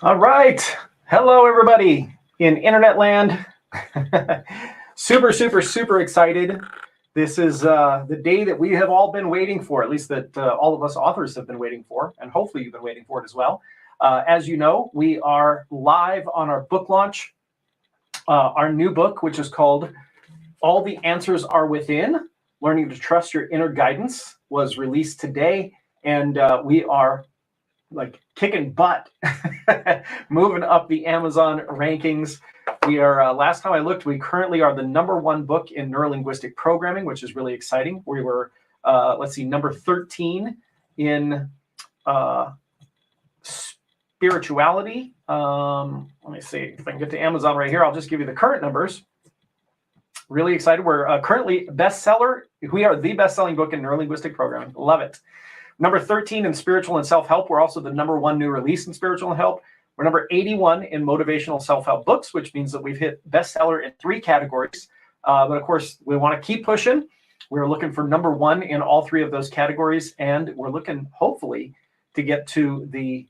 All right. Hello, everybody in internet land. Super excited. This is the day that we have all been waiting for, at least that all of us authors have been waiting for, and hopefully you've been waiting for it as well. As you know, we are live on our book launch. Our new book, which is called All the Answers Are Within, Learning to Trust Your Inner Guidance, was released today, and we are like kicking butt, moving up the Amazon rankings. We are, last time I looked, we currently are the #1 book in neurolinguistic programming, which is really exciting. We were, let's see, number 13 in spirituality. Let me see if I can get to Amazon right here. I'll just give you the current numbers. Really excited. We're currently bestseller. We are the best-selling book in neurolinguistic programming. Love it. Number 13 in spiritual and self-help. We're also the #1 new release in spiritual and help. We're number 81 in motivational self-help books, which means that we've hit bestseller in 3 categories. But of course, we want to keep pushing. We're looking for #1 in all 3 of those categories, and we're looking hopefully to get to the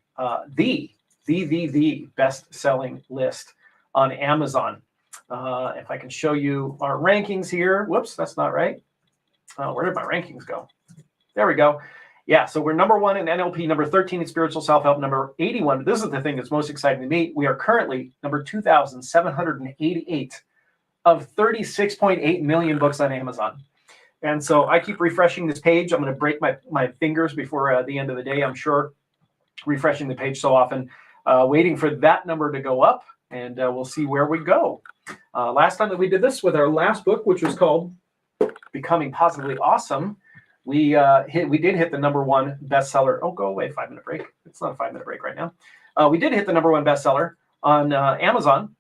best-selling list on Amazon. If I can show you our rankings here. Whoops, that's not right. Where did my rankings go? There we go. Yeah, so we're #1 in NLP, number 13 in spiritual self-help, number 81. This is the thing that's most exciting to me. We are currently number 2,788 of 36.8 million books on Amazon. And so I keep refreshing this page. I'm going to break my fingers before the end of the day, I'm sure, refreshing the page so often, waiting for that number to go up, and we'll see where we go. Last time that we did this with our last book, which was called Becoming Positively Awesome, we did hit the #1 bestseller. Oh, go away, 5-minute break. It's not a 5-minute break right now. We did hit the #1 bestseller on Amazon,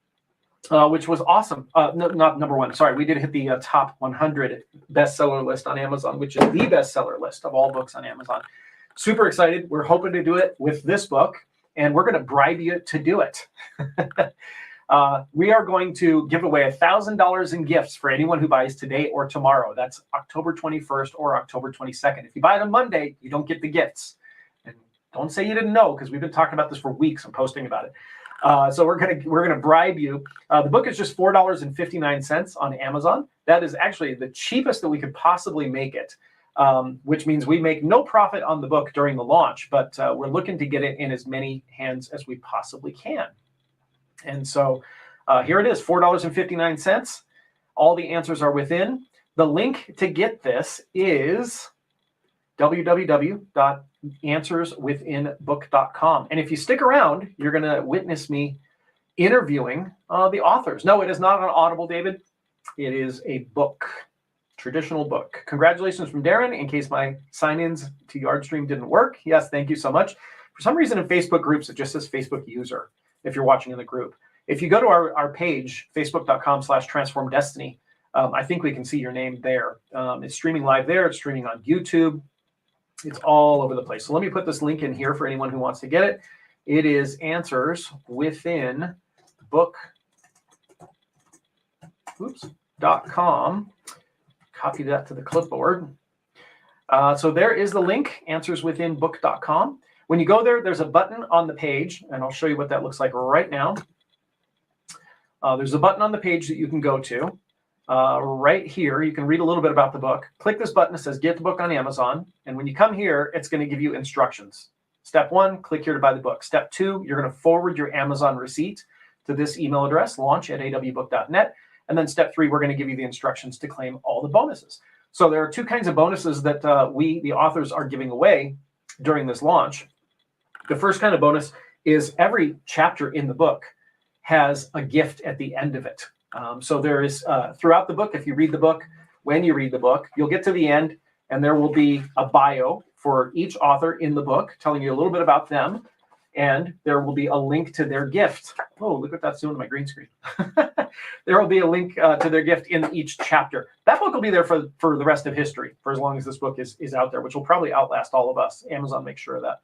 which was awesome. No, not #1. Sorry, we did hit the top 100 bestseller list on Amazon, which is the bestseller list of all books on Amazon. Super excited. We're hoping to do it with this book, and we're going to bribe you to do it. We are going to give away $1,000 in gifts for anyone who buys today or tomorrow. That's October 21st or October 22nd. If you buy it on Monday, you don't get the gifts. And don't say you didn't know, because we've been talking about this for weeks and posting about it. So we're gonna bribe you. The book is just $4.59 on Amazon. That is actually the cheapest that we could possibly make it, which means we make no profit on the book during the launch, but we're looking to get it in as many hands as we possibly can. And so here it is, $4.59. All the answers are within. The link to get this is www.answerswithinbook.com. And if you stick around, you're going to witness me interviewing the authors. No, it is not on Audible, David. It is a book, traditional book. Congratulations from Darren, in case my sign-ins to Yardstream didn't work. Yes, thank you so much. For some reason in Facebook groups, it just says Facebook user if you're watching in the group. If you go to our page, facebook.com/transformdestiny, I think we can see your name there. It's streaming live there. It's streaming on YouTube. It's all over the place. So let me put this link in here for anyone who wants to get it. It is Answers Within Book.com. Copy that to the clipboard. So there is the link, AnswersWithinBook.com. When you go there, there's a button on the page, and I'll show you what that looks like right now. There's a button on the page that you can go to. Right here, you can read a little bit about the book. Click this button that says Get the Book on Amazon. And when you come here, it's going to give you instructions. Step 1, click here to buy the book. Step 2, you're going to forward your Amazon receipt to this email address, launch@awbook.net. And then step 3, we're going to give you the instructions to claim all the bonuses. So there are 2 kinds of bonuses that we, the authors, are giving away during this launch. The first kind of bonus is every chapter in the book has a gift at the end of it. So there is, throughout the book, if you read the book, when you read the book, you'll get to the end, and there will be a bio for each author in the book telling you a little bit about them, and there will be a link to their gift. Oh, look what that's doing to my green screen. There will be a link to their gift in each chapter. That book will be there for the rest of history, for as long as this book is out there, which will probably outlast all of us. Amazon makes sure of that.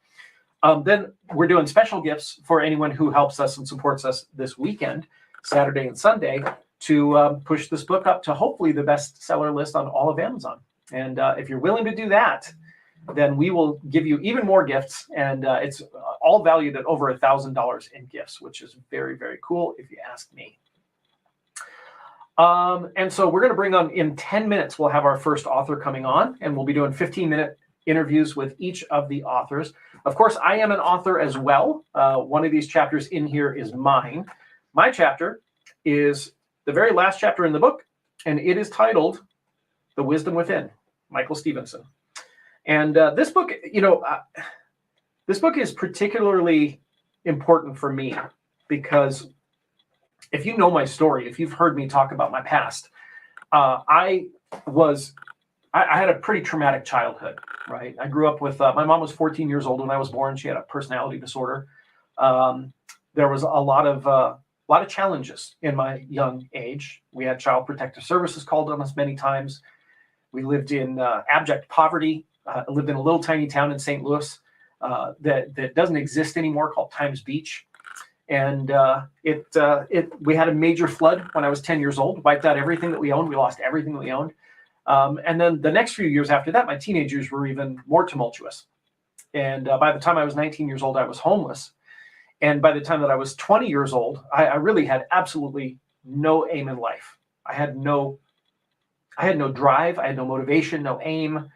Then we're doing special gifts for anyone who helps us and supports us this weekend, Saturday and Sunday, to push this book up to hopefully the bestseller list on all of Amazon. And if you're willing to do that, then we will give you even more gifts. And it's all valued at over $1,000 in gifts, which is very, very cool if you ask me. And so we're going to bring on, in 10 minutes, we'll have our first author coming on, and we'll be doing 15-minute interviews with each of the authors. Of course, I am an author as well. One of these chapters in here is mine. My chapter is the very last chapter in the book, and it is titled The Wisdom Within, Michael Stevenson. And this book, this book is particularly important for me because if you know my story, if you've heard me talk about my past, I had a pretty traumatic childhood, right? I grew up with, my mom was 14 years old when I was born. She had a personality disorder. There was a lot of challenges in my young age. We had Child Protective Services called on us many times. We lived in abject poverty. I lived in a little tiny town in St. Louis that doesn't exist anymore, called Times Beach. And we had a major flood when I was 10 years old, wiped out everything that we owned. We lost everything that we owned. And then the next few years after that, my teenage years were even more tumultuous. And by the time I was 19 years old, I was homeless. And by the time that I was 20 years old, I really had absolutely no aim in life. I had no drive. I had no motivation, no aim.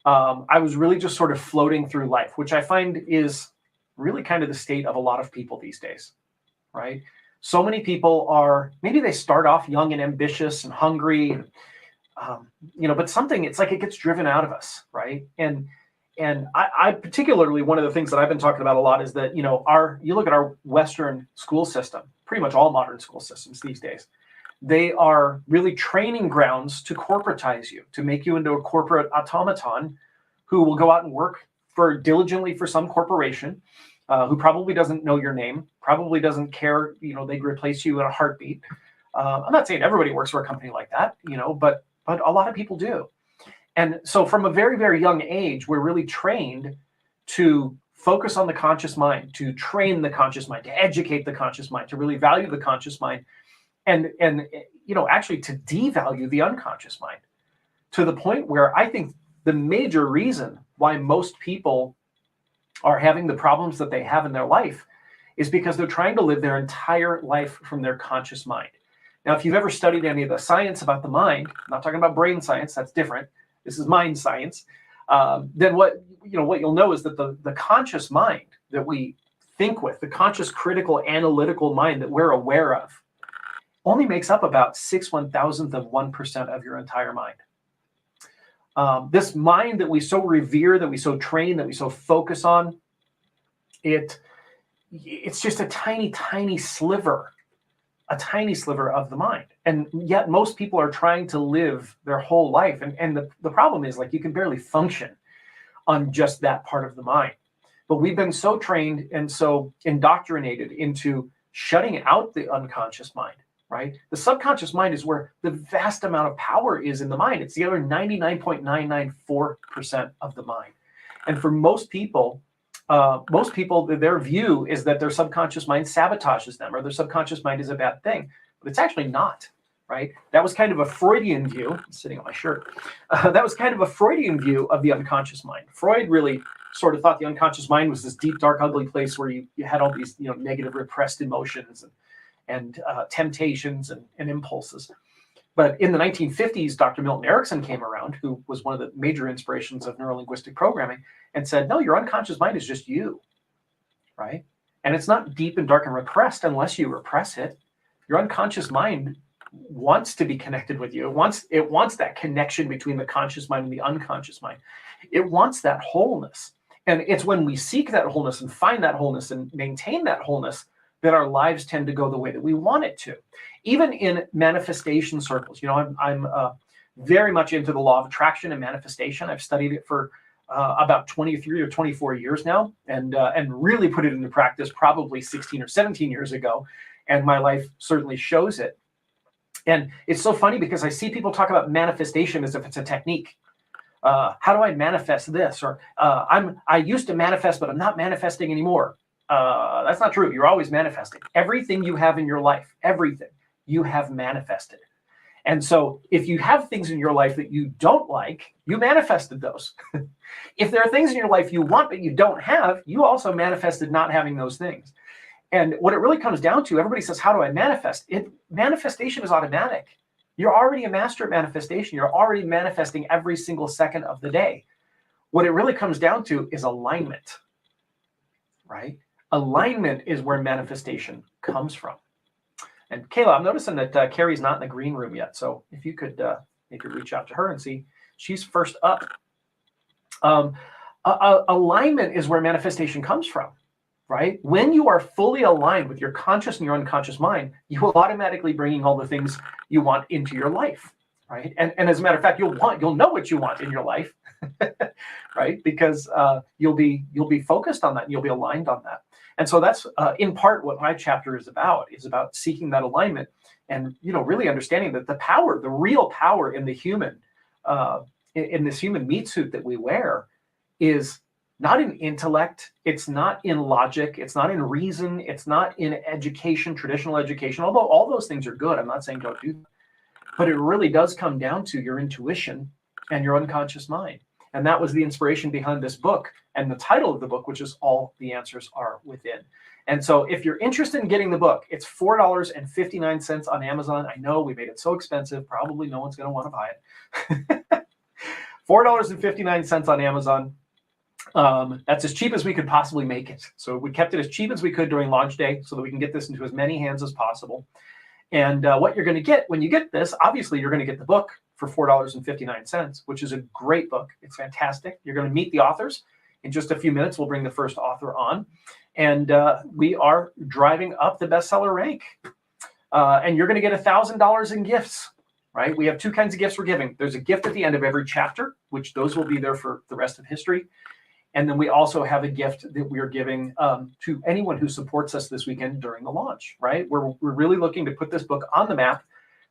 I was really just sort of floating through life, which I find is really kind of the state of a lot of people these days, right? So many people maybe they start off young and ambitious and hungry, and, but something, it's like it gets driven out of us, right? And I particularly, one of the things that I've been talking about a lot is that, you look at our Western school system, pretty much all modern school systems these days, they are really training grounds to corporatize you, to make you into a corporate automaton who will go out and work diligently for some corporation, who probably doesn't know your name, probably doesn't care, they'd replace you in a heartbeat. I'm not saying everybody works for a company like that, but a lot of people do. And so from a very, very young age, we're really trained to focus on the conscious mind, to train the conscious mind, to educate the conscious mind, to really value the conscious mind, and actually to devalue the unconscious mind, to the point where I think the major reason why most people are having the problems that they have in their life is because they're trying to live their entire life from their conscious mind. Now, if you've ever studied any of the science about the mind, I'm not talking about brain science, that's different. This is mind science. Then what you'll know is that the conscious mind that we think with, the conscious, critical, analytical mind that we're aware of, only makes up about 6/1000% of your entire mind. This mind that we so revere, that we so train, that we so focus on, it's just a tiny, tiny sliver of the mind. And yet most people are trying to live their whole life. And the problem is, like, you can barely function on just that part of the mind. But we've been so trained and so indoctrinated into shutting out the unconscious mind, right? The subconscious mind is where the vast amount of power is in the mind. It's the other 99.994% of the mind. And for most people, their view is that their subconscious mind sabotages them, or their subconscious mind is a bad thing. But it's actually not, right? That was kind of a Freudian view. I'm sitting on my shirt. That was kind of a Freudian view of the unconscious mind. Freud really sort of thought the unconscious mind was this deep, dark, ugly place where you had all these negative, repressed emotions and temptations and impulses. But in the 1950s, Dr. Milton Erickson came around, who was one of the major inspirations of neurolinguistic programming, and said, no, your unconscious mind is just you, right? And it's not deep and dark and repressed unless you repress it. Your unconscious mind wants to be connected with you. It wants that connection between the conscious mind and the unconscious mind. It wants that wholeness. And it's when we seek that wholeness and find that wholeness and maintain that wholeness that our lives tend to go the way that we want it to. Even in manifestation circles, I'm very much into the law of attraction and manifestation. I've studied it for about 23 or 24 years now, and really put it into practice probably 16 or 17 years ago. And my life certainly shows it. And it's so funny because I see people talk about manifestation as if it's a technique. How do I manifest this? Or I used to manifest, but I'm not manifesting anymore. That's not true. You're always manifesting. Everything you have in your life, everything you have manifested. And so if you have things in your life that you don't like, you manifested those. If there are things in your life you want but you don't have, you also manifested not having those things. And what it really comes down to, everybody says, how do I manifest? Manifestation is automatic. You're already a master at manifestation. You're already manifesting every single second of the day. What it really comes down to is alignment, right? Alignment is where manifestation comes from. And Kayla, I'm noticing that Carrie's not in the green room yet. So if you could maybe reach out to her and see, she's first up. Alignment is where manifestation comes from, right? When you are fully aligned with your conscious and your unconscious mind, you will automatically bringing all the things you want into your life, right? And as a matter of fact, you'll know what you want in your life, right? Because you'll be focused on that, and you'll be aligned on that. And so that's in part what my chapter is about seeking that alignment and, really understanding that the real power in the human, in this human meat suit that we wear is not in intellect. It's not in logic. It's not in reason. It's not in education, traditional education, although all those things are good. I'm not saying don't do that. But it really does come down to your intuition and your unconscious mind. And that was the inspiration behind this book and the title of the book, which is All the Answers Are Within. And so if you're interested in getting the book, it's $4.59 on Amazon. I know we made it so expensive. Probably no one's going to want to buy it. $4.59 on Amazon. That's as cheap as we could possibly make it. So we kept it as cheap as we could during launch day so that we can get this into as many hands as possible. And what you're going to get when you get this, obviously you're going to get the book for $4.59, which is a great book. It's fantastic. You're going to meet the authors. In just a few minutes, we'll bring the first author on. And we are driving up the bestseller rank. And you're going to get $1,000 in gifts, right? We have two kinds of gifts we're giving. There's a gift at the end of every chapter, which those will be there for the rest of history. And then we also have a gift that we are giving to anyone who supports us this weekend during the launch, right? We're really looking to put this book on the map.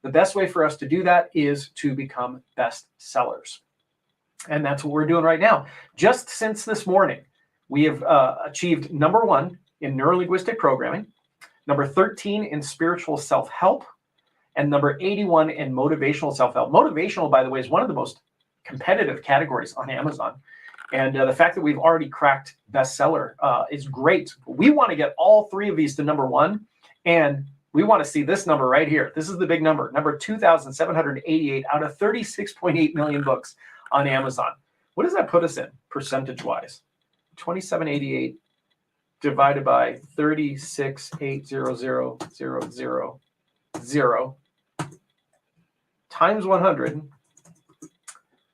The best way for us to do that is to become best sellers. And that's what we're doing right now. Just since this morning, we have achieved number 1 in neurolinguistic programming, number 13 in spiritual self-help, and number 81 in motivational self-help. Motivational, by the way, is one of the most competitive categories on Amazon. And the fact that we've already cracked bestseller is great. We want to get all 3 of these to number 1. And we want to see this number right here. This is the big number 2,788 out of 36.8 million books on Amazon. What does that put us in percentage-wise? 2,788 divided by 36,800,000 times 100.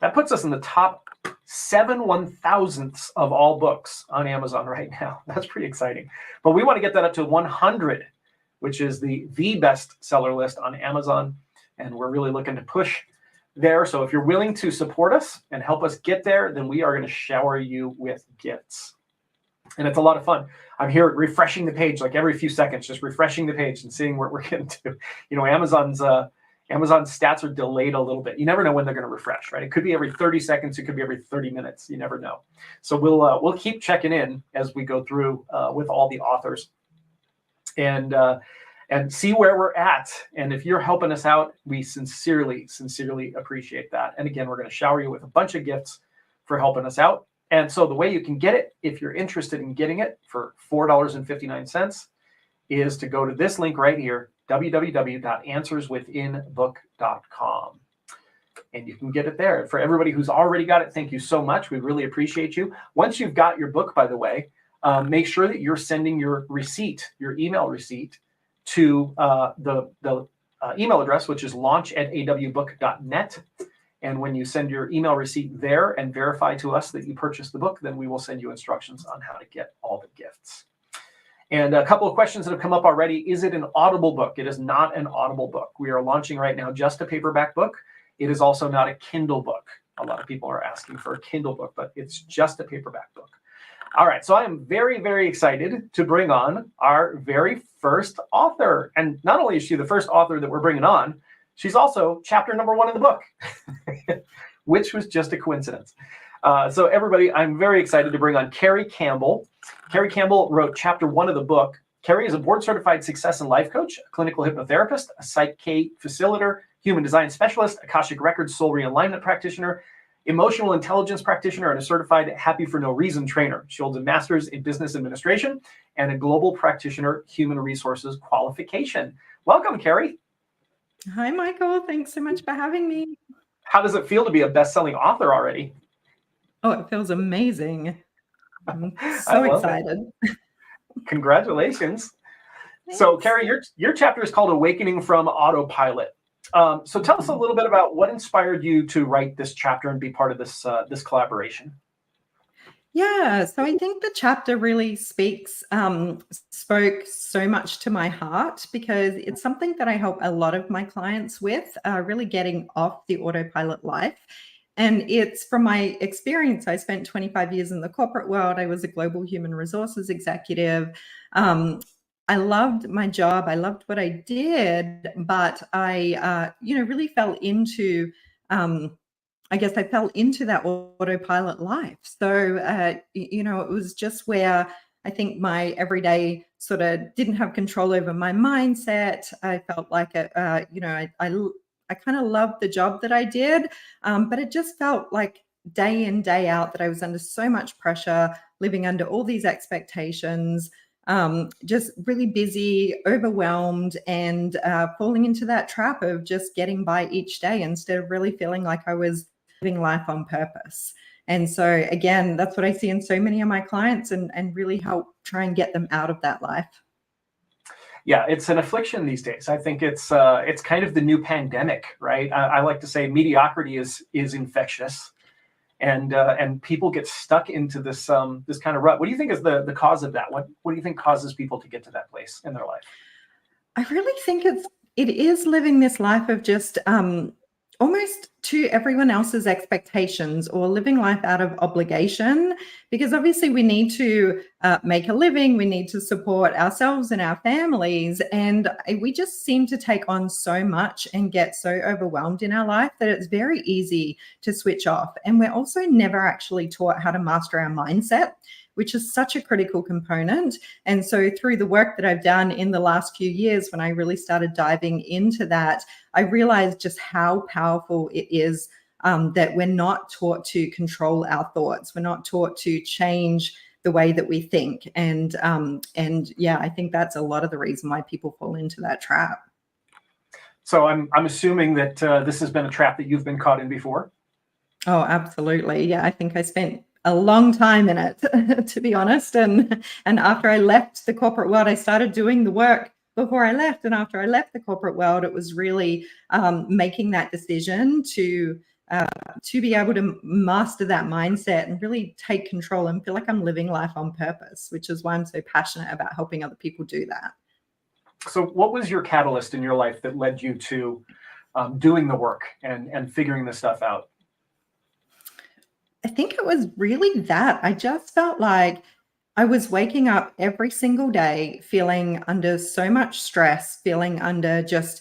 That puts us in the top 7 1,000ths of all books on Amazon right now. That's pretty exciting. But we want to get that up to 100, which is the best seller list on Amazon. And we're really looking to push there. So if you're willing to support us and help us get there, then we are going to shower you with gifts. And it's a lot of fun. I'm here refreshing the page like every few seconds, just refreshing the page and seeing what we're getting to. Amazon's stats are delayed a little bit. You never know when they're going to refresh, right? It could be every 30 seconds. It could be every 30 minutes. You never know. So we'll keep checking in as we go through with all the authors and see where we're at. And if you're helping us out, we sincerely appreciate that. And again, we're going to shower you with a bunch of gifts for helping us out. And so the way you can get it, if you're interested in getting it for $4.59, is to go to this link right here, www.answerswithinbook.com. And you can get it there. For everybody who's already got it, thank you so much. We really appreciate you. Once you've got your book, by the way, make sure that you're sending your receipt, your email receipt, to the email address, which is launch@awbook.net. And when you send your email receipt there and verify to us that you purchased the book, then we will send you instructions on how to get all the gifts. And a couple of questions that have come up already. Is it an Audible book? It is not an Audible book. We are launching right now just a paperback book. It is also not a Kindle book. A lot of people are asking for a Kindle book, but it's just a paperback book. All right, so I am very, very excited to bring on our very first author. And not only is she the first author that we're bringing on, she's also chapter number 1 in the book, which was just a coincidence. So everybody, I'm very excited to bring on Carrie Campbell. Carrie Campbell wrote chapter 1 of the book. Carrie is a board-certified success and life coach, a clinical hypnotherapist, a Psych K facilitator, human design specialist, Akashic Records soul realignment practitioner, emotional intelligence practitioner, and a certified Happy for No Reason trainer. She holds a master's in business administration and a global practitioner human resources qualification. Welcome, Carrie. Hi, Michael. Thanks so much for having me. How does it feel to be a best-selling author already? Oh, it feels amazing. I'm so excited. Congratulations. So, Carrie, your chapter is called Awakening from Autopilot. So tell us a little bit about what inspired you to write this chapter and be part of this collaboration. Yeah, so I think the chapter really spoke so much to my heart because it's something that I help a lot of my clients with, really getting off the autopilot life. And it's from my experience. I spent 25 years in the corporate world. I was a global human resources executive. I loved my job. I loved what I did, but I, really fell into, I guess I fell into that autopilot life. So, it was just where I think my everyday sort of didn't have control over my mindset. I felt like, I kind of loved the job that I did, but it just felt like day in, day out that I was under so much pressure, living under all these expectations, just really busy, overwhelmed, and falling into that trap of just getting by each day instead of really feeling like I was living life on purpose. And so again, that's what I see in so many of my clients and really help try and get them out of that life. Yeah, it's an affliction these days. I think it's kind of the new pandemic, right? I like to say mediocrity is infectious, and people get stuck into this this kind of rut. What do you think is the cause of that? What do you think causes people to get to that place in their life? I really think it is living this life of just almost to everyone else's expectations or living life out of obligation, because obviously we need to make a living, we need to support ourselves and our families, and we just seem to take on so much and get so overwhelmed in our life that it's very easy to switch off. And we're also never actually taught how to master our mindset, which is such a critical component. And so through the work that I've done in the last few years, when I really started diving into that, I realized just how powerful it is that we're not taught to control our thoughts. We're not taught to change the way that we think. And yeah, I think that's a lot of the reason why people fall into that trap. So I'm assuming that this has been a trap that you've been caught in before. Oh, absolutely. Yeah, I think I spent a long time in it, to be honest. And after I left the corporate world, I started doing the work before I left. And after I left the corporate world, it was really making that decision to be able to master that mindset and really take control and feel like I'm living life on purpose, which is why I'm so passionate about helping other people do that. So what was your catalyst in your life that led you to doing the work and figuring this stuff out? I think it was really that. I just felt like I was waking up every single day feeling under so much stress, feeling under just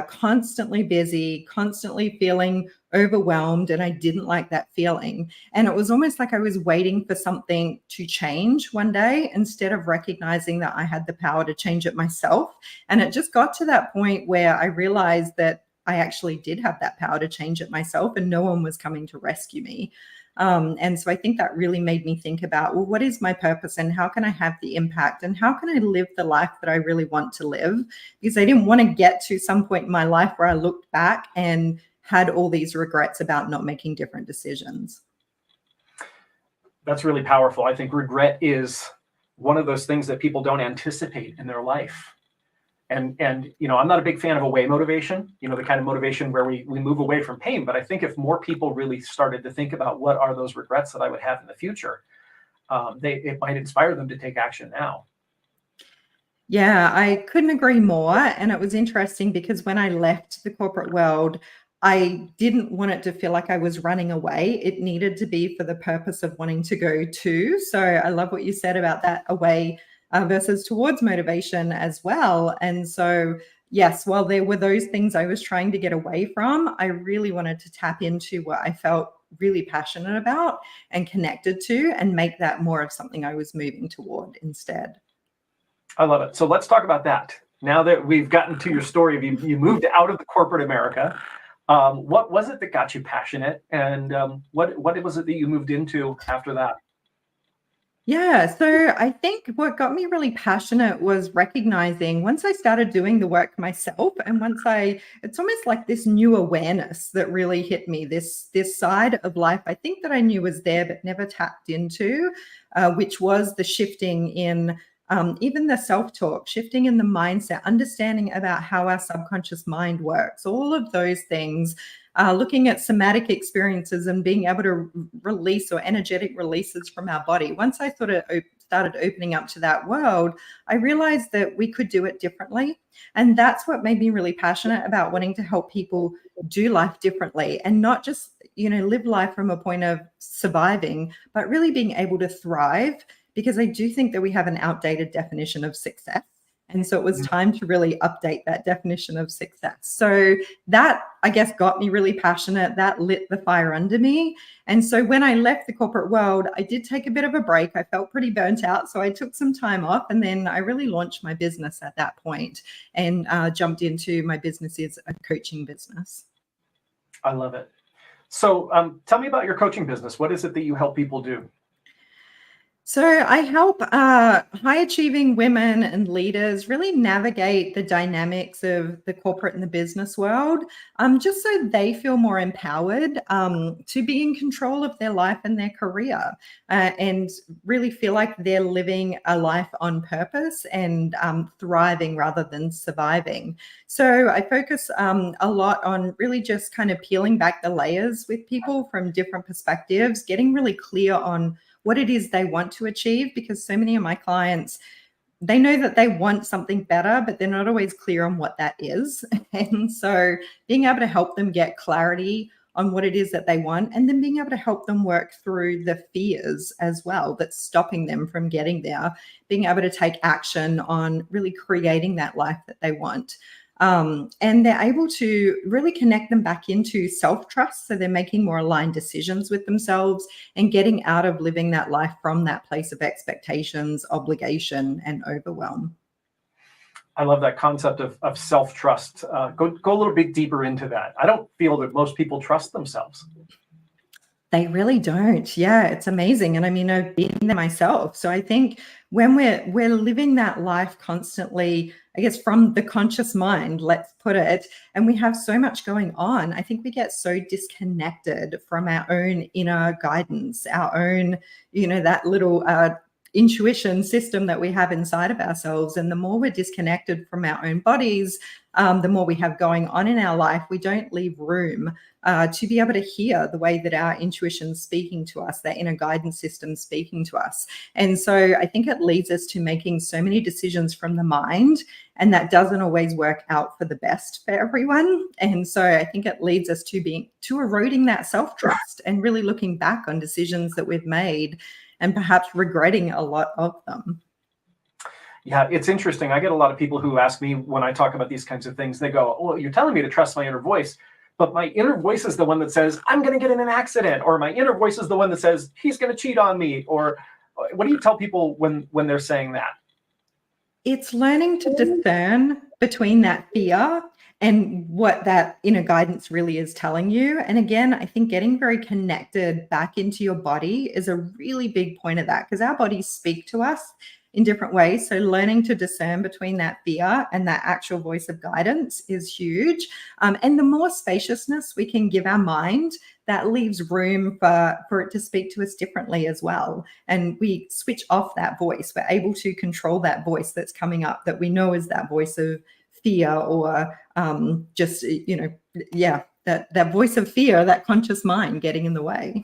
constantly busy, constantly feeling overwhelmed. And I didn't like that feeling. And it was almost like I was waiting for something to change one day instead of recognizing that I had the power to change it myself. And it just got to that point where I realized that I actually did have that power to change it myself and no one was coming to rescue me. And so I think that really made me think about, well, what is my purpose and how can I have the impact and how can I live the life that I really want to live? Because I didn't want to get to some point in my life where I looked back and had all these regrets about not making different decisions. That's really powerful. I think regret is one of those things that people don't anticipate in their life. And I'm not a big fan of away motivation, the kind of motivation where we move away from pain. But I think if more people really started to think about what are those regrets that I would have in the future, it might inspire them to take action now. Yeah, I couldn't agree more. And it was interesting because when I left the corporate world, I didn't want it to feel like I was running away. It needed to be for the purpose of wanting to go to. So I love what you said about that away versus towards motivation as well. And so, yes, while there were those things I was trying to get away from, I really wanted to tap into what I felt really passionate about and connected to and make that more of something I was moving toward instead. I love it. So let's talk about that. now that we've gotten to your story, you moved out of the corporate America. What was it that got you passionate, and what was it that you moved into after that? Yeah, so I think what got me really passionate was recognizing once I started doing the work myself, and it's almost like this new awareness that really hit me, this side of life I think that I knew was there but never tapped into, which was the shifting in even the self-talk, shifting in the mindset, understanding about how our subconscious mind works, all of those things. Looking at somatic experiences and being able to release, or energetic releases from our body. Once I sort of started opening up to that world, I realized that we could do it differently. And that's what made me really passionate about wanting to help people do life differently, and not just, live life from a point of surviving, but really being able to thrive. Because I do think that we have an outdated definition of success. And so it was time to really update that definition of success. So that, I guess, got me really passionate. That lit the fire under me. And so when I left the corporate world, I did take a bit of a break. I felt pretty burnt out. So I took some time off, and then I really launched my business at that point, and jumped into my business as a coaching business. I love it. So tell me about your coaching business. What is it that you help people do? So I help high achieving women and leaders really navigate the dynamics of the corporate and the business world, just so they feel more empowered to be in control of their life and their career, and really feel like they're living a life on purpose and thriving rather than surviving. So I focus a lot on really just kind of peeling back the layers with people from different perspectives, getting really clear on what it is they want to achieve, because so many of my clients, they know that they want something better, but they're not always clear on what that is. And so being able to help them get clarity on what it is that they want, and then being able to help them work through the fears as well that's stopping them from getting there, being able to take action on really creating that life that they want. And they're able to really connect them back into self-trust. So they're making more aligned decisions with themselves and getting out of living that life from that place of expectations, obligation, and overwhelm. I love that concept of self-trust. Go a little bit deeper into that. I don't feel that most people trust themselves. They really don't. Yeah, it's amazing. And I mean, I've been there myself. So I think when we're living that life constantly, I guess from the conscious mind, let's put it, and we have so much going on, I think we get so disconnected from our own inner guidance, our own, that little intuition system that we have inside of ourselves. And the more we're disconnected from our own bodies, the more we have going on in our life, we don't leave room to be able to hear the way that our intuition's speaking to us, that inner guidance system speaking to us. And so I think it leads us to making so many decisions from the mind, and that doesn't always work out for the best for everyone. And so I think it leads us to eroding that self-trust and really looking back on decisions that we've made and perhaps regretting a lot of them. Yeah, it's interesting. I get a lot of people who ask me when I talk about these kinds of things, they go, well, you're telling me to trust my inner voice, but my inner voice is the one that says, I'm going to get in an accident, or my inner voice is the one that says, he's going to cheat on me. Or what do you tell people when they're saying that? It's learning to discern between that fear and what that inner guidance really is telling you. And again, I think getting very connected back into your body is a really big point of that, because our bodies speak to us in different ways. So learning to discern between that fear and that actual voice of guidance is huge. And the more spaciousness we can give our mind, that leaves room for it to speak to us differently as well. And we switch off that voice. We're able to control that voice that's coming up that we know is that voice of fear, or that voice of fear, that conscious mind getting in the way.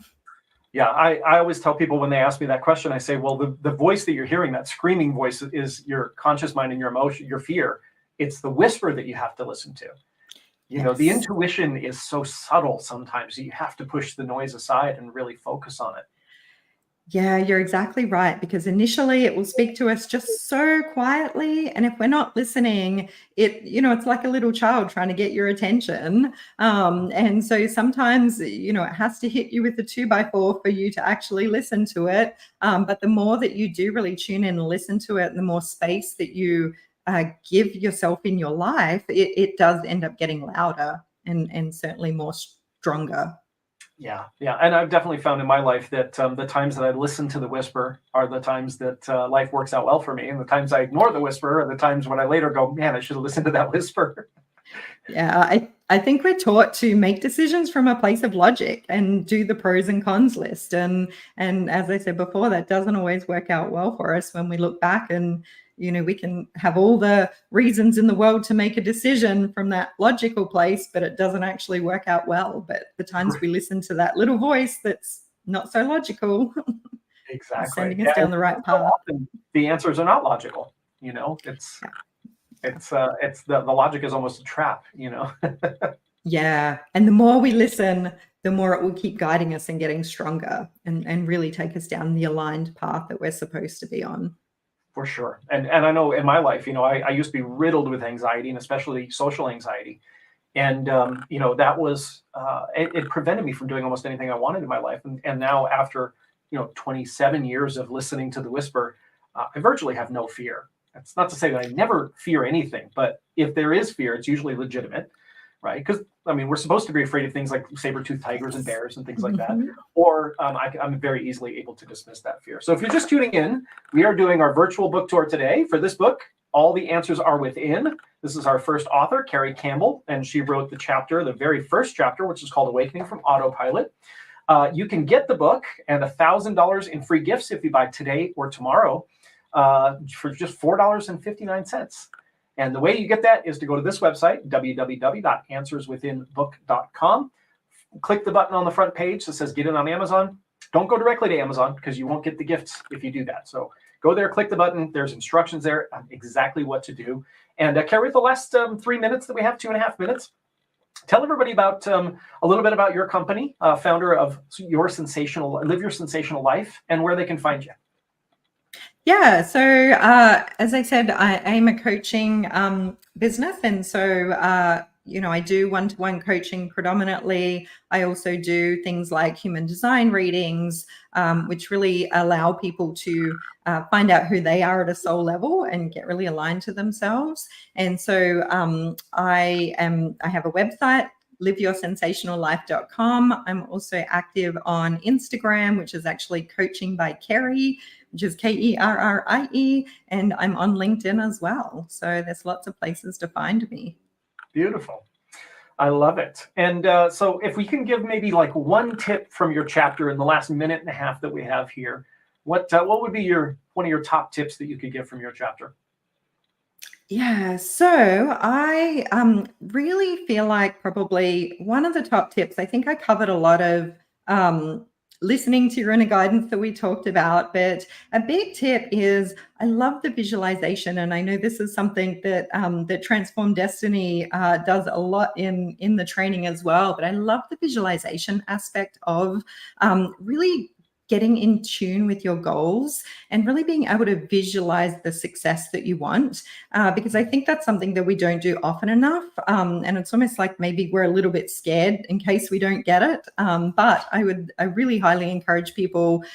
Yeah, I always tell people when they ask me that question, I say, well, the voice that you're hearing, that screaming voice, is your conscious mind and your emotion, your fear. It's the whisper that you have to listen to. The intuition is so subtle sometimes. You have to push the noise aside and really focus on it. Yeah, you're exactly right, because initially it will speak to us just so quietly. And if we're not listening, it's like a little child trying to get your attention. And so sometimes, it has to hit you with a 2x4 for you to actually listen to it. But the more that you do really tune in and listen to it, and the more space that you give yourself in your life, it does end up getting louder and certainly more stronger. Yeah. And I've definitely found in my life that the times that I listen to the whisper are the times that life works out well for me. And the times I ignore the whisper are the times when I later go, man, I should have listened to that whisper. Yeah, I think we're taught to make decisions from a place of logic and do the pros and cons list. And as I said before, that doesn't always work out well for us when we look back, and we can have all the reasons in the world to make a decision from that logical place, but it doesn't actually work out well. But the times we listen to that little voice that's not so logical, Exactly. sending us down the right path. Often the answers are not logical. It's the logic is almost a trap. Yeah. And the more we listen, the more it will keep guiding us and getting stronger and really take us down the aligned path that we're supposed to be on. For sure. And I know in my life, I used to be riddled with anxiety, and especially social anxiety. And, that was, it prevented me from doing almost anything I wanted in my life. And now after, 27 years of listening to the whisper, I virtually have no fear. That's not to say that I never fear anything, but if there is fear, it's usually legitimate, right? Because we're supposed to be afraid of things like saber-toothed tigers and bears and things like that. Or I'm very easily able to dismiss that fear. So if you're just tuning in, we are doing our virtual book tour today for this book, All the Answers Are Within. This is our first author, Carrie Campbell, and she wrote the very first chapter, which is called Awakening from Autopilot. You can get the book and $1,000 in free gifts if you buy today or tomorrow for just $4.59. And the way you get that is to go to this website, www.answerswithinbook.com. Click the button on the front page that says Get In on Amazon. Don't go directly to Amazon because you won't get the gifts if you do that. So go there, click the button. There's instructions there on exactly what to do. And Carrie, the last 3 minutes that we have, 2.5 minutes, tell everybody about a little bit about your company, founder of Live Your Sensational Life, and where they can find you. Yeah, so as I said, I am a coaching business, and so I do one-to-one coaching predominantly. I also do things like human design readings, which really allow people to find out who they are at a soul level and get really aligned to themselves. And so I have a website, liveyoursensationallife.com. I'm also active on Instagram, which is actually Coaching by Kerrie, which is Kerrie, and I'm on LinkedIn as well. So there's lots of places to find me. Beautiful. I love it. And so if we can give maybe like one tip from your chapter in the last minute and a half that we have here, what would be one of your top tips that you could give from your chapter? Yeah, so I really feel like probably one of the top tips, I think I covered a lot of listening to your inner guidance that we talked about, but a big tip is I love the visualization, and I know this is something that that Transform Destiny does a lot in the training as well. But I love the visualization aspect of really getting in tune with your goals and really being able to visualize the success that you want, because I think that's something that we don't do often enough. And it's almost like maybe we're a little bit scared in case we don't get it. But I really highly encourage people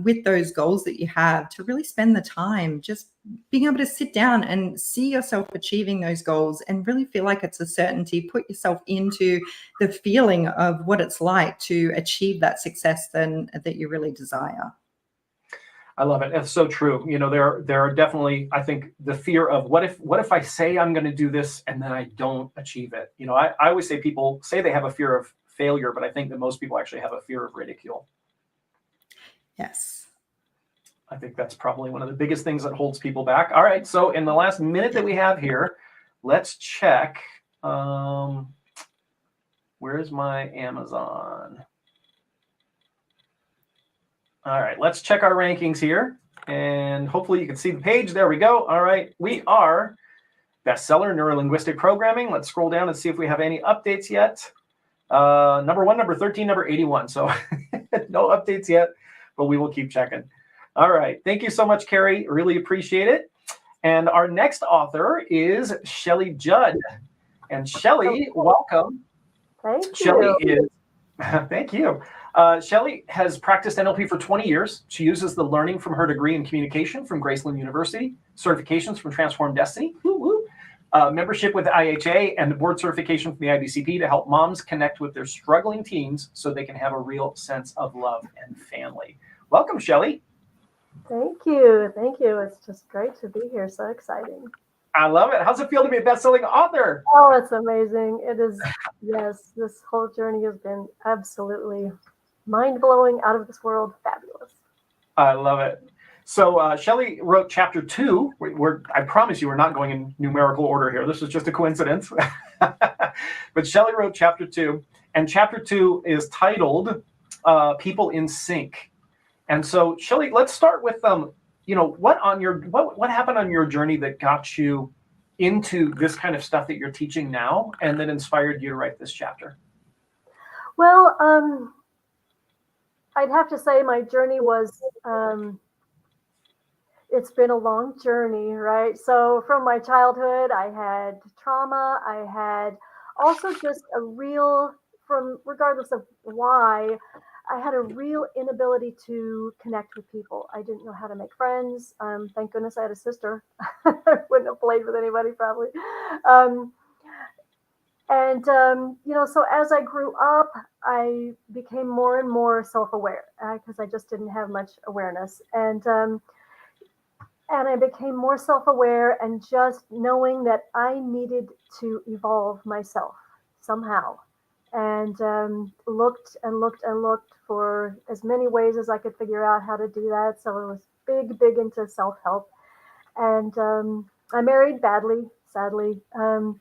with those goals that you have to really spend the time just being able to sit down and see yourself achieving those goals and really feel like it's a certainty. Put yourself into the feeling of what it's like to achieve that success that you really desire. I love it. It's so true. There are definitely, I think, the fear of what if I say I'm going to do this and then I don't achieve it. I always say people say they have a fear of failure, but I think that most people actually have a fear of ridicule. Yes. I think that's probably one of the biggest things that holds people back. All right. So in the last minute that we have here, let's check. Where's my Amazon? All right. Let's check our rankings here. And hopefully you can see the page. There we go. All right. We are bestseller neurolinguistic programming. Let's scroll down and see if we have any updates yet. Number 1, number 13, number 81. So no updates yet, but we will keep checking. All right. Thank you so much, Carrie. Really appreciate it. And our next author is Shelley Judd. And Shelley, welcome. Thank Shelley you. thank you. Shelley has practiced NLP for 20 years. She uses the learning from her degree in communication from Graceland University, certifications from Transform Destiny, membership with IHA, and the board certification from the IBCP to help moms connect with their struggling teens so they can have a real sense of love and family. Welcome, Shelley. Thank you. Thank you. It's just great to be here. So exciting. I love it. How's it feel to be a best-selling author? Oh, it's amazing. It is. Yes, this whole journey has been absolutely mind-blowing, out of this world, fabulous. I love it. So Shelley wrote chapter 2. I promise you we're not going in numerical order here. This is just a coincidence. But Shelley wrote chapter 2, and chapter 2 is titled People in Sync. And so, Shelley, let's start with what happened on your journey that got you into this kind of stuff that you're teaching now, and that inspired you to write this chapter? Well, I'd have to say my journey was, it's been a long journey, right? So from my childhood, I had trauma. I had also just regardless of why, I had a real inability to connect with people. I didn't know how to make friends. Thank goodness I had a sister. I wouldn't have played with anybody probably. So as I grew up, I became more and more self-aware because I just didn't have much awareness. And I became more self-aware, and just knowing that I needed to evolve myself somehow. And looked for as many ways as I could figure out how to do that. So I was big into self-help. And I married badly, sadly, and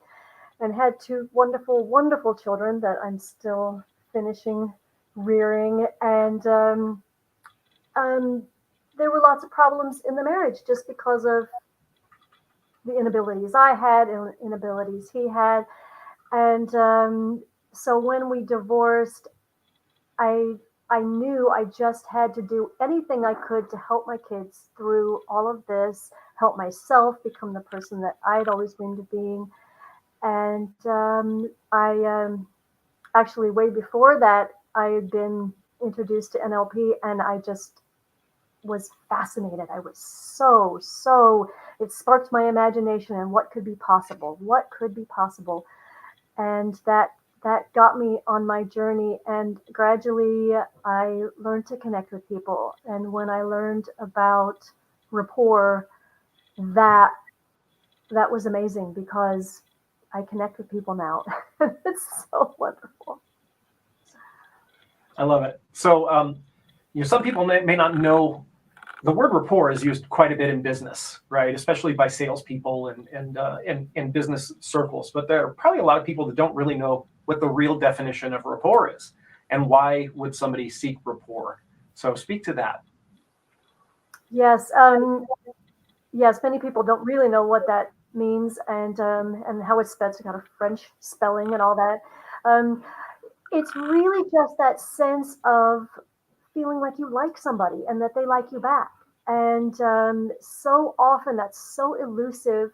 had 2 wonderful children that I'm still finishing rearing. And there were lots of problems in the marriage just because of the inabilities I had and inabilities he had. And so when we divorced, I knew I just had to do anything I could to help my kids through all of this, help myself become the person that I'd always dreamed of being. And I actually, way before that, I had been introduced to NLP, and I just was fascinated. I was so, it sparked my imagination and what could be possible, And that got me on my journey, and gradually I learned to connect with people. And when I learned about rapport, that was amazing, because I connect with people now. It's so wonderful. I love it. So, some people may not know the word rapport is used quite a bit in business, right? Especially by salespeople and in business circles. But there are probably a lot of people that don't really know what the real definition of rapport is, and why would somebody seek rapport. So speak to that. Yes. Yes. Many people don't really know what that means, and how it's spelled. It's got a French spelling and all that. It's really just that sense of feeling like you like somebody and that they like you back. And so often that's so elusive,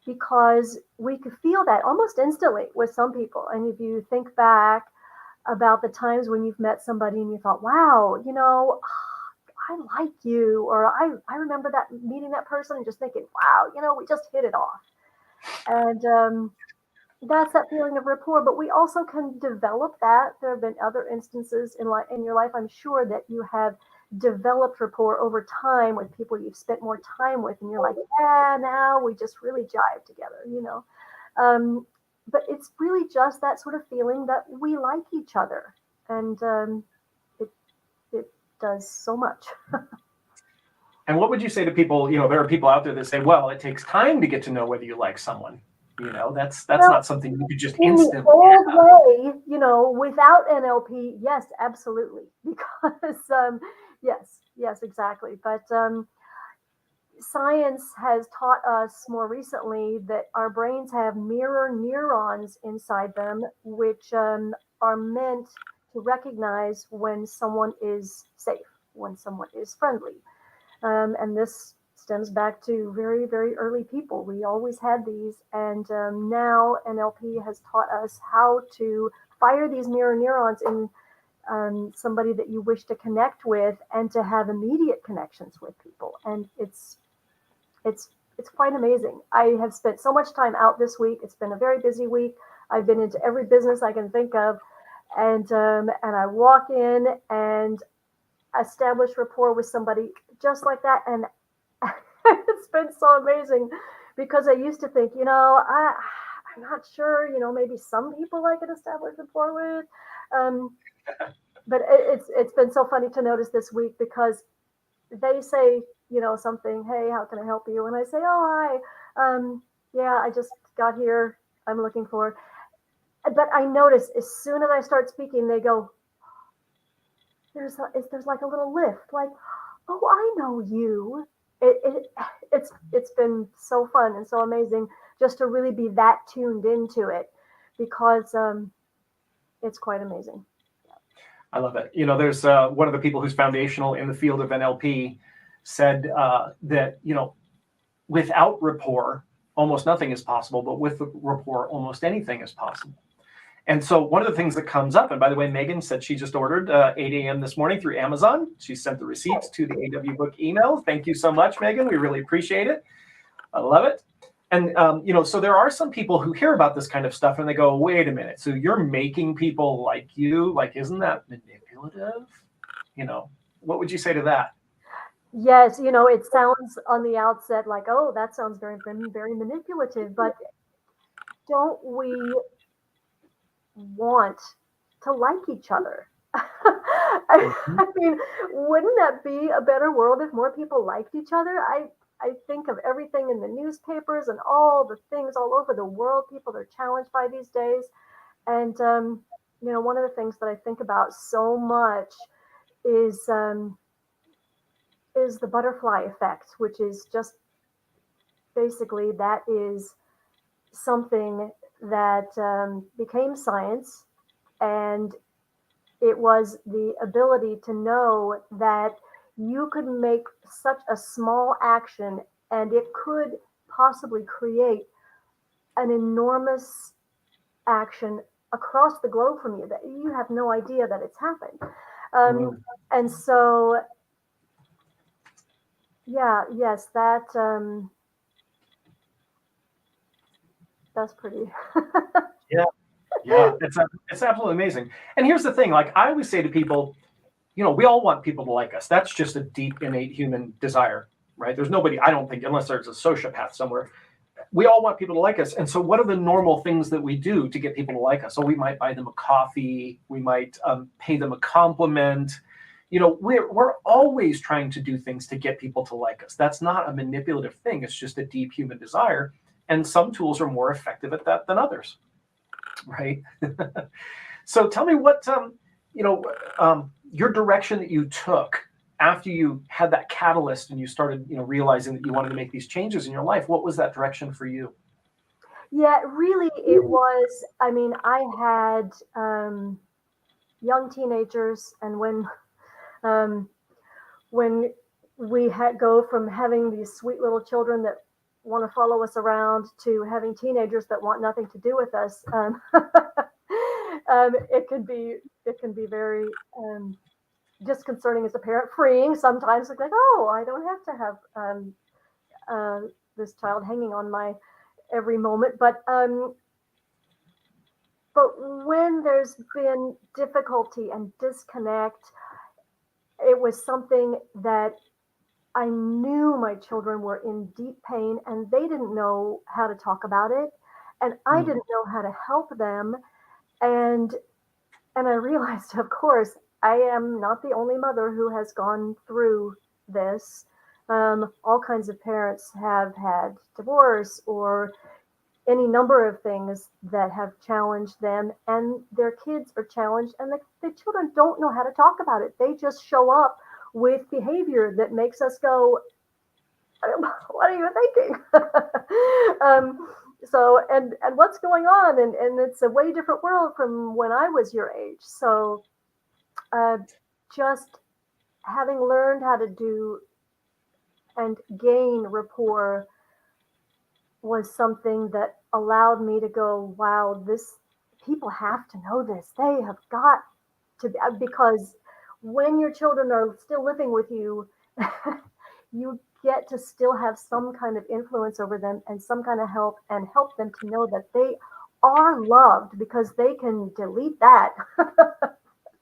because we could feel that almost instantly with some people. And if you think back about the times when you've met somebody and you thought, wow, I like you, or I remember that meeting that person and just thinking, wow, we just hit it off. And that's that feeling of rapport. But we also can develop that. There have been other instances in your life, I'm sure, that you have developed rapport over time with people you've spent more time with, and you're like, yeah, now we just really jive together, but it's really just that sort of feeling that we like each other, and it does so much. And what would you say to people? There are people out there that say, well, it takes time to get to know whether you like someone. That's not something you could just instantly. In the old way, without NLP, yes, absolutely, because yes, exactly. But science has taught us more recently that our brains have mirror neurons inside them, which are meant to recognize when someone is safe, when someone is friendly, and this stems back to very, very early people. We always had these, and now NLP has taught us how to fire these mirror neurons in somebody that you wish to connect with, and to have immediate connections with people. And it's quite amazing. I have spent so much time out this week. It's been a very busy week. I've been into every business I can think of, and I walk in and establish rapport with somebody just like that, and it's been so amazing, because I used to think, I'm not sure, maybe some people I could establish rapport with, but it's been so funny to notice this week, because they say, something, hey, how can I help you? And I say, oh, hi, yeah, I just got here, I'm looking for, but I notice as soon as I start speaking, they go, there's like a little lift, like, oh, I know you. It's been so fun and so amazing just to really be that tuned into it, because it's quite amazing. I love it. There's one of the people who's foundational in the field of NLP said that, without rapport, almost nothing is possible, but with rapport, almost anything is possible. And so one of the things that comes up, and by the way, Megan said she just ordered 8 a.m. this morning through Amazon. She sent the receipts to the AW Book email. Thank you so much, Megan. We really appreciate it. I love it. And, so there are some people who hear about this kind of stuff and they go, wait a minute. So you're making people like you? Like, isn't that manipulative? What would you say to that? Yes, it sounds on the outset like, oh, that sounds very, very manipulative. But don't we want to like each other? I mean, wouldn't that be a better world if more people liked each other? I think of everything in the newspapers and all the things all over the world people are challenged by these days. And, one of the things that I think about so much is the butterfly effect, which is just basically, that is something that became science, and it was the ability to know that you could make such a small action and it could possibly create an enormous action across the globe from you that you have no idea that it's happened. And so, yes, that's pretty. Yeah, it's absolutely amazing. And here's the thing, like I always say to people, we all want people to like us. That's just a deep, innate human desire, right? There's nobody, I don't think, unless there's a sociopath somewhere, we all want people to like us. And so what are the normal things that we do to get people to like us? So we might buy them a coffee. We might pay them a compliment. We're always trying to do things to get people to like us. That's not a manipulative thing. It's just a deep human desire. And some tools are more effective at that than others, right? So tell me what, your direction that you took after you had that catalyst and you started, realizing that you wanted to make these changes in your life. What was that direction for you? Yeah, really, it was. I mean, I had young teenagers, and when we go from having these sweet little children that want to follow us around to having teenagers that want nothing to do with us, it can be very disconcerting as a parent. Freeing sometimes, like, oh, I don't have to have this child hanging on my every moment. But when there's been difficulty and disconnect, it was something that I knew my children were in deep pain, and they didn't know how to talk about it, and I didn't know how to help them. And I realized, of course, I am not the only mother who has gone through this. All kinds of parents have had divorce or any number of things that have challenged them, and their kids are challenged, and the children don't know how to talk about it. They just show up with behavior that makes us go, what are you thinking? So, and what's going on? And it's a way different world from when I was your age. So just having learned how to do and gain rapport was something that allowed me to go, wow, people have to know this. They have got because when your children are still living with you, you get to still have some kind of influence over them and some kind of help, and help them to know that they are loved, because they can delete that.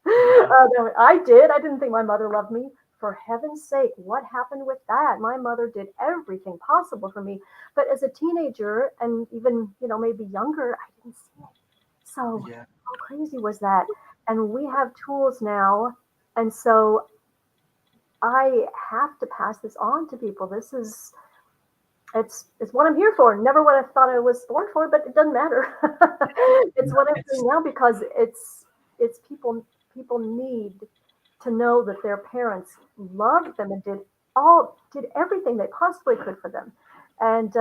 Yeah. No, I did. I didn't think my mother loved me. For heaven's sake, what happened with that? My mother did everything possible for me. But as a teenager, and even, maybe younger, I didn't see it. So Yeah. how crazy was that? And we have tools now. And so I have to pass this on to people. It's what I'm here for. Never what I thought I was born for, but it doesn't matter. It's what I'm doing now, because it's people need to know that their parents loved them and did everything they possibly could for them. And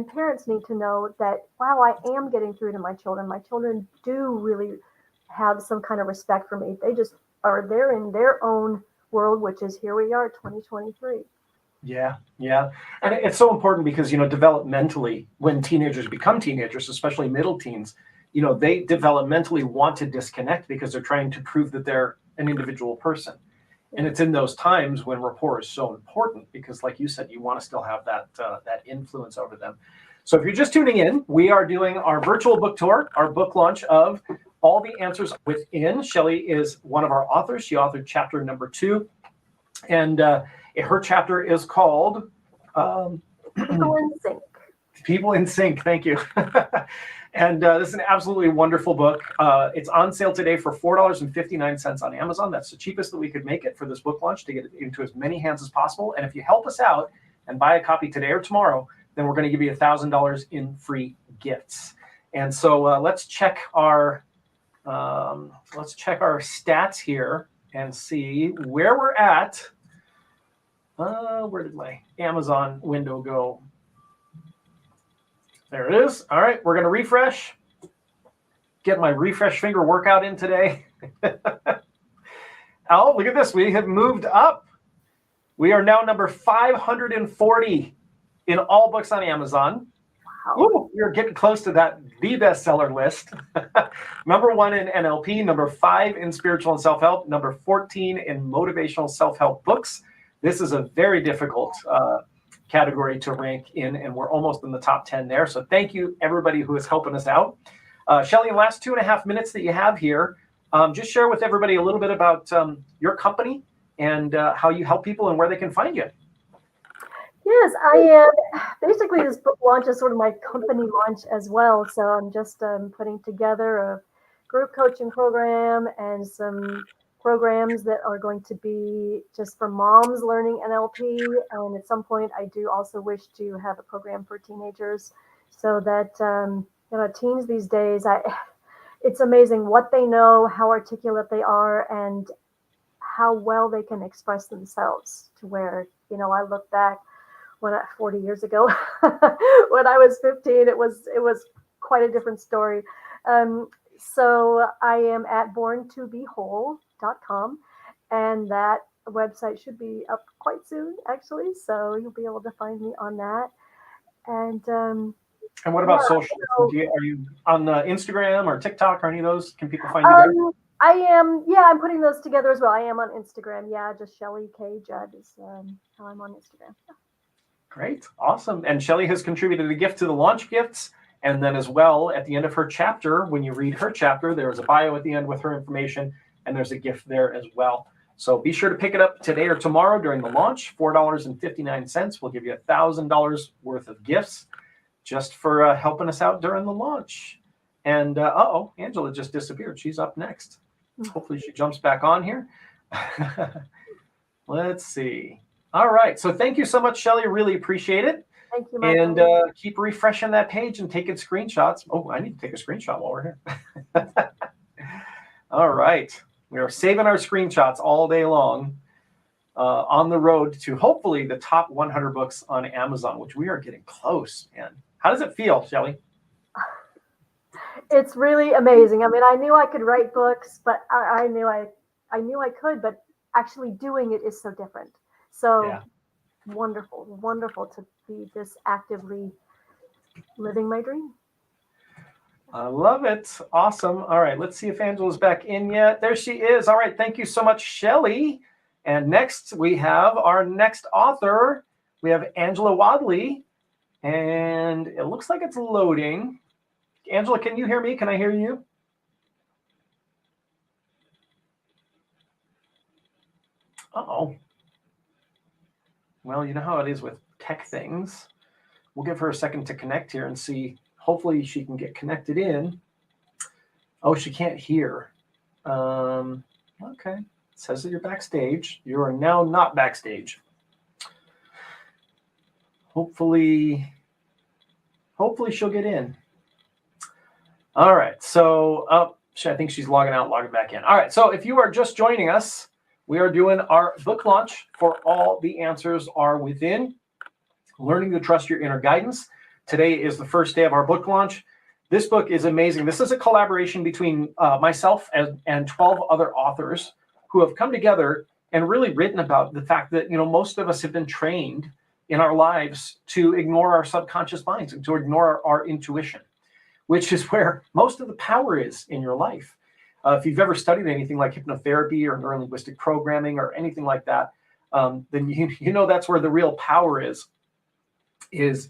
parents need to know that, wow, I am getting through to my children. My children do really have some kind of respect for me. They just are there in their own world, which is, here we are, 2023. Yeah, yeah. And it's so important because, developmentally, when teenagers become teenagers, especially middle teens, they developmentally want to disconnect because they're trying to prove that they're an individual person. And it's in those times when rapport is so important because, like you said, you want to still have that influence over them. So if you're just tuning in, we are doing our virtual book tour, our book launch of All the Answers Within. Shelley is one of our authors. She authored chapter number 2. And her chapter is called People in Sync. People in Sync. Thank you. And this is an absolutely wonderful book. It's on sale today for $4.59 on Amazon. That's the cheapest that we could make it for this book launch, to get it into as many hands as possible. And if you help us out and buy a copy today or tomorrow, then we're going to give you $1,000 in free gifts. And so let's check our stats here and see where we're at. Where did my Amazon window go? There it is. All right, we're going to refresh. Get my refresh finger workout in today. Oh, look at this. We have moved up. We are now number 540 in all books on Amazon. Wow. Ooh, we're getting close to the bestseller list. Number 1 in NLP, number 5 in spiritual and self-help, number 14 in motivational self-help books. This is a very difficult category to rank in, and we're almost in the top 10 there. So thank you, everybody who is helping us out. Shelley, in the last 2.5 minutes that you have here, just share with everybody a little bit about your company and how you help people and where they can find you. Yes, I am. Basically, this book launch is sort of my company launch as well. So I'm just putting together a group coaching program and some programs that are going to be just for moms learning NLP. And at some point, I do also wish to have a program for teenagers, so that teens these days, it's amazing what they know, how articulate they are, and how well they can express themselves. To where I look back 40 years ago, when I was 15, it was quite a different story. So I am at borntobewhole.com, and that website should be up quite soon, actually. So you'll be able to find me on that. And what about social? Are you on Instagram or TikTok or any of those? Can people find you there? I am. Yeah, I'm putting those together as well. I am on Instagram. Yeah, just Shelley K. Judd is how I'm on Instagram. Great. Awesome. And Shelley has contributed a gift to the launch gifts. And then as well, at the end of her chapter, when you read her chapter, there is a bio at the end with her information, and there's a gift there as well. So be sure to pick it up today or tomorrow during the launch, $4.59. We'll give you $1,000 worth of gifts just for helping us out during the launch. And Angela just disappeared. She's up next. Hopefully she jumps back on here. Let's see. All right. So thank you so much, Shelley. Really appreciate it. Thank you, Michael. And keep refreshing that page and taking screenshots. Oh, I need to take a screenshot while we're here. All right. We are saving our screenshots all day long on the road to hopefully the top 100 books on Amazon, which we are getting close, man. How does it feel, Shelley? It's really amazing. I mean, I knew I could write books, but I knew I could, but actually doing it is so different. So Yeah. wonderful to be this actively living my dream. I love it. Awesome. All right, let's see if Angela's back in yet. There she is. All right, thank you so much, Shelly. And next we have our next author. We have Angela Wadley, and it looks like it's loading. Angela, can you hear me? Can I hear you? Uh-oh. Well, you know how it is with tech things. We'll give her a second to connect here and see. Hopefully she can get connected in. Oh, she can't hear. Okay. It says that you're backstage. You are now not backstage. Hopefully she'll get in. All right. So I think she's logging out, logging back in. All right. So if you are just joining us, we are doing our book launch for All the Answers Are Within, Learning to Trust Your Inner Guidance. Today is the first day of our book launch. This book is amazing. This is a collaboration between myself and 12 other authors who have come together and really written about the fact that, most of us have been trained in our lives to ignore our subconscious minds and to ignore our intuition, which is where most of the power is in your life. If you've ever studied anything like hypnotherapy or neurolinguistic programming or anything like that, then you know that's where the real power is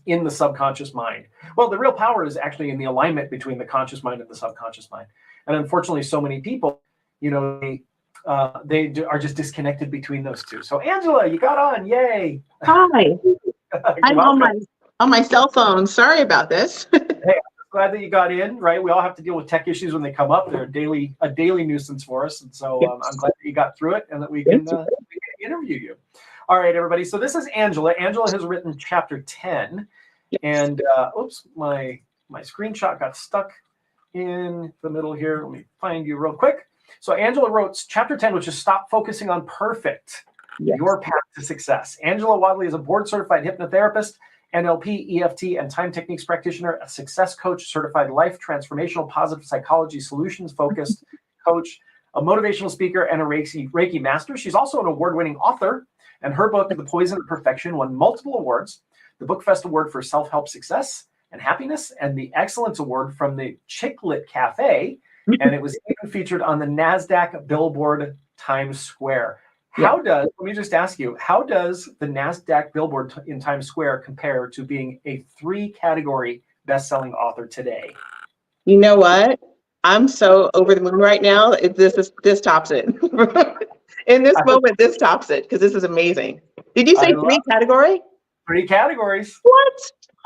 in the subconscious mind. Well, the real power is actually in the alignment between the conscious mind and the subconscious mind. And unfortunately, so many people, they are just disconnected between those two. So Angela, you got on, yay. Hi, I'm on my cell phone. Sorry about this. Hey, glad that you got in, right? We all have to deal with tech issues when they come up. They're a daily nuisance for us. And so I'm glad that you got through it and that we can interview you. All right, everybody. So this is Angela. Angela has written chapter 10. Yes. And oops, my screenshot got stuck in the middle here. Let me find you real quick. So Angela wrote chapter 10, which is Stop Focusing on Perfect, Yes. Your Path to Success. Angela Wadley is a board-certified hypnotherapist, NLP, EFT, and time techniques practitioner, a success coach, certified life transformational positive psychology solutions-focused coach, a motivational speaker, and a Reiki master. She's also an award-winning author, and her book, The Poison of Perfection, won multiple awards, the BookFest Award for Self-Help Success and Happiness, and the Excellence Award from the Chicklet Cafe, and it was even featured on the NASDAQ Billboard Times Square. Let me just ask you, how does the NASDAQ Billboard in Times Square compare to being a 3-category best-selling author today? You know what? I'm so over the moon right now. This tops it. In this moment, this tops it because this is amazing. Did you say 3 category? 3 categories. What?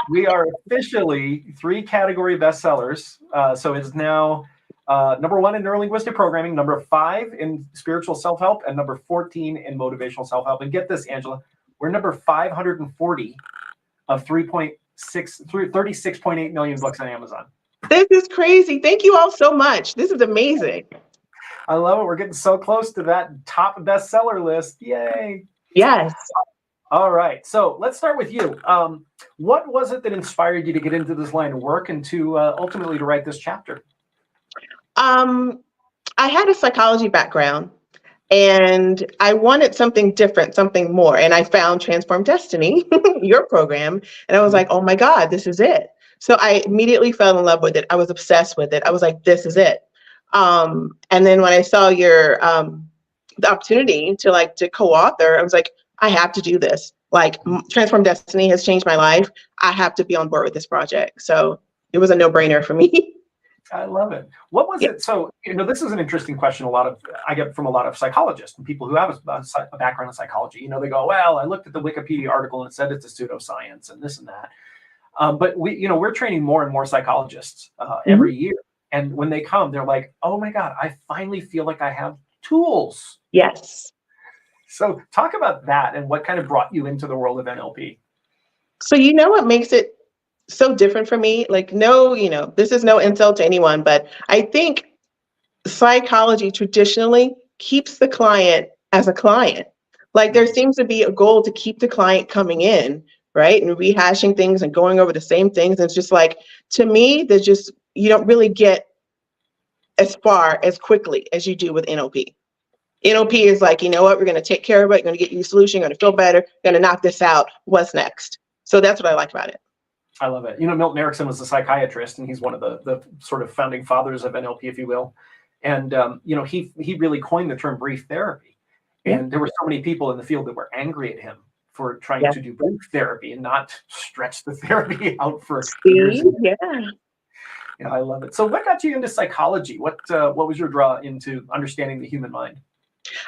We are officially 3-category bestsellers. So it's now number 1 in neurolinguistic programming, number 5 in spiritual self-help, and number 14 in motivational self-help. And get this, Angela, we're number 540 of 36.8 million books on Amazon. This is crazy. Thank you all so much. This is amazing. I love it. We're getting so close to that top bestseller list. Yay. Yes. All right. So let's start with you. What was it that inspired you to get into this line of work and to ultimately to write this chapter? I had a psychology background and I wanted something different, something more. And I found Transform Destiny, your program. And I was like, oh my God, this is it. So I immediately fell in love with it. I was obsessed with it. I was like, this is it. And then when I saw your, the opportunity to co-author, I was like, I have to do this. Like Transform Destiny has changed my life. I have to be on board with this project. So it was a no-brainer for me. I love it. What was it? So, this is an interesting question. I get from a lot of psychologists and people who have a background in psychology. They go, well, I looked at the Wikipedia article and it said it's a pseudoscience and this and that. But we're training more and more psychologists every year. And when they come, they're like, oh my God, I finally feel like I have tools. Yes. So talk about that and what kind of brought you into the world of NLP. So what makes it so different for me? This is no insult to anyone, but I think psychology traditionally keeps the client as a client. Like there seems to be a goal to keep the client coming in, right? And rehashing things and going over the same things. And it's just like, to me, you don't really get as far as quickly as you do with NLP. NLP is like, you know what, we're going to take care of it. You're going to get you a solution. You're going to feel better. You're going to knock this out. What's next? So that's what I like about it. I love it. You know, Milton Erickson was a psychiatrist, and he's one of the sort of founding fathers of NLP, if you will. And you know, he really coined the term brief therapy. And there were so many people in the field that were angry at him for trying to do brief therapy and not stretch the therapy out for years. Yeah. Yeah, I love it. So, what got you into psychology? What was your draw into understanding the human mind?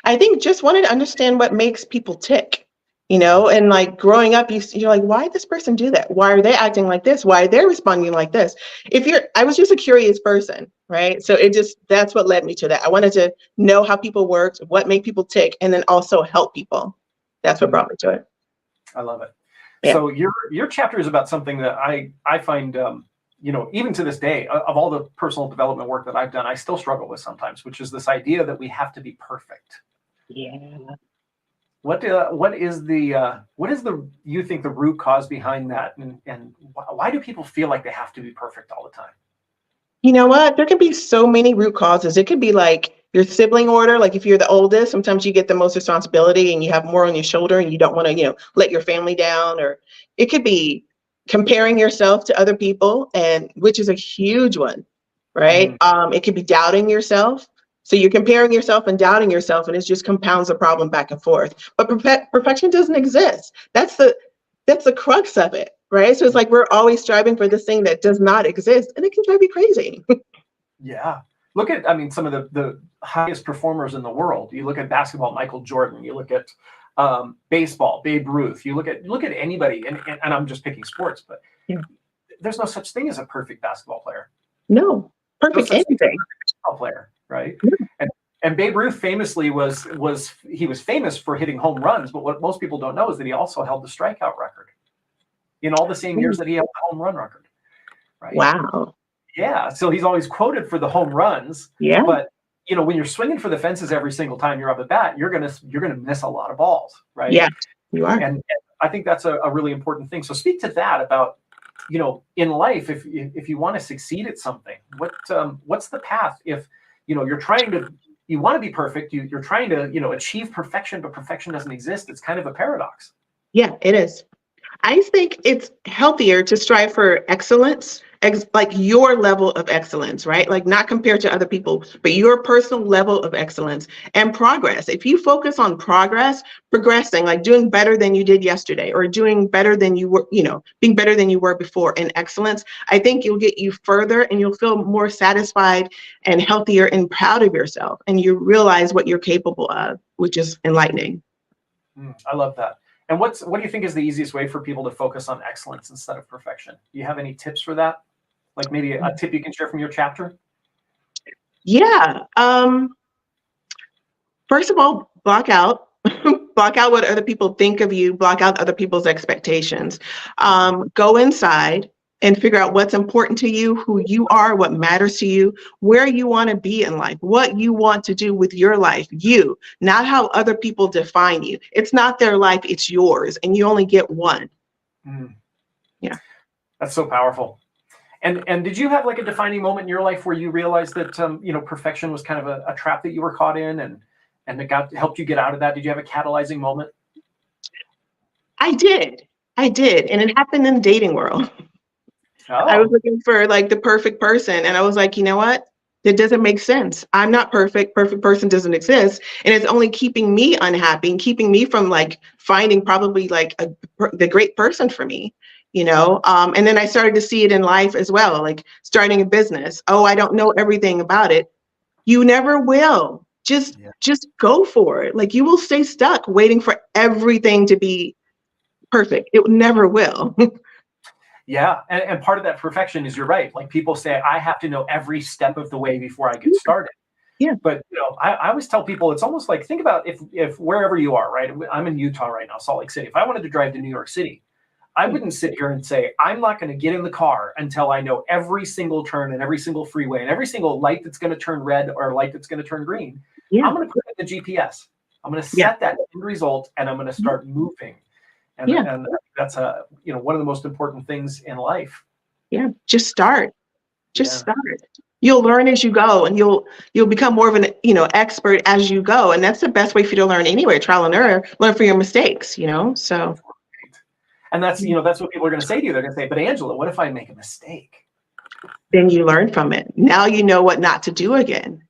I think just wanted to understand what makes people tick, you know, and like growing up, you're like, why did this person do that? Why are they acting like this? Why are they responding like this? I was just a curious person, right? So that's what led me to that. I wanted to know how people worked, what made people tick, and then also help people. That's what brought me to it. I love it. Yeah. So your chapter is about something that I find, you know, even to this day, of all the personal development work that I've done, I still struggle with sometimes, which is this idea that we have to be perfect. Yeah. What is the you think the root cause behind that, and why do people feel like they have to be perfect all the time? You know what? There can be so many root causes. It could be like your sibling order. Like if you're the oldest, sometimes you get the most responsibility and you have more on your shoulder and you don't want to, you know, let your family down. Or it could be comparing yourself to other people, and which is a huge one, right? It could be doubting yourself. So you're comparing yourself and doubting yourself, and it just compounds the problem back and forth. But perfection doesn't exist. That's the crux of it, right? So it's like we're always striving for this thing that does not exist, and it can drive you crazy. Yeah. Look at, I mean, some of the highest performers in the world. You look at basketball, Michael Jordan. You look at baseball, Babe Ruth. You look at anybody, and I'm just picking sports, but there's no such thing as a perfect basketball player. No, perfect anything. Basketball player, right? And Babe Ruth famously he was famous for hitting home runs, but what most people don't know is that he also held the strikeout record in all the same years that he held the home run record. Right? Wow. Yeah. So he's always quoted for the home runs. Yeah. But you know, when you're swinging for the fences every single time you're up at bat, you're gonna miss a lot of balls, right? Yeah, you are. And I think that's a really important thing. So speak to that about, you know, in life, if you want to succeed at something, what's the path? If you know you want to be perfect, you're trying to, you know, achieve perfection, but perfection doesn't exist. It's kind of a paradox. Yeah, it is. I think it's healthier to strive for excellence, like your level of excellence, right? Like not compared to other people, but your personal level of excellence and progress. If you focus on progressing, like doing better than you did yesterday, or doing better than you were, you know, being better than you were before in excellence, I think you'll get you further and you'll feel more satisfied and healthier and proud of yourself. And you realize what you're capable of, which is enlightening. I love that. And what do you think is the easiest way for people to focus on excellence instead of perfection? Do you have any tips for that? Like maybe a tip you can share from your chapter? Yeah. First of all, block out what other people think of you, block out other people's expectations. Go inside and figure out what's important to you, who you are, what matters to you, where you want to be in life, what you want to do with your life, you, not how other people define you. It's not their life, it's yours, and you only get one. Yeah. That's so powerful. And did you have like a defining moment in your life where you realized that, you know, perfection was kind of a trap that you were caught in, and it helped you get out of that? Did you have a catalyzing moment? I did. And it happened in the dating world. Oh. I was looking for like the perfect person, and I was like, you know what? That doesn't make sense. I'm not perfect. Perfect person doesn't exist. And it's only keeping me unhappy and keeping me from like finding probably like the great person for me, you know? And then I started to see it in life as well, like starting a business. Oh, I don't know everything about it. You never will. Just go for it. Like you will stay stuck waiting for everything to be perfect. It never will. Yeah. And part of that perfection is, you're right. Like people say, I have to know every step of the way before I get started. Yeah. But, you know, I always tell people, it's almost like, think about if wherever you are, right? I'm in Utah right now, Salt Lake City. If I wanted to drive to New York City, I wouldn't sit here and say, I'm not going to get in the car until I know every single turn and every single freeway and every single light that's going to turn red or light that's going to turn green. Yeah. I'm going to put in the GPS. I'm going to set that end result, and I'm going to start moving. And that's one of the most important things in life. Yeah, just start. Start. You'll learn as you go, and you'll become more of an expert as you go. And that's the best way for you to learn anyway. Trial and error. Learn from your mistakes. So. And that's, that's what people are going to say to you. They're going to say, but Angela, what if I make a mistake? Then you learn from it. Now you know what not to do again.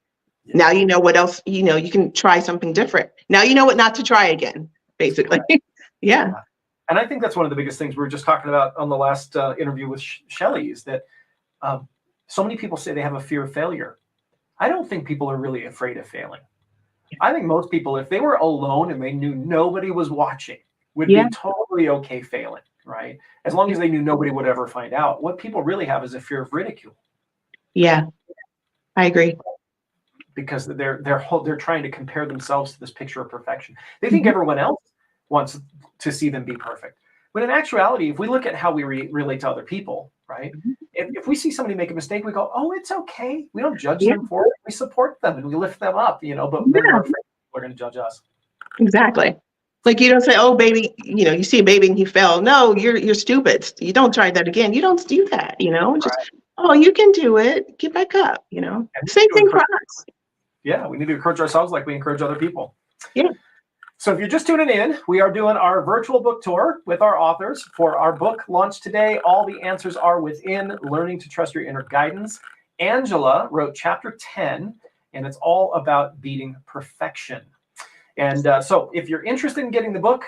Now you know what else, you can try something different. Now you know what not to try again, basically. Yeah. And I think that's one of the biggest things we were just talking about on the last interview with Shelley is that so many people say they have a fear of failure. I don't think people are really afraid of failing. I think most people, if they were alone and they knew nobody was watching, would be totally okay failing, right? As long as they knew nobody would ever find out. What people really have is a fear of ridicule. Yeah, I agree. Because they're trying to compare themselves to this picture of perfection. They think everyone else wants to see them be perfect. But in actuality, if we look at how we relate to other people, right? If we see somebody make a mistake, we go, oh, it's okay. We don't judge them for it. We support them and we lift them up, but then we're afraid people are going to judge us. Exactly. Like you don't say, oh, baby, you see a baby and he fell. No, you're stupid. You don't try that again. You don't do that, just, oh, you can do it. Get back up, Same thing for us. Yeah, we need to encourage ourselves like we encourage other people. Yeah. So if you're just tuning in, we are doing our virtual book tour with our authors for our book launch today. All the answers are within Learning to Trust Your Inner Guidance. Angela wrote chapter 10, and it's all about beating perfection. And so if you're interested in getting the book,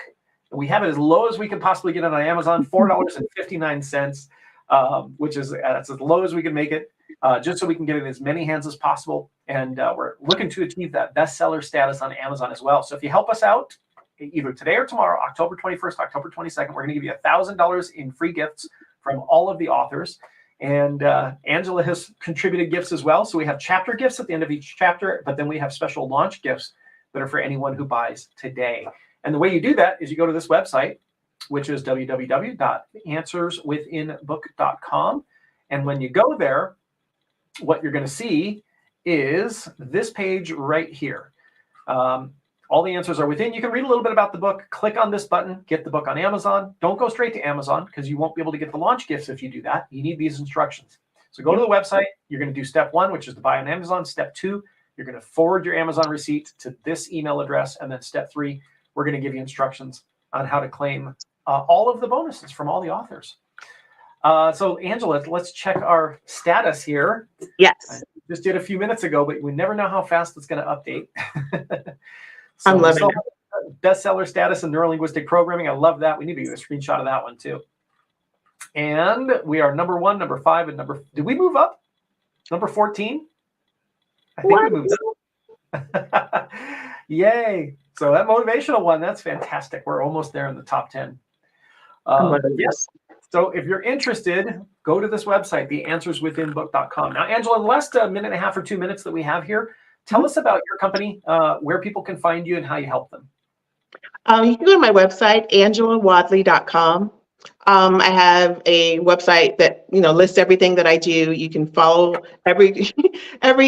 we have it as low as we can possibly get it on Amazon, $4.59, which is that's as low as we can make it, just so we can get it in as many hands as possible. And we're looking to achieve that bestseller status on Amazon as well. So if you help us out, either today or tomorrow, October 21st, October 22nd, we're going to give you $1,000 in free gifts from all of the authors. And Angela has contributed gifts as well. So we have chapter gifts at the end of each chapter, but then we have special launch gifts that are for anyone who buys today. And the way you do that is you go to this website, which is www.answerswithinbook.com. And when you go there, what you're going to see is this page right here. All the answers are within. You can read a little bit about the book. Click on this button, get the book on Amazon. Don't go straight to Amazon because you won't be able to get the launch gifts if you do that. You need these instructions. So go to the website. You're going to do step 1, which is to buy on Amazon. Step 2, you're going to forward your Amazon receipt to this email address. And then step 3, we're going to give you instructions on how to claim all of the bonuses from all the authors. So Angela, let's check our status here. Yes. I just did a few minutes ago, but we never know how fast it's going to update. So I'm loving it. Bestseller status in neurolinguistic programming. I love that. We need to get a screenshot of that one too. And we are number 1, number 5, and did we move up? Number 14? I think we moved up. Yay. So that motivational one, that's fantastic. We're almost there in the top 10. Yes. So if you're interested, go to this website, theanswerswithinbook.com. Now, Angela, in the last minute and a half or 2 minutes that we have here, tell us about your company, where people can find you and how you help them. You can go to my website, angelawadley.com. I have a website that lists everything that I do. You can follow every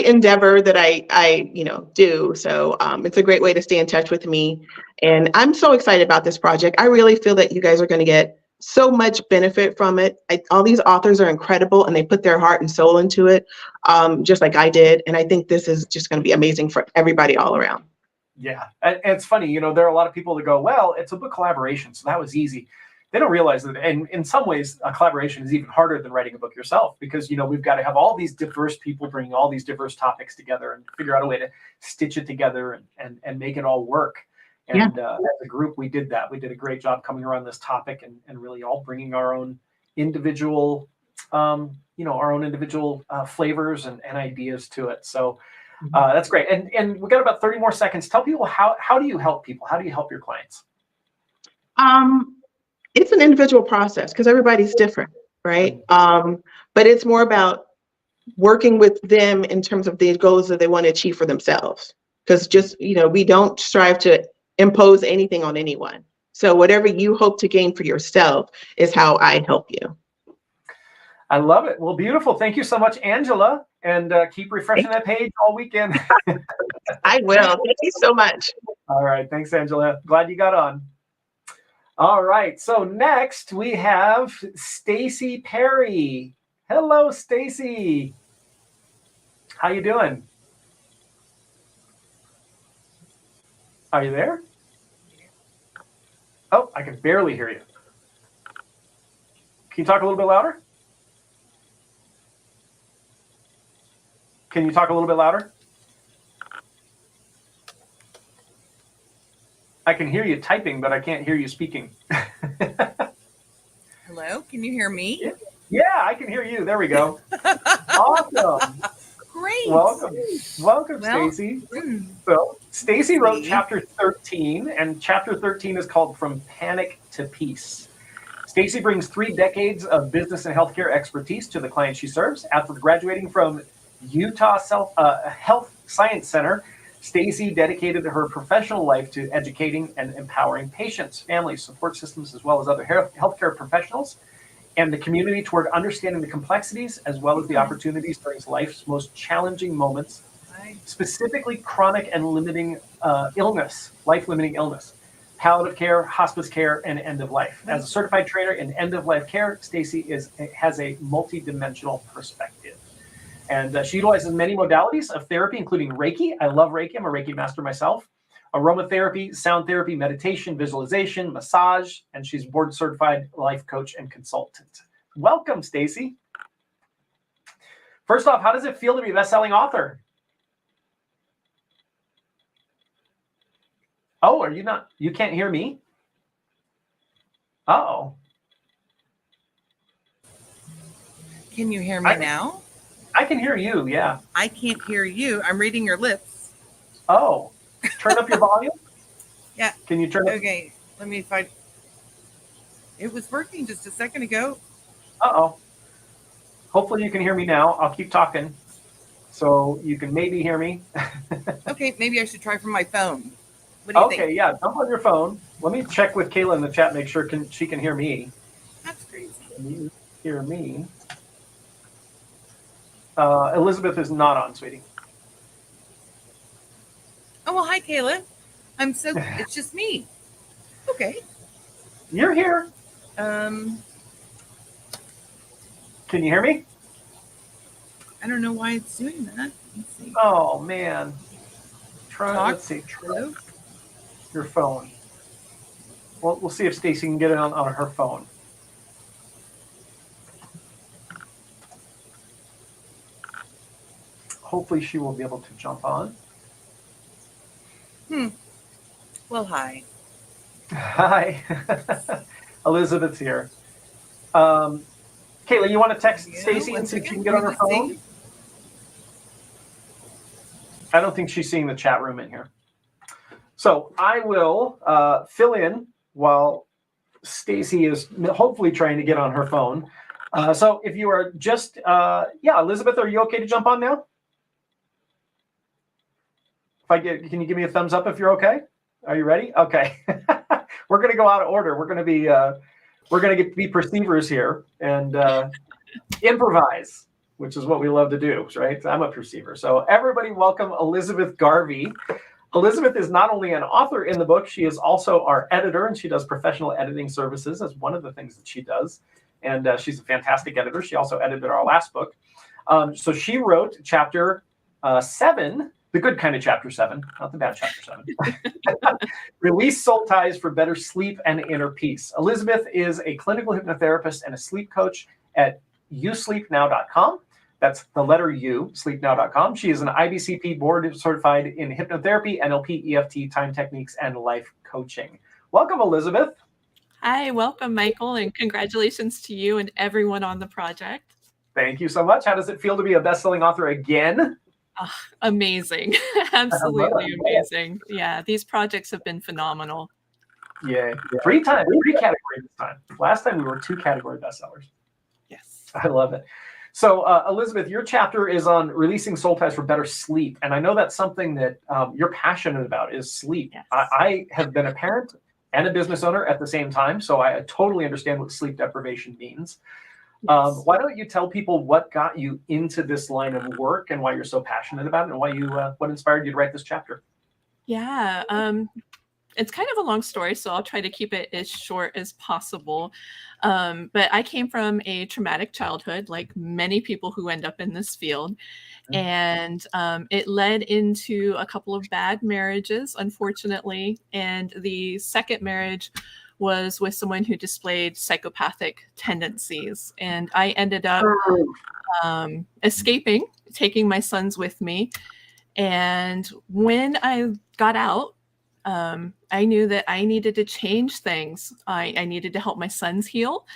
endeavor that I do. So it's a great way to stay in touch with me. And I'm so excited about this project. I really feel that you guys are going to get so much benefit from it. All these authors are incredible and they put their heart and soul into it, just like I did. And I think this is just going to be amazing for everybody all around. Yeah. And it's funny, there are a lot of people that go, well, it's a book collaboration, so that was easy. They don't realize that, and in some ways, a collaboration is even harder than writing a book yourself because, we've got to have all these diverse people bringing all these diverse topics together and figure out a way to stitch it together and make it all work. And as a group, we did that. We did a great job coming around this topic and really all bringing our own individual, flavors and ideas to it. So that's great. And we've got about 30 more seconds. Tell people, how do you help people? How do you help your clients? It's an individual process because everybody's different, right? But it's more about working with them in terms of the goals that they want to achieve for themselves. Because we don't strive to impose anything on anyone. So whatever you hope to gain for yourself is how I help you. I love it. Well, beautiful. Thank you so much, Angela. And keep refreshing that page all weekend. I will. Thank you so much. All right. Thanks, Angela. Glad you got on. All right. So next we have Stacy Perry. Hello, Stacy. How you doing? Are you there? Oh, I can barely hear you. Can you talk a little bit louder? Can you talk a little bit louder? I can hear you typing, but I can't hear you speaking. Hello, can you hear me? Yeah, I can hear you. There we go. Awesome. Great. Welcome, Well, Stacy. mm, So Stacy wrote See? chapter 13, and chapter 13 is called From Panic to Peace. Stacy brings 3 decades of business and healthcare expertise to the clients she serves. After graduating from Utah Health Science Center, Stacy dedicated her professional life to educating and empowering patients, families, support systems, as well as other healthcare professionals and the community toward understanding the complexities as well as the opportunities during life's most challenging moments, hi. specifically chronic and limiting illness, life-limiting illness, palliative care, hospice care, and end of life. As a certified trainer in end of life care, Stacy has a multidimensional perspective. And she utilizes many modalities of therapy, including Reiki. I love Reiki. I'm a Reiki master myself. Aromatherapy, sound therapy, meditation, visualization, massage, and she's board certified life coach and consultant. Welcome, Stacy. First off, how does it feel to be a best-selling author? Oh, are you not? You can't hear me? Uh-oh. Can you hear me now? I can hear you, yeah. I can't hear you. I'm reading your lips. Oh, turn up your volume? Yeah. Can you turn up? Okay, let me find. It was working just a second ago. Uh-oh. Hopefully you can hear me now. I'll keep talking so you can maybe hear me. Okay, maybe I should try from my phone. What do you Okay, think? yeah, jump on your phone. Let me check with Kayla in the chat, make sure she can hear me. That's crazy. Can you hear me? Elizabeth is not on, sweetie. Oh, well, hi, Kayla. It's just me. Okay. You're here. Um, Can you hear me? I don't know why it's doing that. Let's see. Oh, man. Let's see. Hello? Your phone. Well, we'll see if Stacy can get it on her phone. Hopefully she will be able to jump on. Well, hi. Hi. Elizabeth's here. Kayla, you want to text Yeah, Stacy one and see if she second. can get on her Let me phone? see. I don't think she's seeing the chat room in here. So I will fill in while Stacy is hopefully trying to get on her phone. So if you are just, Elizabeth, are you okay to jump on now? Can you give me a thumbs up if you're okay? Are you ready? Okay. We're going to go out of order. We're going to be perceivers here and improvise, which is what we love to do, right? I'm a perceiver. So everybody welcome Elizabeth Garvey. Elizabeth is not only an author in the book, she is also our editor, and she does professional editing services as one of the things that she does. And she's a fantastic editor. She also edited our last book. So she wrote chapter 7, the good kind of chapter 7, not the bad chapter 7. Release soul ties for better sleep and inner peace. Elizabeth is a clinical hypnotherapist and a sleep coach at usleepnow.com. That's the letter U, sleepnow.com. She is an IBCP board certified in hypnotherapy, NLP, EFT, time techniques, and life coaching. Welcome, Elizabeth. Hi, welcome, Michael, and congratulations to you and everyone on the project. Thank you so much. How does it feel to be a best-selling author again? Amazing. Absolutely amazing. Yeah, these projects have been phenomenal. Yeah. 3 categories this time. Last time we were 2 category bestsellers. Yes. I love it. So, Elizabeth, your chapter is on releasing soul ties for better sleep. And I know that's something that you're passionate about is sleep. Yes. I have been a parent and a business owner at the same time, so I totally understand what sleep deprivation means. Yes. Why don't you tell people what got you into this line of work and why you're so passionate about it and why what inspired you to write this chapter? Yeah. It's kind of a long story, so I'll try to keep it as short as possible. But I came from a traumatic childhood, like many people who end up in this field. And it led into a couple of bad marriages, unfortunately. And the second marriage was with someone who displayed psychopathic tendencies. And I ended up escaping, taking my sons with me. And when I got out, I knew that I needed to change things. I needed to help my sons heal.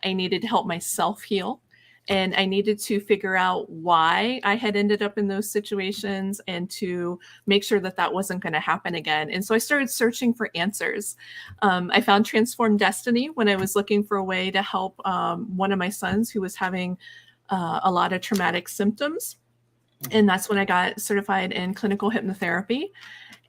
I needed to help myself heal. And I needed to figure out why I had ended up in those situations and to make sure that that wasn't going to happen again. And so I started searching for answers. I found Transform Destiny when I was looking for a way to help one of my sons who was having a lot of traumatic symptoms. And that's when I got certified in clinical hypnotherapy.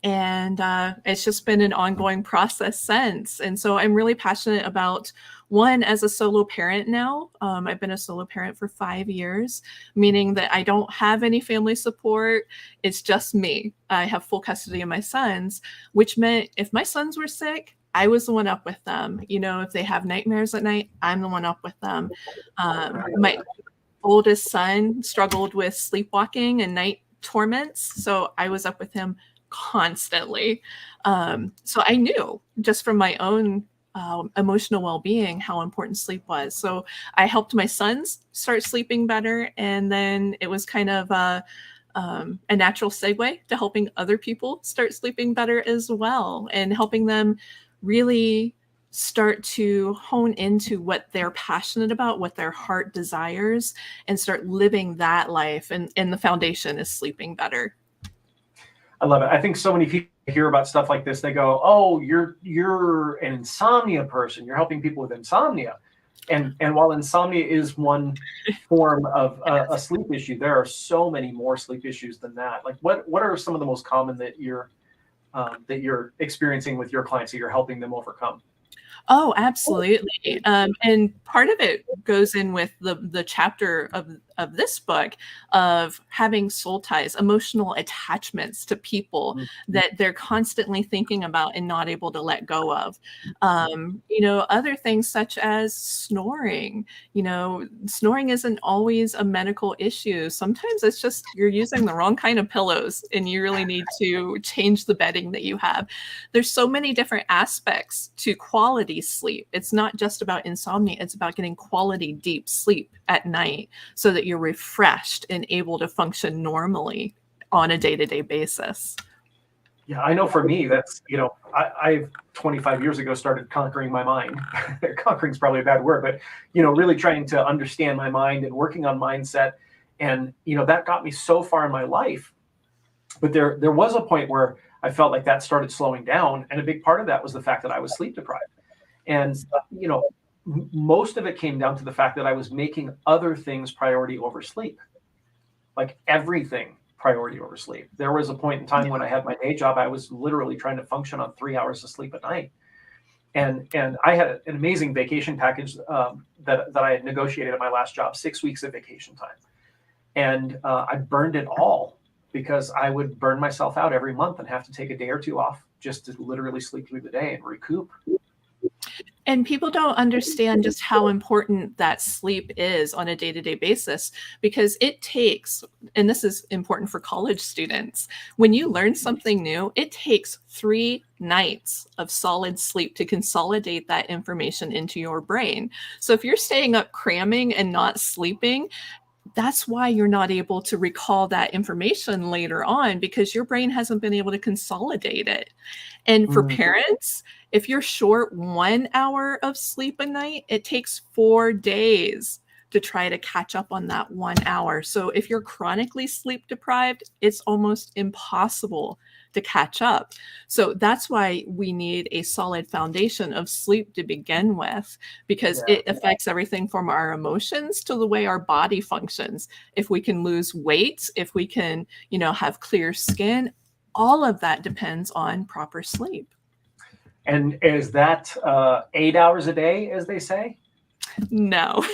And it's just been an ongoing process since. And so I'm really passionate about, one, as a solo parent now. I've been a solo parent for 5 years, meaning that I don't have any family support. It's just me. I have full custody of my sons, which meant if my sons were sick, I was the one up with them. You know, if they have nightmares at night, I'm the one up with them. My oldest son struggled with sleepwalking and night torments, so I was up with him constantly. So I knew just from my own emotional well-being how important sleep was. So I helped my sons start sleeping better, and then it was kind of a natural segue to helping other people start sleeping better as well, and helping them really start to hone into what they're passionate about, what their heart desires, and start living that life. And the foundation is sleeping better. I love it. I think so many people hear about stuff like this. They go, "Oh, you're an insomnia person. You're helping people with insomnia." And while insomnia is one form of a sleep issue, there are so many more sleep issues than that. Like, what are some of the most common that you're experiencing with your clients that you're helping them overcome? Oh, absolutely. And part of it goes in with the chapter of this book of having soul ties, emotional attachments to people that they're constantly thinking about and not able to let go of. Other things such as snoring. Snoring isn't always a medical issue. Sometimes it's just you're using the wrong kind of pillows and you really need to change the bedding that you have. There's so many different aspects to quality sleep. It's not just about insomnia. It's about getting quality deep sleep at night so that you're refreshed and able to function normally on a day-to-day basis. Yeah, I know for me, that's, I 25 years ago started conquering my mind. Conquering is probably a bad word, but, really trying to understand my mind and working on mindset. And, that got me so far in my life. But there was a point where I felt like that started slowing down. And a big part of that was the fact that I was sleep deprived. And, most of it came down to the fact that I was making other things priority over sleep, like everything priority over sleep. There was a point in time when I had my day job, I was literally trying to function on 3 hours of sleep a night. And I had an amazing vacation package that I had negotiated at my last job, 6 weeks of vacation time. And I burned it all because I would burn myself out every month and have to take a day or two off just to literally sleep through the day and recoup. And people don't understand just how important that sleep is on a day-to-day basis, because it takes, and this is important for college students, when you learn something new, it takes 3 nights of solid sleep to consolidate that information into your brain. So if you're staying up cramming and not sleeping, that's why you're not able to recall that information later on, because your brain hasn't been able to consolidate it. And for parents, if you're short 1 hour of sleep a night, it takes 4 days to try to catch up on that 1 hour. So if you're chronically sleep deprived, it's almost impossible to catch up. So that's why we need a solid foundation of sleep to begin with, because it affects everything from our emotions to the way our body functions. If we can lose weight, if we can, have clear skin, all of that depends on proper sleep. And is that 8 hours a day, as they say? No,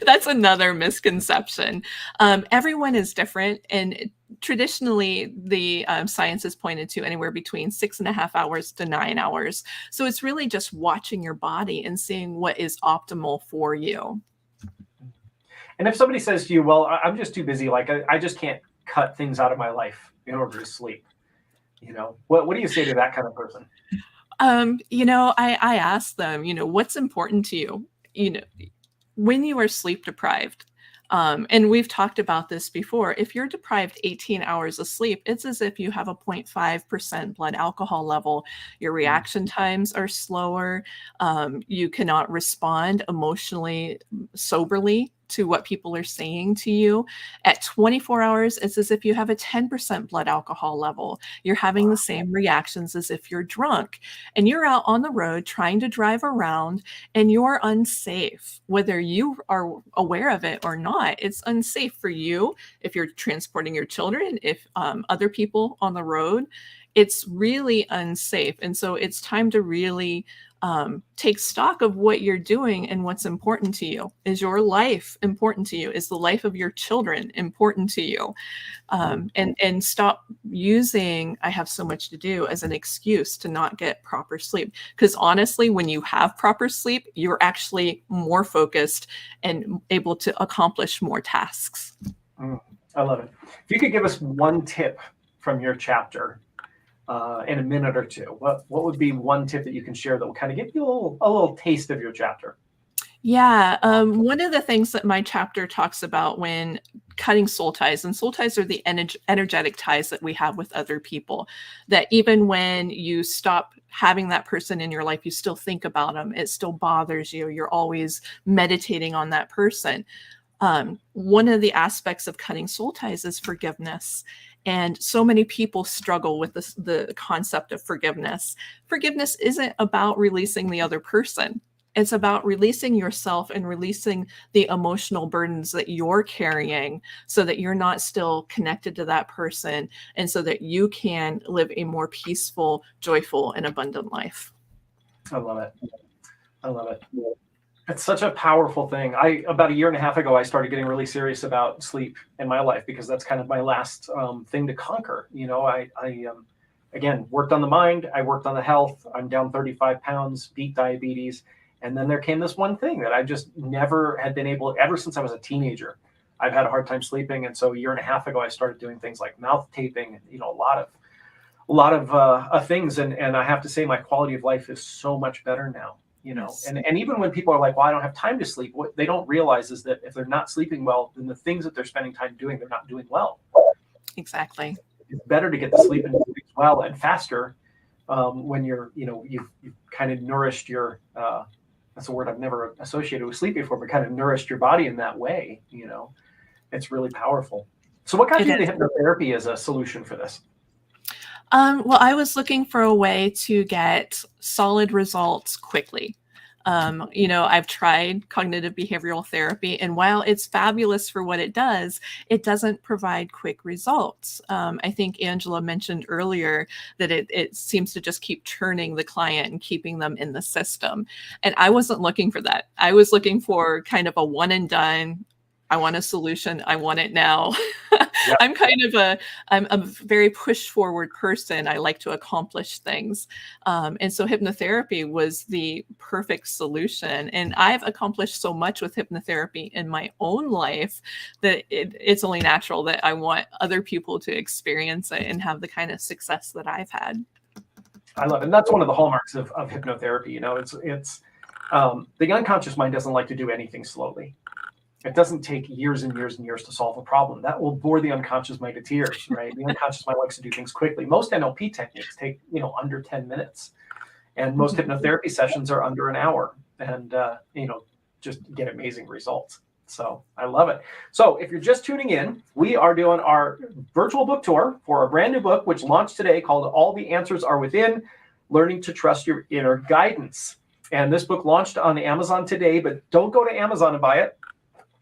that's another misconception. Everyone is different. And traditionally, the science has pointed to anywhere between 6.5 hours to 9 hours. So it's really just watching your body and seeing what is optimal for you. And if somebody says to you, well, I'm just too busy, like I just can't cut things out of my life in order to sleep, what do you say to that kind of person? I ask them, what's important to you, when you are sleep deprived. And we've talked about this before. If you're deprived 18 hours of sleep, it's as if you have a 0.5% blood alcohol level. Your reaction times are slower. You cannot respond emotionally soberly to what people are saying to you. At 24 hours, it's as if you have a 10% blood alcohol level. You're having the same reactions as if you're drunk. And you're out on the road trying to drive around and you're unsafe, whether you are aware of it or not. It's unsafe for you if you're transporting your children, if other people on the road. It's really unsafe. And so it's time to really take stock of what you're doing and what's important to you. Is your life important to you? Is the life of your children important to you? And stop using "I have so much to do" as an excuse to not get proper sleep. Because honestly, when you have proper sleep, you're actually more focused and able to accomplish more tasks. I love it. If you could give us one tip from your chapter in a minute or two, what would be one tip that you can share that will kind of give you a little taste of your chapter? Yeah, one of the things that my chapter talks about when cutting soul ties, and soul ties are the energetic ties that we have with other people, that even when you stop having that person in your life, you still think about them, it still bothers you, you're always meditating on that person. One of the aspects of cutting soul ties is forgiveness. And so many people struggle with the concept of forgiveness. Forgiveness isn't about releasing the other person. It's about releasing yourself and releasing the emotional burdens that you're carrying so that you're not still connected to that person and so that you can live a more peaceful, joyful, and abundant life. I love it. I love it. It's such a powerful thing. About a year and a half ago, I started getting really serious about sleep in my life because that's kind of my last thing to conquer. I again, worked on the mind. I worked on the health. I'm down 35 pounds, beat diabetes. And then there came this one thing that I just never had been able, ever since I was a teenager, I've had a hard time sleeping. And so a year and a half ago, I started doing things like mouth taping, a lot of things. And I have to say my quality of life is so much better now. Yes. And even when people are like, well, I don't have time to sleep, what they don't realize is that if they're not sleeping well, then the things that they're spending time doing, they're not doing well. Exactly. It's better to get to sleep and do things well and faster when you've kind of nourished your, that's a word I've never associated with sleep before, but kind of nourished your body in that way. It's really powerful. So what got you into hypnotherapy as a solution for this? Well, I was looking for a way to get solid results quickly. I've tried cognitive behavioral therapy, and while it's fabulous for what it doesn't provide quick results. I think Angela mentioned earlier that it seems to just keep churning the client and keeping them in the system. And I wasn't looking for that. I was looking for kind of a one and done. I want a solution. I want it now. Yep. I'm a very push forward person. I like to accomplish things. And so hypnotherapy was the perfect solution. And I've accomplished so much with hypnotherapy in my own life that it's only natural that I want other people to experience it and have the kind of success that I've had. I love it. And that's one of the hallmarks of hypnotherapy. It's the unconscious mind doesn't like to do anything slowly. It doesn't take years and years and years to solve a problem. That will bore the unconscious mind to tears, right? The unconscious mind likes to do things quickly. Most NLP techniques take, under 10 minutes. And most hypnotherapy sessions are under an hour and, just get amazing results. So I love it. So if you're just tuning in, we are doing our virtual book tour for a brand new book, which launched today called All the Answers Are Within, Learning to Trust Your Inner Guidance. And this book launched on Amazon today, but don't go to Amazon and buy it.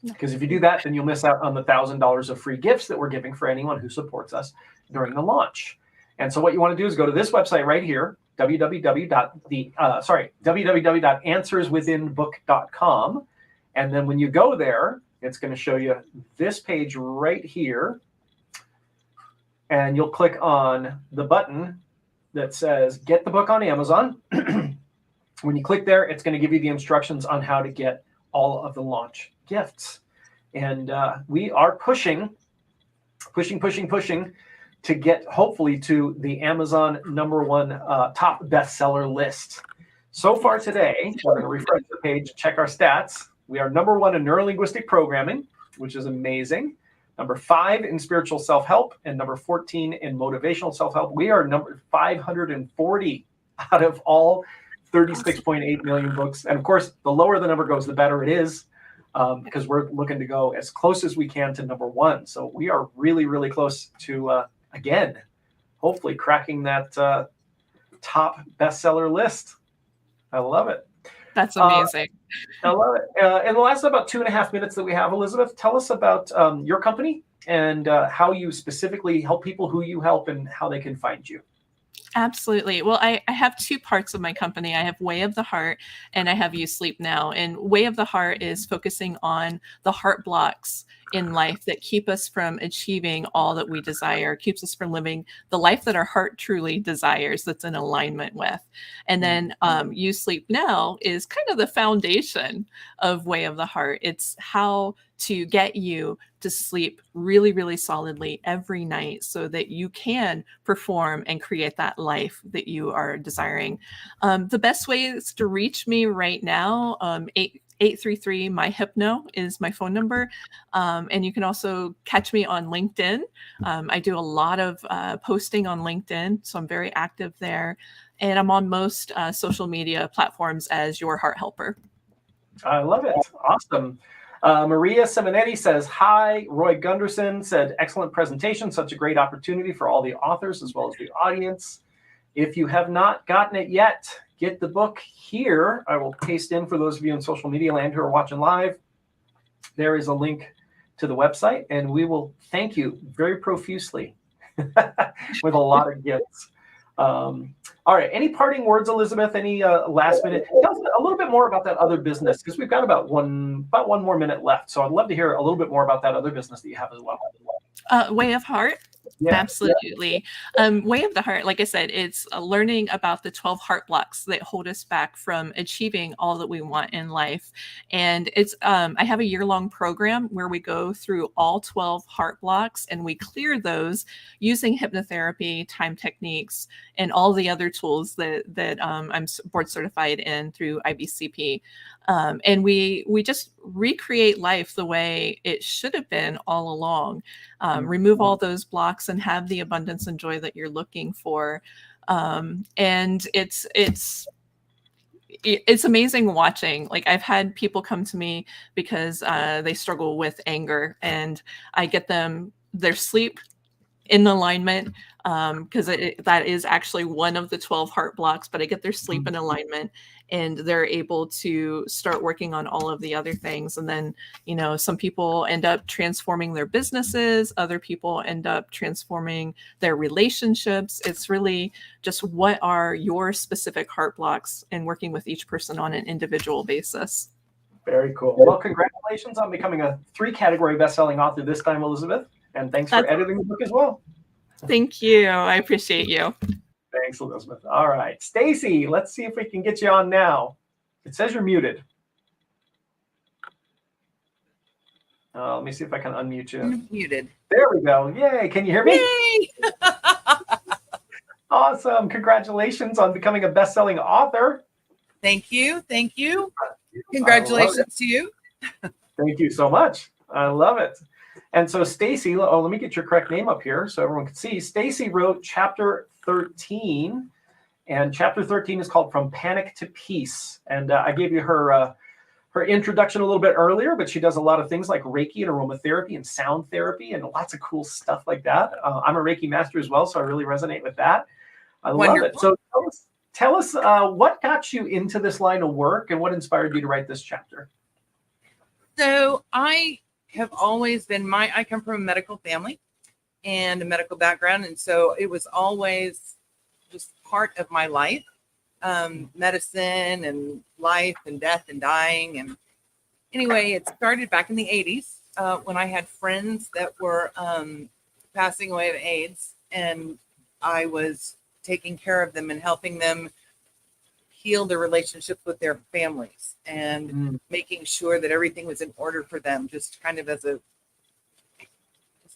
Because if you do that, then you'll miss out on the $1,000 of free gifts that we're giving for anyone who supports us during the launch. And so what you want to do is go to this website right here, www.answerswithinbook.com. And then when you go there, it's going to show you this page right here. And you'll click on the button that says Get the Book on Amazon. When you click there, it's going to give you the instructions on how to get all of the launch gifts. And we are pushing to get hopefully to the Amazon #1 top bestseller list. So far today, we're going to refresh the page, check our stats. We are #1 in neurolinguistic programming, which is amazing. #5 in spiritual self-help, and #14 in motivational self-help. We are number 540 out of all 36.8 million books. And of course, the lower the number goes, the better it is, because we're looking to go as close as we can to #1. So we are really, really close to, again, hopefully cracking that top bestseller list. I love it. That's amazing. I love it. In the last about 2.5 minutes that we have, Elizabeth, tell us about your company and how you specifically help people, who you help, and how they can find you. Absolutely. Well, I have two parts of my company. I have Way of the Heart and I have You Sleep Now. And Way of the Heart is focusing on the heart blocks in life that keep us from achieving all that we desire, keeps us from living the life that our heart truly desires, that's in alignment with. And then You Sleep Now is kind of the foundation of Way of the Heart. It's how to get you to sleep really, really solidly every night so that you can perform and create that life that you are desiring. The best ways to reach me right now, 833 my hypno is my phone number. And you can also catch me on LinkedIn. I do a lot of posting on LinkedIn, so I'm very active there. And I'm on most social media platforms as Your Heart Helper. I love it. Awesome. Maria Simonetti says, hi. Roy Gunderson said, excellent presentation. Such a great opportunity for all the authors as well as the audience. If you have not gotten it yet, get the book here. I will paste in for those of you in social media land who are watching live. There is a link to the website, and we will thank you very profusely with a lot of gifts. All right. Any parting words, Elizabeth? Any last minute? Tell us a little bit more about that other business, because we've got about one more minute left. So I'd love to hear a little bit more about that other business that you have as well. Way of Heart. Yeah. Absolutely. Way of the Heart, like I said, it's learning about the 12 heart blocks that hold us back from achieving all that we want in life. And it's I have a year-long program where we go through all 12 heart blocks and we clear those using hypnotherapy, time techniques, and all the other tools that I'm board certified in through IBCP. And we just recreate life the way it should have been all along. Remove all those blocks and have the abundance and joy that you're looking for. And it's amazing watching. Like, I've had people come to me because they struggle with anger, and I get them their sleep in alignment, because that is actually one of the 12 heart blocks, but I get their sleep in alignment and they're able to start working on all of the other things. And then, some people end up transforming their businesses, other people end up transforming their relationships. It's really just what are your specific heart blocks and working with each person on an individual basis. Very cool. Well, congratulations on becoming a 3-category best-selling author this time, Elizabeth. And thanks for editing the book as well. Thank you. I appreciate you. Thanks, Elizabeth. All right. Stacy, let's see if we can get you on now. It says you're muted. Let me see if I can unmute you. I'm muted. There we go. Yay. Can you hear me? Yay! Awesome. Congratulations on becoming a best-selling author. Thank you. Thank you. Congratulations to you. Thank you so much. I love it. And so Stacy, let me get your correct name up here so everyone can see. Stacy wrote chapter 13, and chapter 13 is called From Panic to Peace. And I gave you her introduction a little bit earlier, but she does a lot of things like Reiki and aromatherapy and sound therapy and lots of cool stuff like that. I'm a Reiki master as well, so I really resonate with that. I love it. So tell us what got you into this line of work and what inspired you to write this chapter? So I have always been I come from a medical family and a medical background. And so it was always just part of my life, medicine and life and death and dying. And anyway, it started back in the 80s when I had friends that were passing away of AIDS, and I was taking care of them and helping them heal their relationships with their families and making sure that everything was in order for them, just kind of as a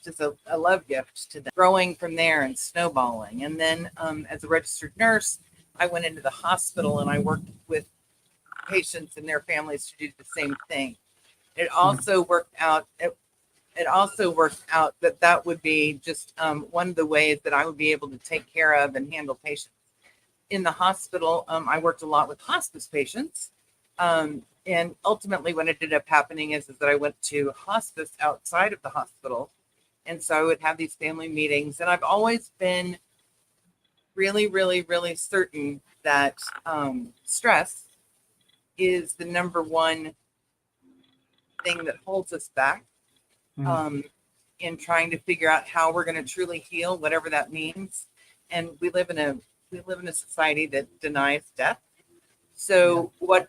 just as a love gift to them, growing from there and snowballing. And then as a registered nurse, I went into the hospital and I worked with patients and their families to do the same thing. It also worked out. It also worked out that that would be just one of the ways that I would be able to take care of and handle patients. In the hospital, I worked a lot with hospice patients. And ultimately what ended up happening is that I went to hospice outside of the hospital. And so I would have these family meetings. And I've always been really, really, really certain that stress is the number one thing that holds us back in trying to figure out how we're going to truly heal, whatever that means. And we live in a society that denies death. So what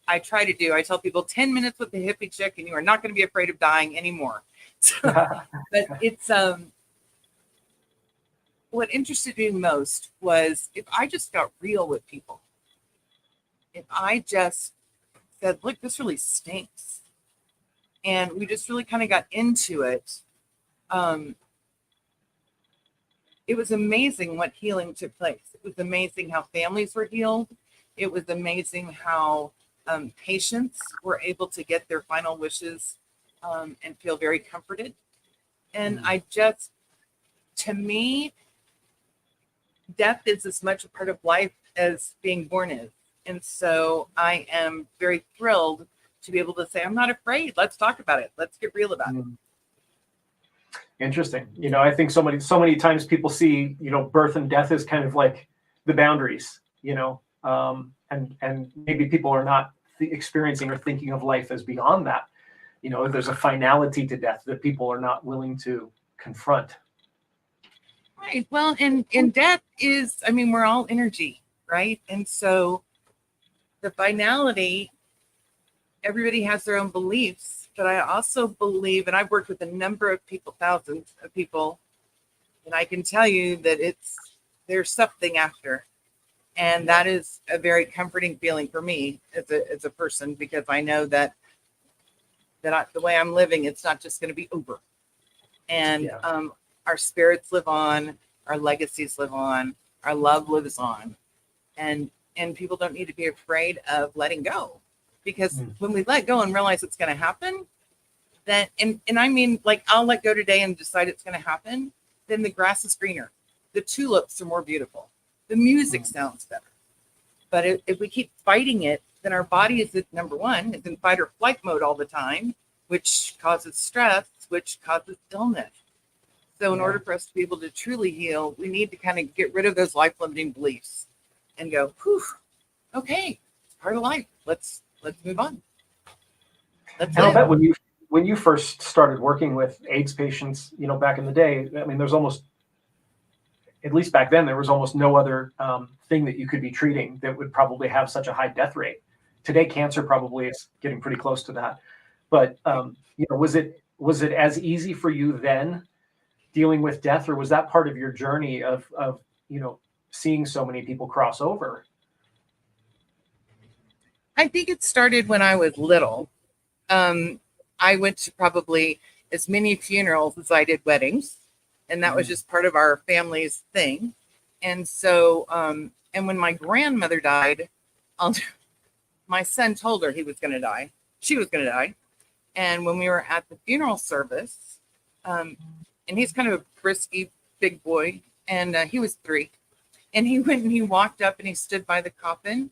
I try to do, I tell people 10 minutes with the hippie chick and you are not going to be afraid of dying anymore. So, but it's what interested me most was if I just got real with people, if I just said, look, this really stinks. And we just really kind of got into it. It was amazing what healing took place. It was amazing how families were healed. It was amazing how patients were able to get their final wishes and feel very comforted. And I just, to me, death is as much a part of life as being born is. And so I am very thrilled to be able to say, I'm not afraid. Let's talk about it. Let's get real about it. Interesting. You know, I think so many times people see, you know, birth and death as kind of like the boundaries, you know, and maybe people are not experiencing or thinking of life as beyond that. You know, there's a finality to death that people are not willing to confront. Right. Well, and death is, I mean, we're all energy, right? And so the finality, everybody has their own beliefs, but I also believe, and I've worked with a number of people, thousands of people, and I can tell you that there's something after. And that is a very comforting feeling for me as a person, because I know that the way I'm living, it's not just going to be over. And our spirits live on, our legacies live on, our love lives on. And people don't need to be afraid of letting go, because when we let go and realize it's going to happen, then, and I mean, like, I'll let go today and decide it's going to happen, then the grass is greener. The tulips are more beautiful. The music sounds better. But if we keep fighting it, then our body is, number one, is in fight or flight mode all the time, which causes stress, which causes illness. So in order for us to be able to truly heal, we need to kind of get rid of those life-limiting beliefs and go, whew, okay, it's part of life. Let's move on. And I'll bet when you first started working with AIDS patients, you know, back in the day, I mean, there's almost, at least back then, there was almost no other thing that you could be treating that would probably have such a high death rate. Today, cancer probably is getting pretty close to that. But you know, was it as easy for you then dealing with death, or was that part of your journey of you know, seeing so many people cross over? I think it started when I was little. I went to probably as many funerals as I did weddings. And that was just part of our family's thing. And so, and when my grandmother died, my son told her he was going to die. She was going to die. And when we were at the funeral service, and he's kind of a frisky big boy, and he was 3. And he went and he walked up and he stood by the coffin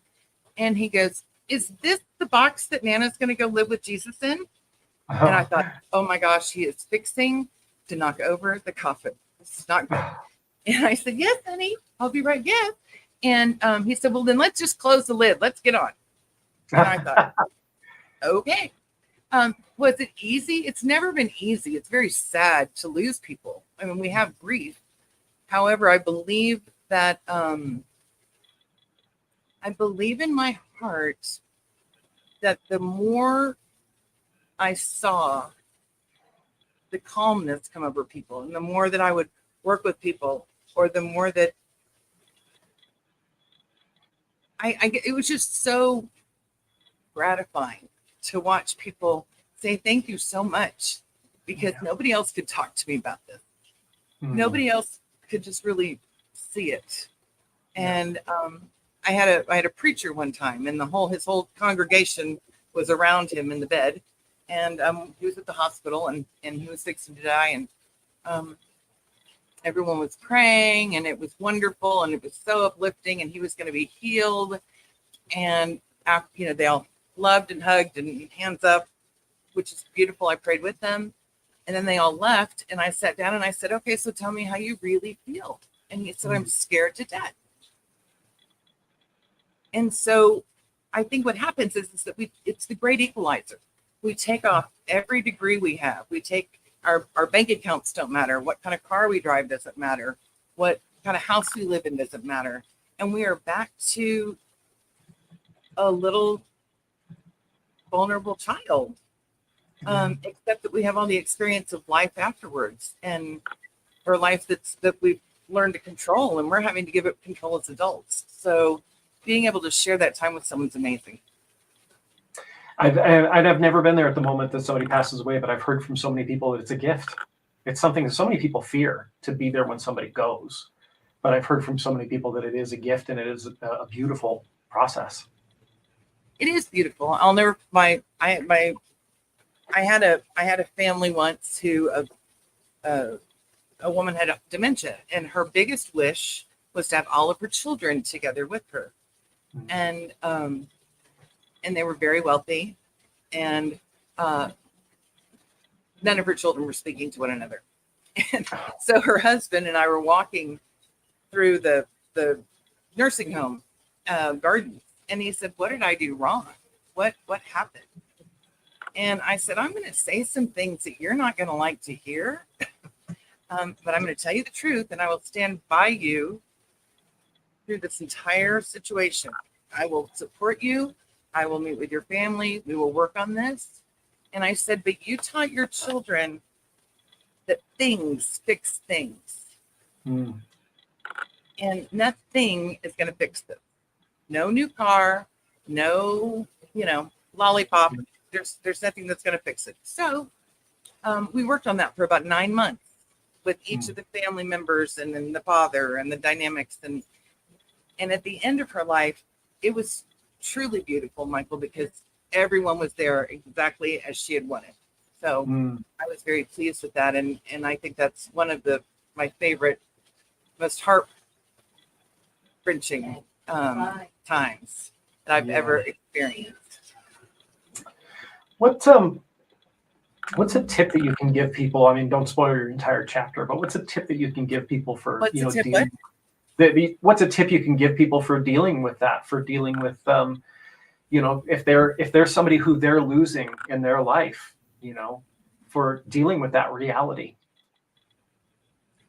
and he goes, "Is this the box that Nana's going to go live with Jesus in?" And I thought, oh my gosh, he is fixing to knock over the coffin. This is not good. And I said, "Yes, honey, I'll be right back." And he said, "Well, then let's just close the lid. Let's get on." And I thought, okay. Was it easy? It's never been easy. It's very sad to lose people. I mean, we have grief. However, I believe that, I believe in my heart that the more I saw the calmness come over people, and the more that I would work with people, or the more that it was just so gratifying to watch people say, "Thank you so much. because Yeah. nobody else could talk to me about this. Mm. Nobody else could just really see it. Yeah. And I had a preacher one time, and his whole congregation was around him in the bed, and he was at the hospital, and he was fixing to die, and everyone was praying, and it was wonderful, and it was so uplifting, and he was going to be healed, and after, they all loved and hugged and hands up, which is beautiful. I prayed with them, and then they all left, and I sat down and I said, "Okay, so tell me how you really feel." And he said, "I'm scared to death." And so I think what happens is that it's the great equalizer. We take off every degree we have. We take our bank accounts don't matter. What kind of car we drive doesn't matter. What kind of house we live in doesn't matter. And we are back to a little vulnerable child, except that we have all the experience of life afterwards, or life that we've learned to control, and we're having to give it control as adults. So being able to share that time with someone's amazing. I've never been there at the moment that somebody passes away, but I've heard from so many people that it's a gift. It's something that so many people fear, to be there when somebody goes. But I've heard from so many people that it is a gift, and it is a beautiful process. It is beautiful. I'll never. I had a family once who a woman had dementia, and her biggest wish was to have all of her children together with her, and they were very wealthy, and none of her children were speaking to one another. And so her husband and I were walking through the nursing home garden, and he said, "What did I do wrong? What happened?" And I said, "I'm going to say some things that you're not going to like to hear, but I'm going to tell you the truth, and I will stand by you through this entire situation. I will support you. I will meet with your family. We will work on this." And I said, "But you taught your children that things fix things. And nothing is going to fix them. No new car, no, lollipop. There's nothing that's going to fix it." So we worked on that for about 9 months with each of the family members, and then the father, and the dynamics. And at the end of her life, it was truly beautiful, Michael, because everyone was there exactly as she had wanted. So I was very pleased with that. And I think that's one of my favorite, most heart-wrenching times that I've ever experienced. What's a tip that you can give people? I mean, don't spoil your entire chapter, but what's a tip that you can give people for dealing? What's a tip you can give people for dealing with that? For dealing with if there's somebody who they're losing in their life, for dealing with that reality.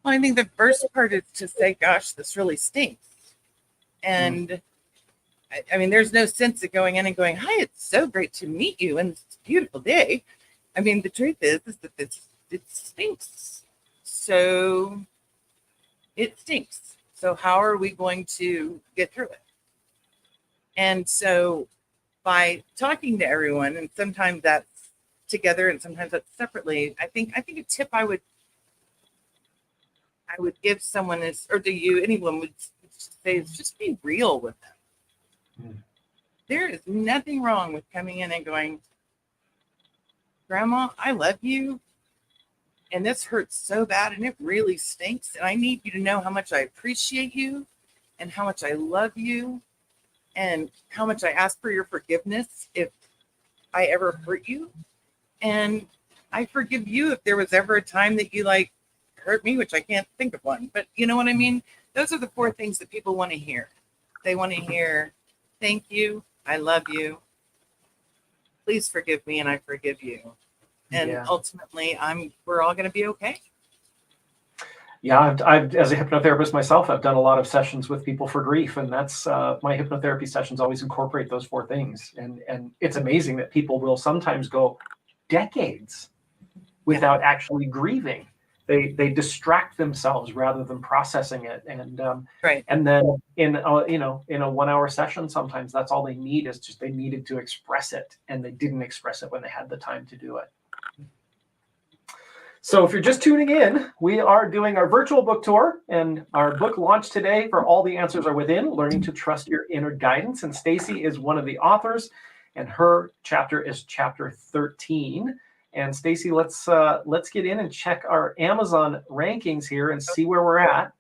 Well, I think the first part is to say, "Gosh, this really stinks." And I mean, there's no sense of going in and going, "Hi, it's so great to meet you, and it's a beautiful day." I mean, the truth is that it stinks. So it stinks. So how are we going to get through it? And so by talking to everyone, and sometimes that's together and sometimes that's separately, I think a tip I would give someone is, or to you, anyone would say, is just be real with them. There is nothing wrong with coming in and going, "Grandma, I love you, and this hurts so bad, and it really stinks, and I need you to know how much I appreciate you, and how much I love you, and how much I ask for your forgiveness if I ever hurt you, and I forgive you if there was ever a time that you hurt me," which I can't think of one, but you know what I mean? Those are the 4 things that people want to hear. They want to hear, "Thank you, I love you, please forgive me, and I forgive you." And ultimately, we're all going to be okay. Yeah, I've as a hypnotherapist myself, I've done a lot of sessions with people for grief, and that's my hypnotherapy sessions always incorporate those 4 things. And it's amazing that people will sometimes go decades without actually grieving. They distract themselves rather than processing it, and Right. And then in a 1-hour session, sometimes that's all they need, is just they needed to express it, and they didn't express it when they had the time to do it. So if you're just tuning in, we are doing our virtual book tour, and our book launch today for All the Answers Are Within, Learning to Trust Your Inner Guidance. And Stacy is one of the authors, and her chapter is chapter 13. And Stacy, let's get in and check our Amazon rankings here and see where we're at.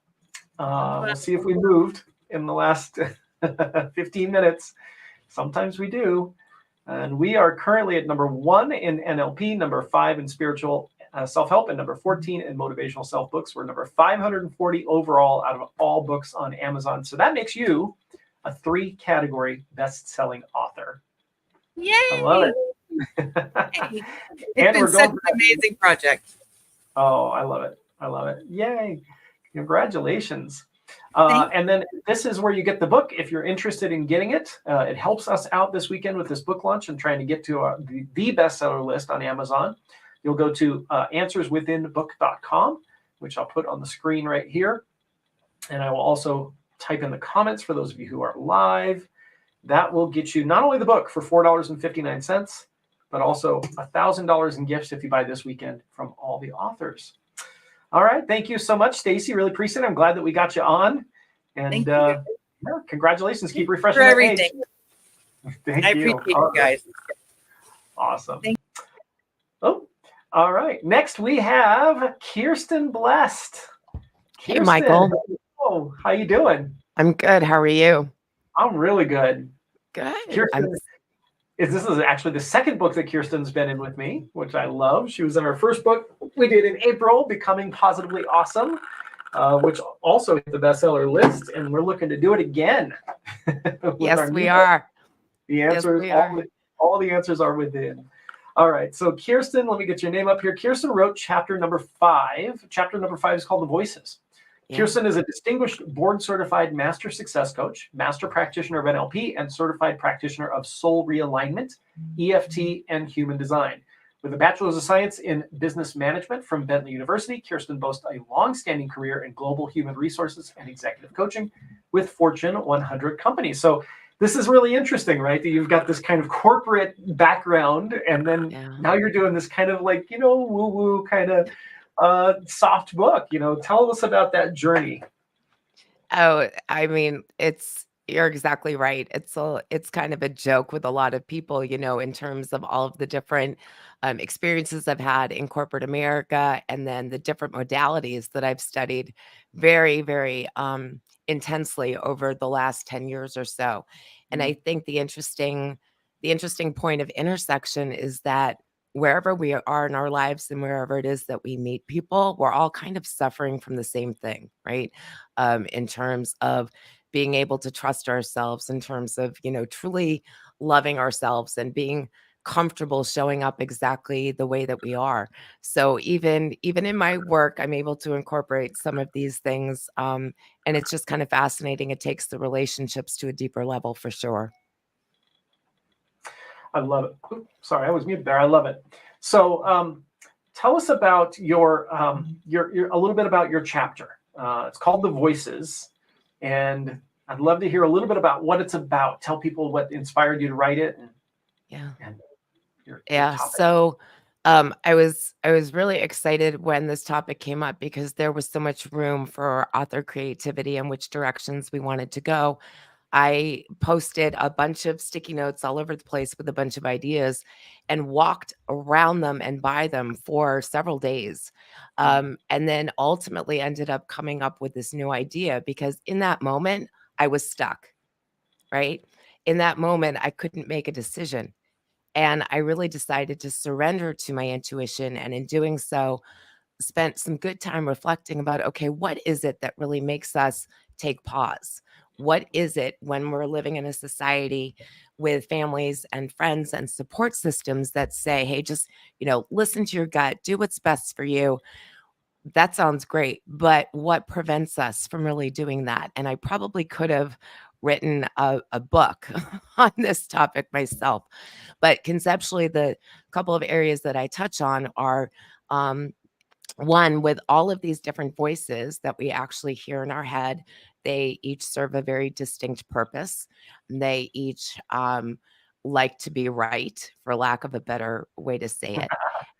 We'll see if we moved in the last 15 minutes. Sometimes we do. And we are currently at number 1 in NLP, number 5 in spiritual self-help, and number 14 in motivational self-books. We're number 540 overall out of all books on Amazon. So that makes you a 3-category best-selling author. Yay! I love it. Hey, And it's we're been such going an amazing project. Oh, I love it. I love it. Yay. Congratulations. Thank And then this is where you get the book if you're interested in getting it. It helps us out this weekend with this book launch and trying to get to the bestseller list on Amazon. You'll go to answerswithinbook.com, which I'll put on the screen right here. And I will also type in the comments for those of you who are live. That will get you not only the book for $4.59, but also $1,000 in gifts if you buy this weekend from all the authors. All right. Thank you so much, Stacy. Really appreciate it. I'm glad that we got you on. And Thank you. Yeah, congratulations. Keep refreshing for that everything. page. Thank I you. appreciate All you guys. Awesome. Thank Oh, all right. Next we have Kirsten Blessed. Hey, Michael. Oh, how you doing? I'm good. How are you? I'm really good. Good. Kirsten, this is actually the second book that Kirsten's been in with me, which I love. She was in our first book we did in April, Becoming Positively Awesome, which also hit the bestseller list, and we're looking to do it again. Yes, we are. The answers, we are. all the answers are within. All right, so Kirsten, let me get your name up here. Kirsten wrote chapter number 5. Chapter number 5 is called The Voices. Yeah. Kirsten is a distinguished board-certified master success coach, master practitioner of NLP, and certified practitioner of soul realignment, EFT, and human design. With a bachelor's of science in business management from Bentley University, Kirsten boasts a long-standing career in global human resources and executive coaching with Fortune 100 companies. So this is really interesting, right? That you've got this kind of corporate background, and then now you're doing this kind of like, woo-woo kind of soft book. Tell us about that journey. Oh, I mean, you're exactly right. It's kind of a joke with a lot of people, in terms of all of the different experiences I've had in corporate America, and then the different modalities that I've studied very, very intensely over the last 10 years or so. And I think the interesting point of intersection is that wherever we are in our lives and wherever it is that we meet people, we're all kind of suffering from the same thing, right? In terms of being able to trust ourselves, in terms of, truly loving ourselves and being comfortable showing up exactly the way that we are. So even in my work, I'm able to incorporate some of these things. And it's just kind of fascinating. It takes the relationships to a deeper level for sure. I love it. Oops, sorry, I was muted there. I love it. So tell us about your a little bit about your chapter. It's called The Voices, and I'd love to hear a little bit about what it's about. Tell people what inspired you to write it. And your topic. So I was really excited when this topic came up because there was so much room for author creativity and which directions we wanted to go. I posted a bunch of sticky notes all over the place with a bunch of ideas and walked around them and by them for several days. And then ultimately ended up coming up with this new idea because in that moment, I was stuck, right? In that moment, I couldn't make a decision. And I really decided to surrender to my intuition. And in doing so, spent some good time reflecting about, okay, what is it that really makes us take pause? What is it when we're living in a society with families and friends and support systems that say, hey, just, listen to your gut, do what's best for you. That sounds great. But what prevents us from really doing that? And I probably could have written a book on this topic myself. But conceptually, the couple of areas that I touch on are one, with all of these different voices that we actually hear in our head, they each serve a very distinct purpose. They each like to be right, for lack of a better way to say it.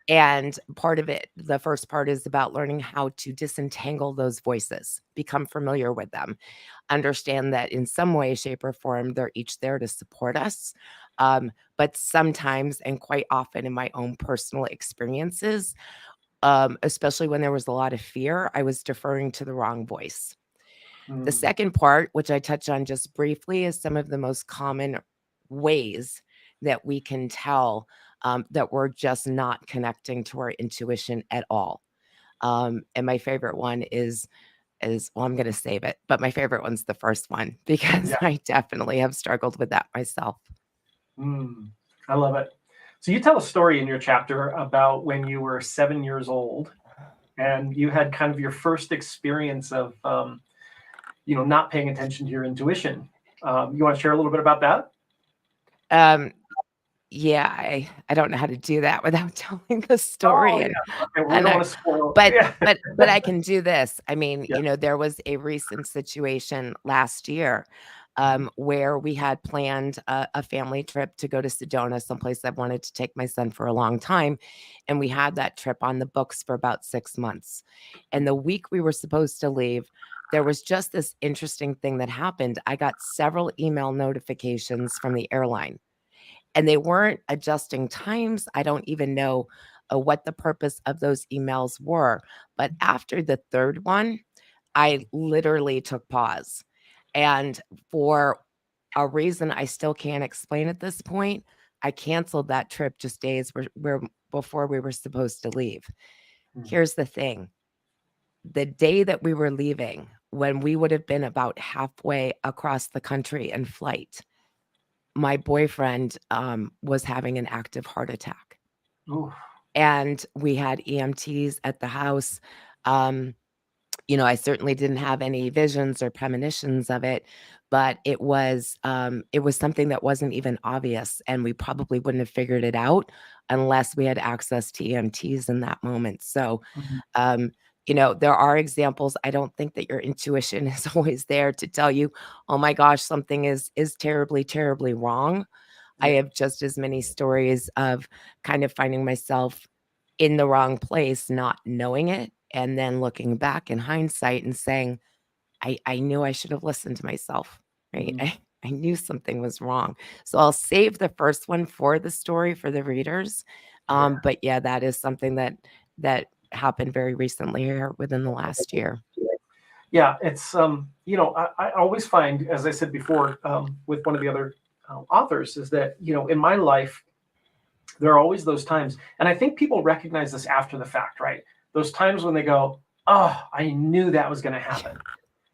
And part of it, the first part is about learning how to disentangle those voices, become familiar with them, understand that in some way, shape, or form, they're each there to support us. But sometimes, and quite often in my own personal experiences, especially when there was a lot of fear, I was deferring to the wrong voice. The second part, which I touch on just briefly, is some of the most common ways that we can tell that we're just not connecting to our intuition at all. And my favorite one is well, I'm going to save it, but my favorite one's the first one because Yeah. I definitely have struggled with that myself. I love it. So you tell a story in your chapter about when you were 7 years old and you had kind of your first experience of, not paying attention to your intuition. You want to share a little bit about that? Yeah, I don't know how to do that without telling the story. Oh, yeah. Okay, we don't want to spoil. But Yeah. but I can do this. I mean, Yeah. there was a recent situation last year where we had planned a family trip to go to Sedona, someplace I've wanted to take my son for a long time. And we had that trip on the books for about 6 months. And the week we were supposed to leave, there was just this interesting thing that happened. I got several email notifications from the airline, and they weren't adjusting times. I don't even know what the purpose of those emails were. But after the third one, I literally took pause. And for a reason I still can't explain at this point, I canceled that trip just days before we were supposed to leave. Here's the thing. The day that we were leaving, when we would have been about halfway across the country in flight, my boyfriend was having an active heart attack. Ooh. And we had EMTs at the house. I certainly didn't have any visions or premonitions of it, but it was something that wasn't even obvious, and we probably wouldn't have figured it out unless we had access to EMTs in that moment. So, there are examples. I don't think that your intuition is always there to tell you, oh my gosh, something is terribly, terribly wrong. I have just as many stories of kind of finding myself in the wrong place, not knowing it, and then looking back in hindsight and saying, I knew I should have listened to myself, right? I knew something was wrong. So I'll save the first one for the story for the readers. But yeah, that is something that happened very recently here within the last year. Yeah, it's I always find, as I said before, with one of the other authors, is that in my life there are always those times, and I think people recognize this after the fact, right? Those times when they go, "Oh, I knew that was going to happen,"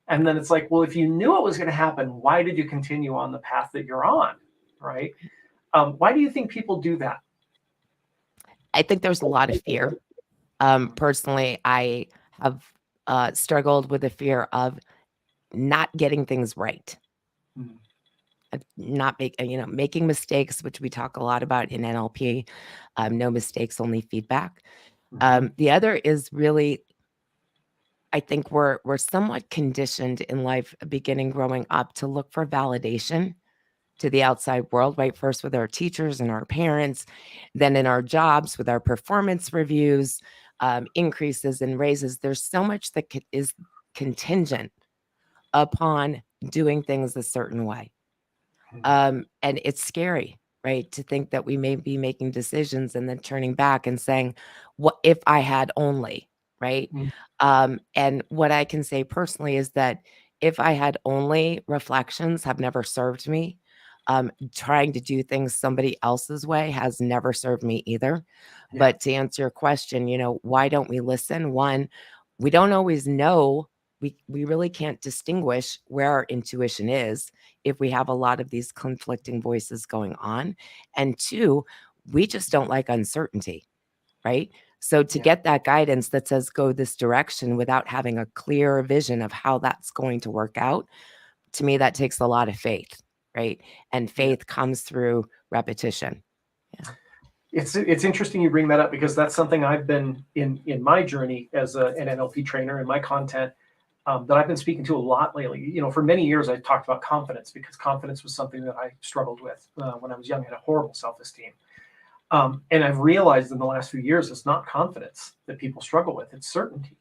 and then it's like, well, if you knew it was going to happen, why did you continue on the path that you're on, right? Why do you think people do that? I think there's a lot of fear. Personally, I have struggled with the fear of not getting things right, not making mistakes, which we talk a lot about in NLP. No mistakes, only feedback. The other is really, I think we're somewhat conditioned in life, beginning growing up, to look for validation to the outside world, right? First with our teachers and our parents, then in our jobs with our performance reviews, increases and raises. There's so much that is contingent upon doing things a certain way. And it's scary, right? To think that we may be making decisions and then turning back and saying, what if I had only, right? And what I can say personally is that if I had only, reflections have never served me. Trying to do things somebody else's way has never served me either. Yeah. But to answer your question, why don't we listen? One, we don't always know. We really can't distinguish where our intuition is if we have a lot of these conflicting voices going on. And two, we just don't like uncertainty, right? So to get that guidance that says go this direction without having a clear vision of how that's going to work out, to me, that takes a lot of faith, right? And faith comes through repetition. Yeah. It's interesting you bring that up, because that's something I've been in my journey as an NLP trainer, and my content that I've been speaking to a lot lately. For many years, I talked about confidence, because confidence was something that I struggled with when I was young. I had a horrible self-esteem. And I've realized in the last few years, it's not confidence that people struggle with, it's certainty.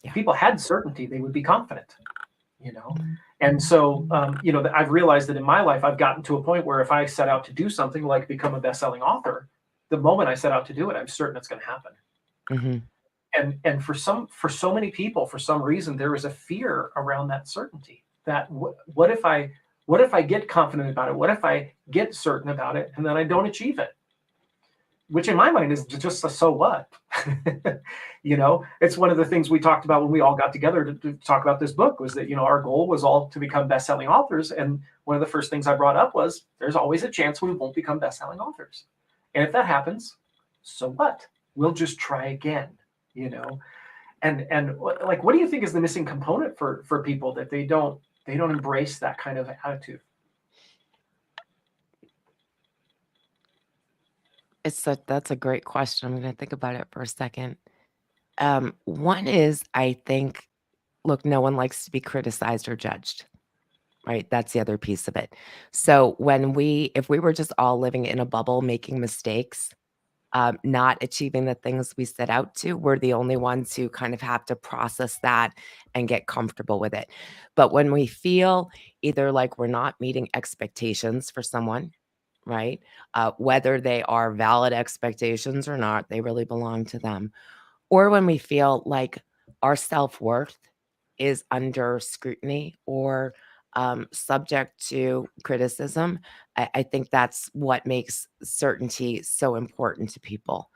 Yeah. If people had certainty, they would be confident, you know? And so, you know, I've realized that in my life, I've gotten to a point where if I set out to do something like become a best-selling author, the moment I set out to do it, I'm certain it's going to happen. And for so many people, for some reason, there is a fear around that certainty. That what if I get confident about it? What if I get certain about it and then I don't achieve it? Which in my mind is just a so what? You know, it's one of the things we talked about when we all got together to talk about this book was that, you know, our goal was all to become best-selling authors. And one of the first things I brought up was there's always a chance we won't become best-selling authors. And if that happens, so what? We'll just try again, you know? And like, what do you think is the missing component for people that they don't embrace that kind of attitude? That's a great question. I'm going to think about it for a second. One is, I think, look, no one likes to be criticized or judged, right? That's the other piece of it. So if we were just all living in a bubble, making mistakes, not achieving the things we set out to, we're the only ones who kind of have to process that and get comfortable with it. But when we feel either like we're not meeting expectations for someone, right? Whether they are valid expectations or not, they really belong to them. Or when we feel like our self-worth is under scrutiny or subject to criticism, I think that's what makes certainty so important to people.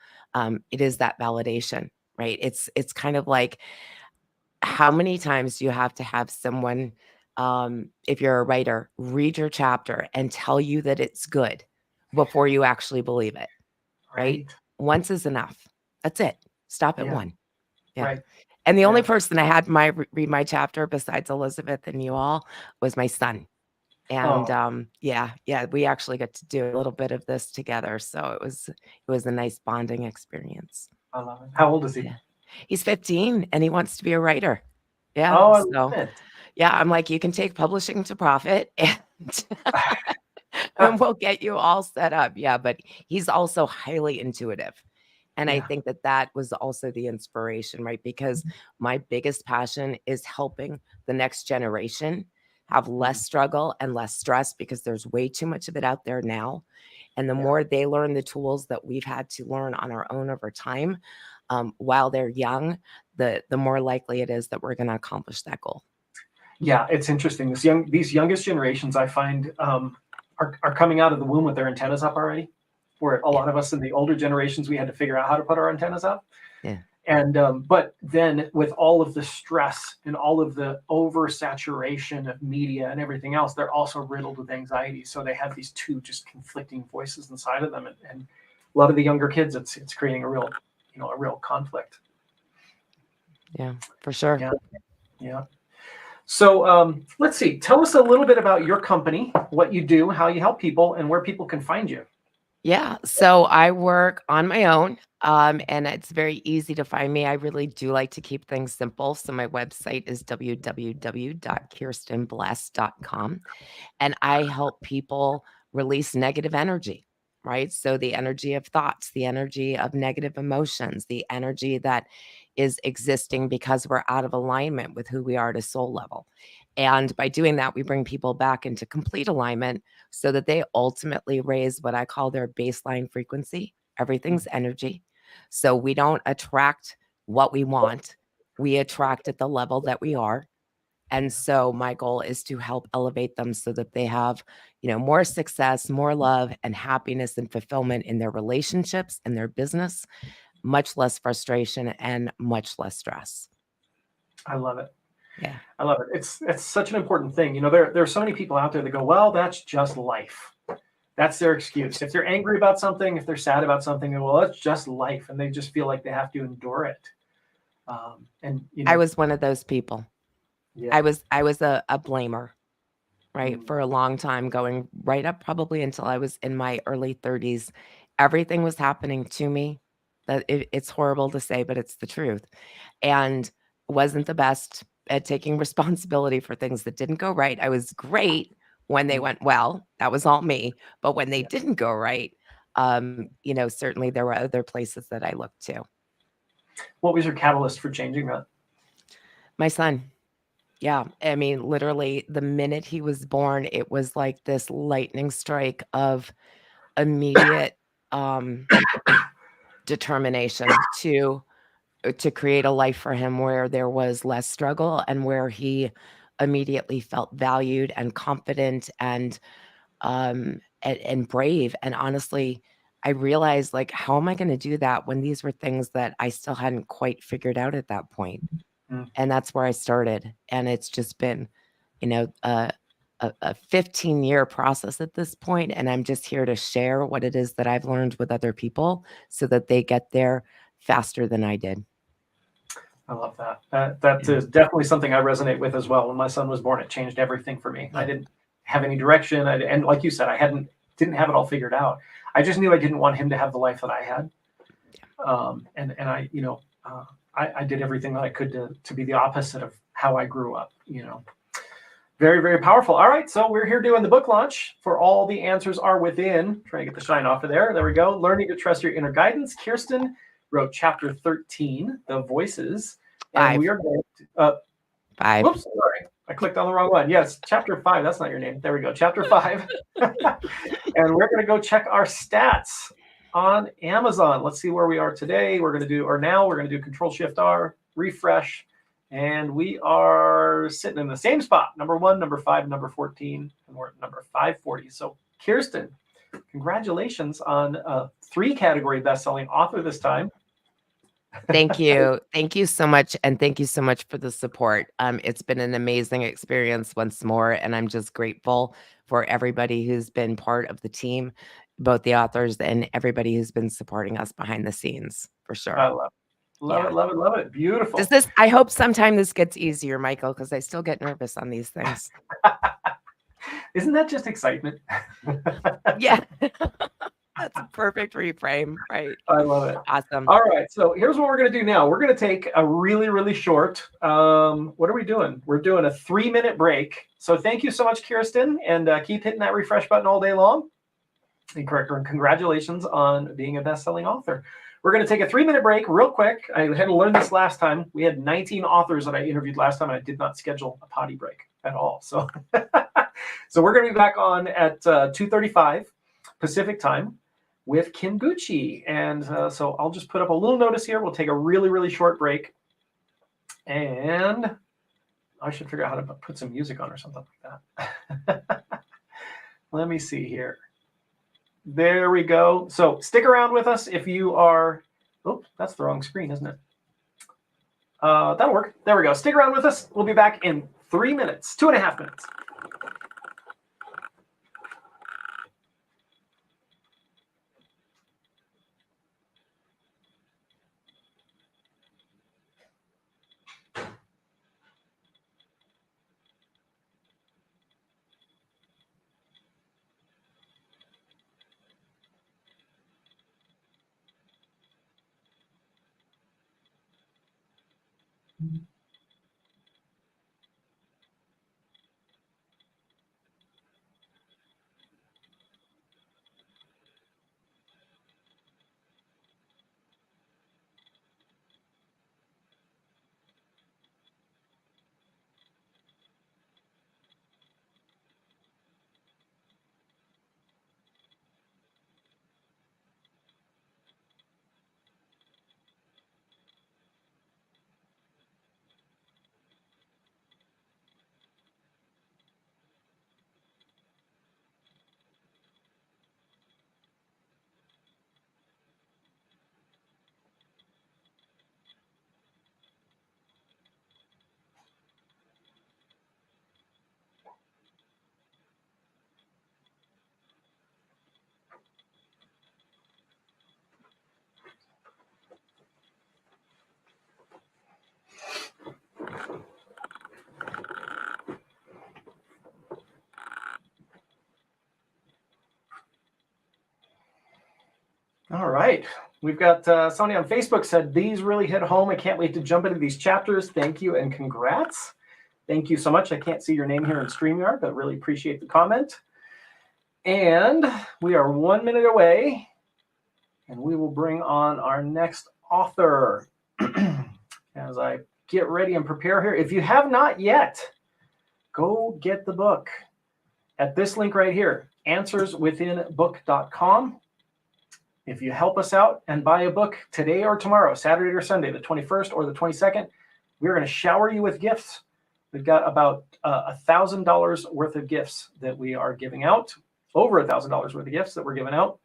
It is that validation, right? It's kind of like, how many times do you have to have someone, if you're a writer, read your chapter and tell you that it's good before you actually believe it, right? Once is enough. That's it. Stop at one. Yeah. Right. And the only person I had read my chapter besides Elizabeth and you all was my son. And yeah, we actually got to do a little bit of this together. So it was a nice bonding experience. I love it. How old is he? Yeah. He's 15 and he wants to be a writer. Yeah. Oh, I love it. Yeah, I'm like, you can take publishing to profit and we'll get you all set up. Yeah, but he's also highly intuitive. And I think that was also the inspiration, right? Because my biggest passion is helping the next generation have less struggle and less stress because there's way too much of it out there now. And the more they learn the tools that we've had to learn on our own over time, while they're young, the more likely it is that we're going to accomplish that goal. Yeah, it's interesting. These youngest generations, I find, are coming out of the womb with their antennas up already. Where a lot of us in the older generations, we had to figure out how to put our antennas up. Yeah. And but then with all of the stress and all of the oversaturation of media and everything else, they're also riddled with anxiety. So they have these two just conflicting voices inside of them. And a lot of the younger kids, it's creating a real conflict. Yeah, for sure. Yeah. So let's see. Tell us a little bit about your company, what you do, how you help people, and where people can find you. Yeah, so I work on my own, and it's very easy to find me. I really do like to keep things simple. So my website is www.kirstenbless.com, and I help people release negative energy, right? So the energy of thoughts, the energy of negative emotions, the energy that is existing because we're out of alignment with who we are at a soul level. And by doing that, we bring people back into complete alignment so that they ultimately raise what I call their baseline frequency. Everything's energy. So we don't attract what we want. We attract at the level that we are. And so my goal is to help elevate them so that they have, more success, more love and happiness and fulfillment in their relationships and their business, much less frustration and much less stress. I love it. Yeah. I love it. It's such an important thing. There are so many people out there that go, well, that's just life. That's their excuse. If they're angry about something, if they're sad about something, well, that's just life. And they just feel like they have to endure it. I was one of those people. Yeah. I was a blamer, right? For a long time, going right up probably until I was in my early 30s. Everything was happening to me. It's horrible to say, but it's the truth. And wasn't the best at taking responsibility for things that didn't go right. I was great when they went well. That was all me. But when they didn't go right, Certainly there were other places that I looked to. What was your catalyst for changing that? My son. Yeah. I mean, literally the minute he was born, it was like this lightning strike of immediate determination to create a life for him where there was less struggle and where he immediately felt valued and confident and brave. And honestly, I realized, like, how am I going to do that when these were things that I still hadn't quite figured out at that point? And that's where I started. And it's just been, a 15-year process at this point. And I'm just here to share what it is that I've learned with other people so that they get there faster than I did. I love that. That is definitely something I resonate with as well. When my son was born, it changed everything for me. I didn't have any direction. And like you said, I didn't have it all figured out. I just knew I didn't want him to have the life that I had. I did everything that I could to be the opposite of how I grew up, Very, very powerful. All right. So we're here doing the book launch for All the Answers Are Within. Trying to get the shine off of there. There we go. Learning to Trust Your Inner Guidance. Kirsten wrote chapter 13, The Voices. And 5. we are going to, 5. Whoops, sorry. I clicked on the wrong one. Yes, chapter 5. That's not your name. There we go. Chapter 5. And we're going to go check our stats on Amazon. Let's see where we are today. We're going to do Control-Shift-R, refresh. And we are sitting in the same spot. Number 1, number 5, number 14, and we're at number 540. So Kirsten, congratulations on a 3-category best-selling author this time. Thank you. Thank you so much. And thank you so much for the support. It's been an amazing experience once more. And I'm just grateful for everybody who's been part of the team, both the authors and everybody who's been supporting us behind the scenes, for sure. I love it. Beautiful. I hope sometime this gets easier, Michael, because I still get nervous on these things. Isn't that just excitement? Yeah. That's a perfect reframe, right? I love it. Awesome. All right. So here's what we're going to do now. We're going to take a really, really short, what are we doing? We're doing a 3-minute break. So thank you so much, Kirsten, and keep hitting that refresh button all day long. And congratulations on being a best-selling author. We're going to take a 3-minute break real quick. I had to learn this last time. We had 19 authors that I interviewed last time, and I did not schedule a potty break at all. So, so we're going to be back on at 2:35 Pacific time with Kim Gucci. And so I'll just put up a little notice here. We'll take a really, really short break. And I should figure out how to put some music on or something like that. Let me see here. There we go. So stick around with us if you are, oh, that's the wrong screen, isn't it? That'll work. There we go. Stick around with us. We'll be back in 3 minutes, 2.5 minutes. All right. We've got somebody on Facebook said, these really hit home. I can't wait to jump into these chapters. Thank you and congrats. Thank you so much. I can't see your name here in StreamYard, but really appreciate the comment. And we are 1 minute away and we will bring on our next author as I get ready and prepare here. If you have not yet, go get the book at this link right here, answerswithinbook.com. If you help us out and buy a book today or tomorrow, Saturday or Sunday, the 21st or the 22nd, we're going to shower you with gifts. We've got about $1,000 worth of gifts that we are giving out, over $1,000 worth of gifts that we're giving out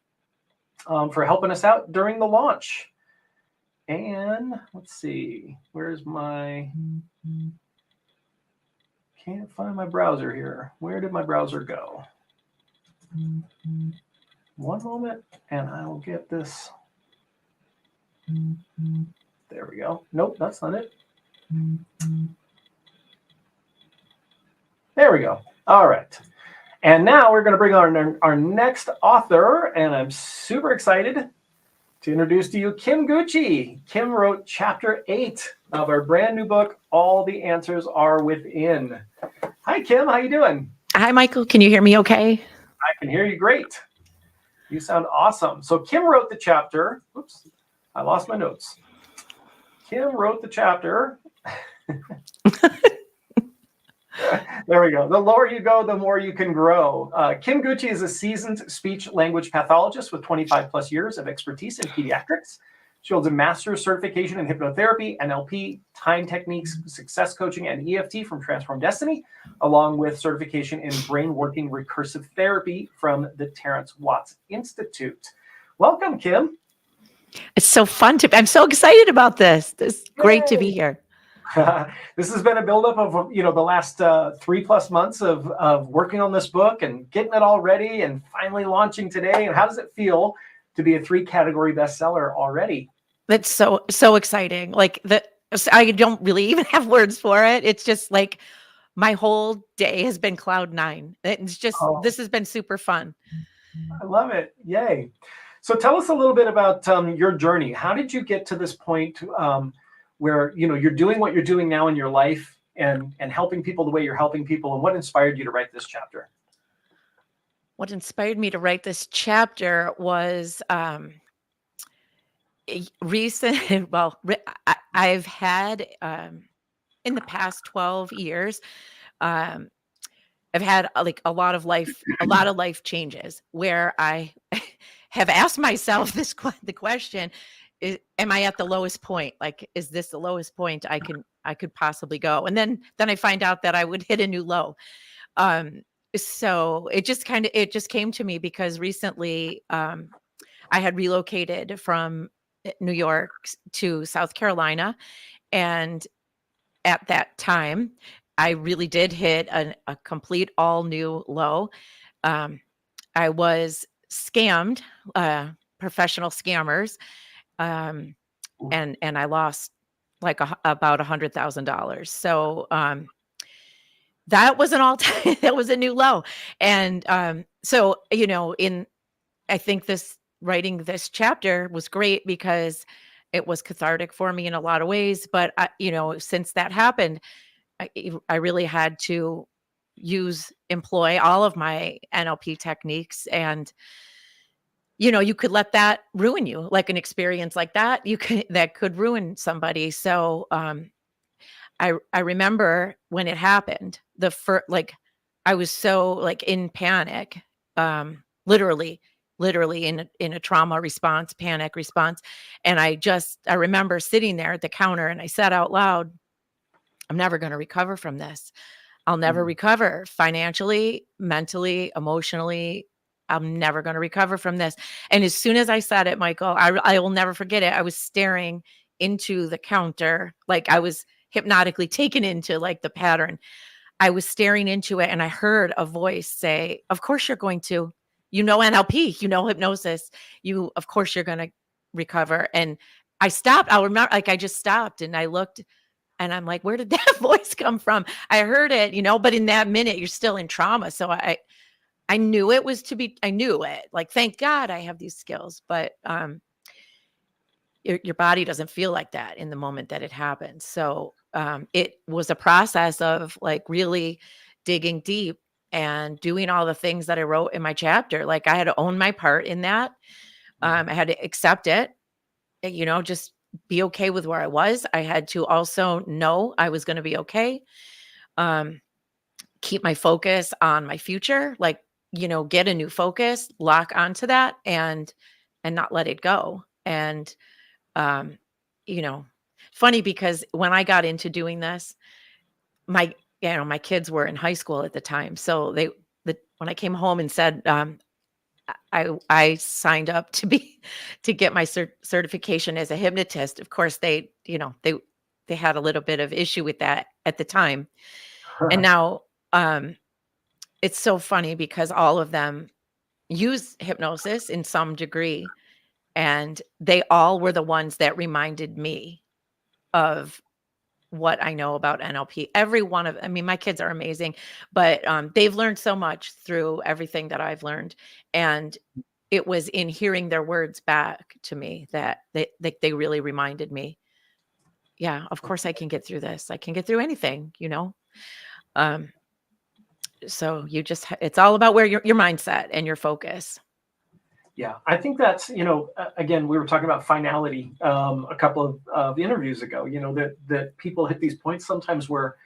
for helping us out during the launch. And let's see, where's my, can't find my browser here. Where did my browser go? One moment, and I will get this. There we go. Nope, that's not it. There we go. All right. And now we're going to bring on our next author, and I'm super excited to introduce to you Kim Gucci. Kim wrote chapter 8 of our brand new book, All the Answers Are Within. Hi, Kim. How you doing? Hi, Michael. Can you hear me okay? I can hear you great. You sound awesome. So Kim wrote the chapter. Oops, I lost my notes. Kim wrote the chapter. There we go. The lower you go, the more you can grow. Kim Gucci is a seasoned speech language pathologist with 25 plus years of expertise in pediatrics. She holds a master's certification in hypnotherapy, NLP, time techniques, success coaching, and EFT from Transform Destiny, along with certification in brain working recursive therapy from the Terrence Watts Institute. Welcome, Kim. It's so fun I'm so excited about this. It's great to be Yay. here. This has been a buildup of the last 3+ months of working on this book and getting it all ready and finally launching today. And how does it feel to be a 3-category bestseller already? That's so exciting. I don't really even have words for it. It's just like my whole day has been cloud 9. It's just This has been super fun. I love it. Yay. So tell us a little bit about your journey. How did you get to this point where you're doing what you're doing now in your life and helping people the way you're helping people, and what inspired you to write this chapter? What inspired me to write this chapter was recent. Well, I've had in the past 12 years, I've had a lot of life changes where I have asked myself the question: am I at the lowest point? Like, is this the lowest point I could possibly go? And then I find out that I would hit a new low. So it just came to me because recently I had relocated from New York to South Carolina. And at that time, I really did hit a complete all new low. I was scammed, professional scammers. And I lost about $100,000. So that was that was a new low. And so I think writing this chapter was great because it was cathartic for me in a lot of ways. But since that happened, I really had to employ all of my NLP techniques. And you could let that ruin you, like an experience like that. That could ruin somebody. So I remember when it happened, I was so in panic, literally in a trauma response, panic response. And I remember sitting there at the counter and I said out loud, I'm never going to recover from this. I'll never recover financially, mentally, emotionally. I'm never going to recover from this. And as soon as I said it, Michael, I will never forget it. I was staring into the counter, like I was hypnotically taken into the pattern. I was staring into it and I heard a voice say, of course you're going to, NLP, hypnosis, of course you're going to recover. And I stopped. I'll remember, I just stopped and I looked and I'm like, where did that voice come from? I heard it, but in that minute you're still in trauma. So I knew it was I knew it. Thank God I have these skills, but your body doesn't feel like that in the moment that it happens. So it was a process of really digging deep and doing all the things that I wrote in my chapter. I had to own my part in that. I had to accept it, just be okay with where I was. I had to also know I was going to be okay. Keep my focus on my future, like, get a new focus, lock onto that and not let it go. And, um, you know, funny because when I got into doing this, my kids were in high school at the time. So when I came home and said, I signed up to get my certification as a hypnotist. Of course, they had a little bit of issue with that at the time. And now, it's so funny because all of them use hypnosis in some degree, and they all were the ones that reminded me of what I know about NLP. My kids are amazing, but they've learned so much through everything that I've learned. And it was in hearing their words back to me that they really reminded me, yeah, of course I can get through this. I can get through anything, So it's all about where your mindset and your focus. Yeah, I think that's, again, we were talking about finality a couple of interviews ago, that people hit these points sometimes where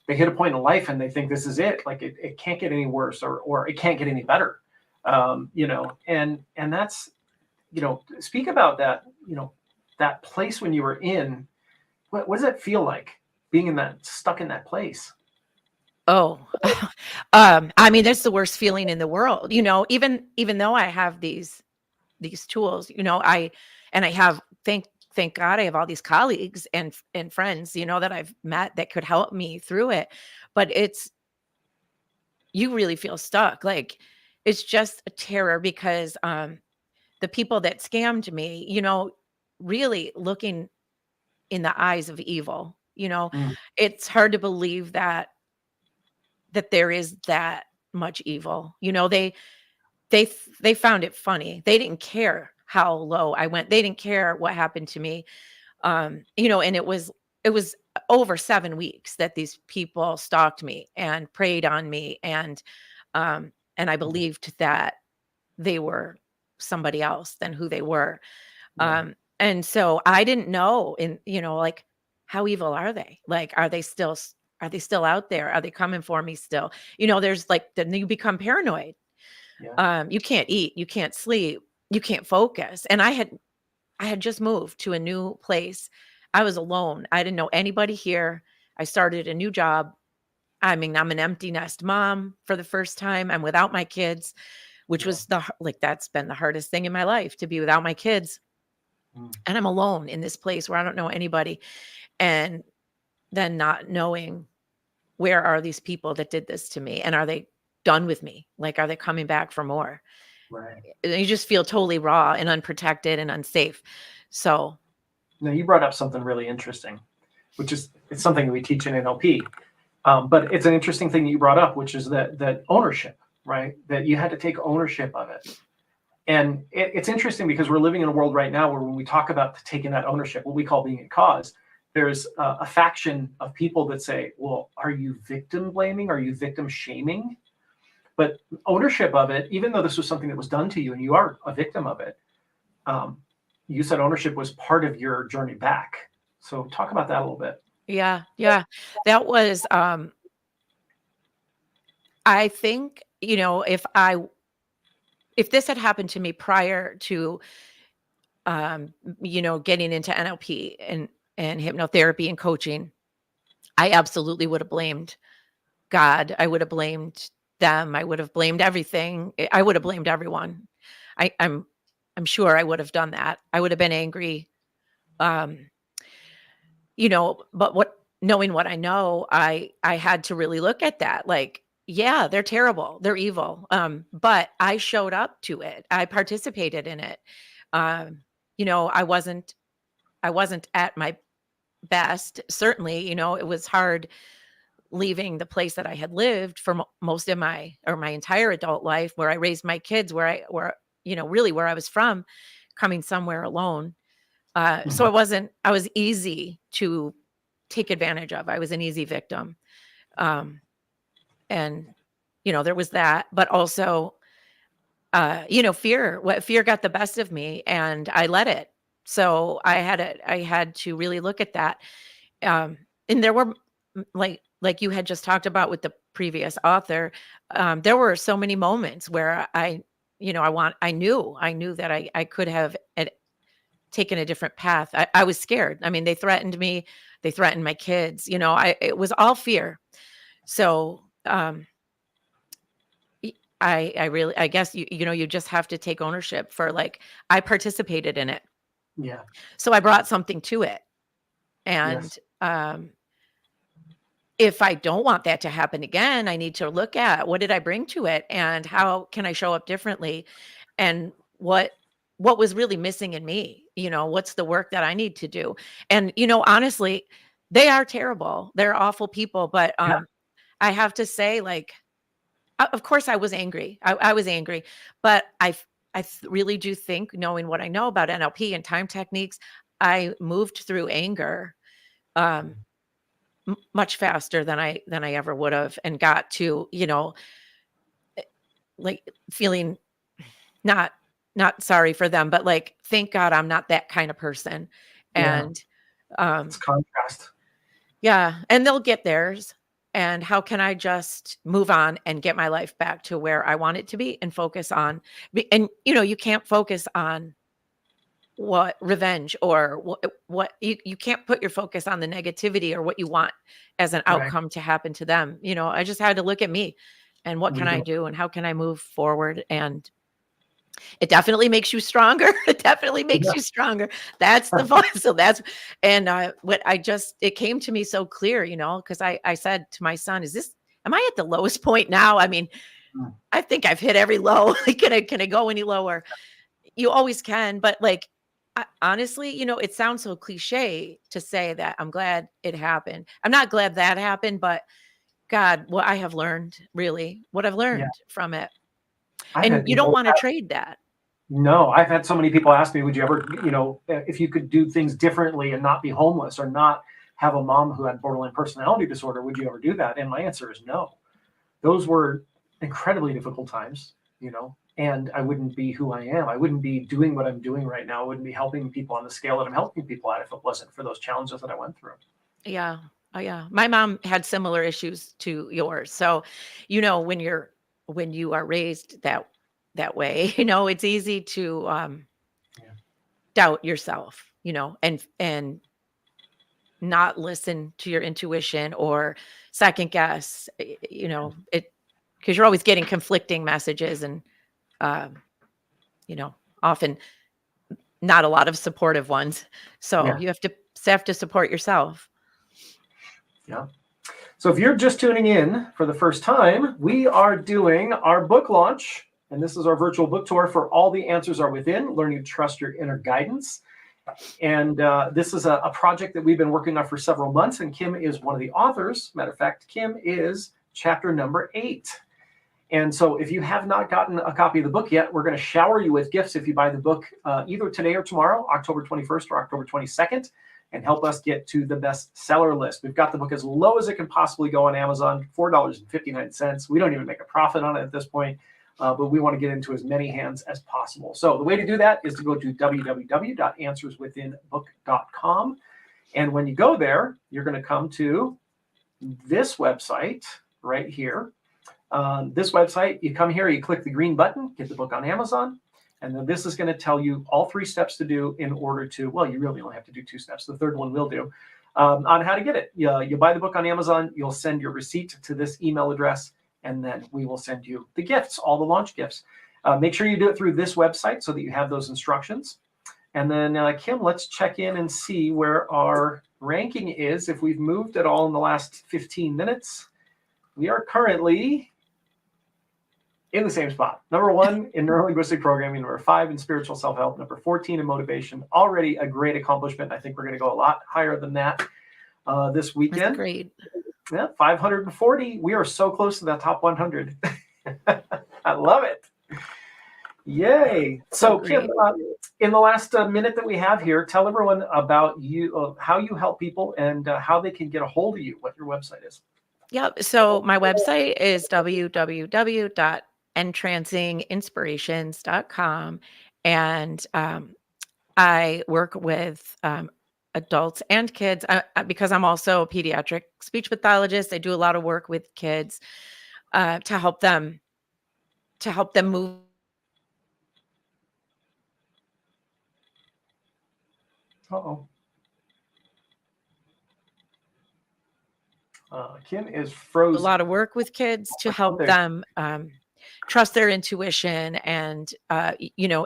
they hit a point in life and they think this is it. Like it can't get any worse or it can't get any better. And that's, speak about that, that place when you were in, what does that feel like being stuck in that place? Oh, that's the worst feeling in the world, even though I have these tools, I have, thank God I have all these colleagues and friends, that I've met that could help me through it. But you really feel stuck. Like it's just a terror because, the people that scammed me, really looking in the eyes of evil, it's hard to believe that there is that much evil. They found it funny. They didn't care how low I went. They didn't care what happened to me. And it was over 7 weeks that these people stalked me and preyed on me. And I believed that they were somebody else than who they were. Yeah. And so I didn't know like, how evil are they? Like, are they still out there? Are they coming for me still? There's like, then you become paranoid. Yeah. You can't eat, you can't sleep, you can't focus. And I had just moved to a new place. I was alone. I didn't know anybody here. I started a new job. I'm an empty nest mom for the first time. I'm without my kids, which was that's been the hardest thing in my life, to be without my kids. And I'm alone in this place where I don't know anybody. And then not knowing, where are these people that did this to me? And are they done with me? Like, are they coming back for more? Right. You just feel totally raw and unprotected and unsafe. So now you brought up something really interesting, which is, it's something we teach in NLP. But it's an interesting thing that you brought up, which is that ownership, right? That you had to take ownership of it. And it's interesting because we're living in a world right now where when we talk about taking that ownership, what we call being a cause, there's a faction of people that say, well, are you victim blaming? Are you victim shaming? But ownership of it, even though this was something that was done to you and you are a victim of it, you said ownership was part of your journey back. So talk about that a little bit. yeah. That was, I think, if this had happened to me prior to, getting into NLP and hypnotherapy and coaching, I absolutely would have blamed God. I would have blamed them. I would have blamed everything. I would have blamed everyone. I'm sure I would have done that. I would have been angry. But knowing what I know, I had to really look at that. Like, yeah, they're terrible. They're evil. But I showed up to it. I participated in it. I wasn't at my best. Certainly, it was hard leaving the place that I had lived for most of my entire adult life, where I raised my kids, where I was from, coming somewhere alone. So I was easy to take advantage of. I was an easy victim. And, there was that, but also fear got the best of me, and I let it. So I had to really look at that. And there were like you had just talked about with the previous author, there were so many moments where I knew that I could have taken a different path. I was scared. I mean, they threatened me, they threatened my kids, it was all fear. So, I guess you just have to take ownership for, like, I participated in it. Yeah. So I brought something to it. And, if I don't want that to happen again, I need to look at what did I bring to it and how can I show up differently, and what was really missing in me, what's the work that I need to do. And, honestly, they are terrible. They're awful people, but, I have to say, like, of course I was angry. I was angry, but I really do think, knowing what I know about NLP and time techniques, I moved through anger, much faster than I ever would have, and got to, like, feeling not sorry for them, but, like, thank God I'm not that kind of person. Yeah. And It's contrast. yeah, and they'll get theirs. And how can I just move on and get my life back to where I want it to be, and focus on, and you can't focus on what revenge, or what you can't put your focus on the negativity or what you want as an Right. outcome to happen to them. I just had to look at me and what can I do and how can I move forward. And it definitely makes you stronger. It definitely makes you stronger. That's the fun. So that's, and it came to me so clear, because I said to my son, am I at the lowest point now? I mean, I think I've hit every low. Can I go any lower? You always can. But, like, honestly, it sounds so cliche to say that I'm glad it happened. I'm not glad that happened, but God, what I have learned, really, what I've learned from it. And you don't want to trade that. No, I've had so many people ask me, would you ever, if you could do things differently and not be homeless or not have a mom who had borderline personality disorder, would you ever do that? And my answer is no. Those were incredibly difficult times, and I wouldn't be who I am. I wouldn't be doing what I'm doing right now. I wouldn't be helping people on the scale that I'm helping people at if it wasn't for those challenges that I went through. Yeah. Oh, yeah. My mom had similar issues to yours. So, when you are raised that way, it's easy to doubt yourself, and not listen to your intuition or second guess, it, because you're always getting conflicting messages, and often not a lot of supportive ones. So you have to support yourself. Yeah. So if you're just tuning in for the first time, we are doing our book launch, and this is our virtual book tour for All the Answers Are Within, Learning to Trust Your Inner Guidance. And this is a project that we've been working on for several months, and Kim is one of the authors. Matter of fact, Kim is chapter number 8. And so if you have not gotten a copy of the book yet, we're going to shower you with gifts if you buy the book either today or tomorrow, October 21st or October 22nd, and help us get to the bestseller list. We've got the book as low as it can possibly go on Amazon, $4.59. We don't even make a profit on it at this point, but we want to get into as many hands as possible. So the way to do that is to go to www.answerswithinbook.com. And when you go there, you're going to come to this website right here. This website, you come here, you click the green button, get the book on Amazon, and then this is going to tell you all 3 steps to do in order to, well, you really only have to do 2 steps. The third one will do, on how to get it. You buy the book on Amazon, you'll send your receipt to this email address, and then we will send you the gifts, all the launch gifts. Make sure you do it through this website so that you have those instructions. And then, Kim, let's check in and see where our ranking is. If we've moved at all in the last 15 minutes, we are currently in the same spot. Number 1 in neurolinguistic programming, number 5 in spiritual self-help, number 14 in motivation. Already a great accomplishment. I think we're going to go a lot higher than that this weekend. That's great. Yeah, 540. We are so close to that top 100. I love it. Yay. So Kim, in the last minute that we have here, tell everyone about you, how you help people, and how they can get a hold of you, what your website is. Yep. So my website is www.answerswithin.com. entrancing-inspirations.com. And I work with adults and kids because I'm also a pediatric speech pathologist. I do a lot of work with kids to help them move. Uh-oh. Kim is A frozen. lot of work with kids to help there. them trust their intuition and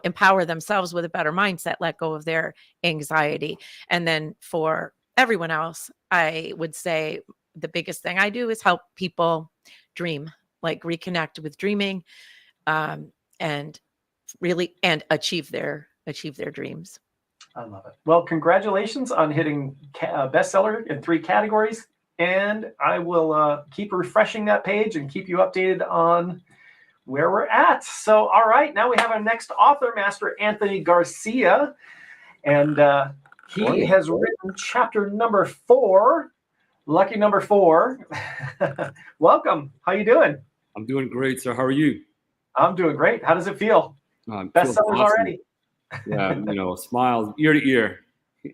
empower themselves with a better mindset, let go of their anxiety. And then for everyone else, I would say the biggest thing I do is help people dream, like reconnect with dreaming, and achieve their dreams. I love it. Well, congratulations on hitting bestseller in 3 categories. And I will keep refreshing that page and keep you updated on where we're at. So, all right, now we have our next author, Master Anthony Garcia. And he has written chapter number 4, lucky number 4. Welcome. How you doing? I'm doing great, sir. How are you? I'm doing great. How does it feel? Feels Bestsellers awesome. already. Yeah, smiles ear to ear.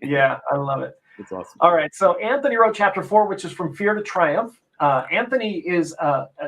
Yeah, I love it. It's awesome. All right, so Anthony wrote chapter 4, which is From Fear to Triumph. Anthony is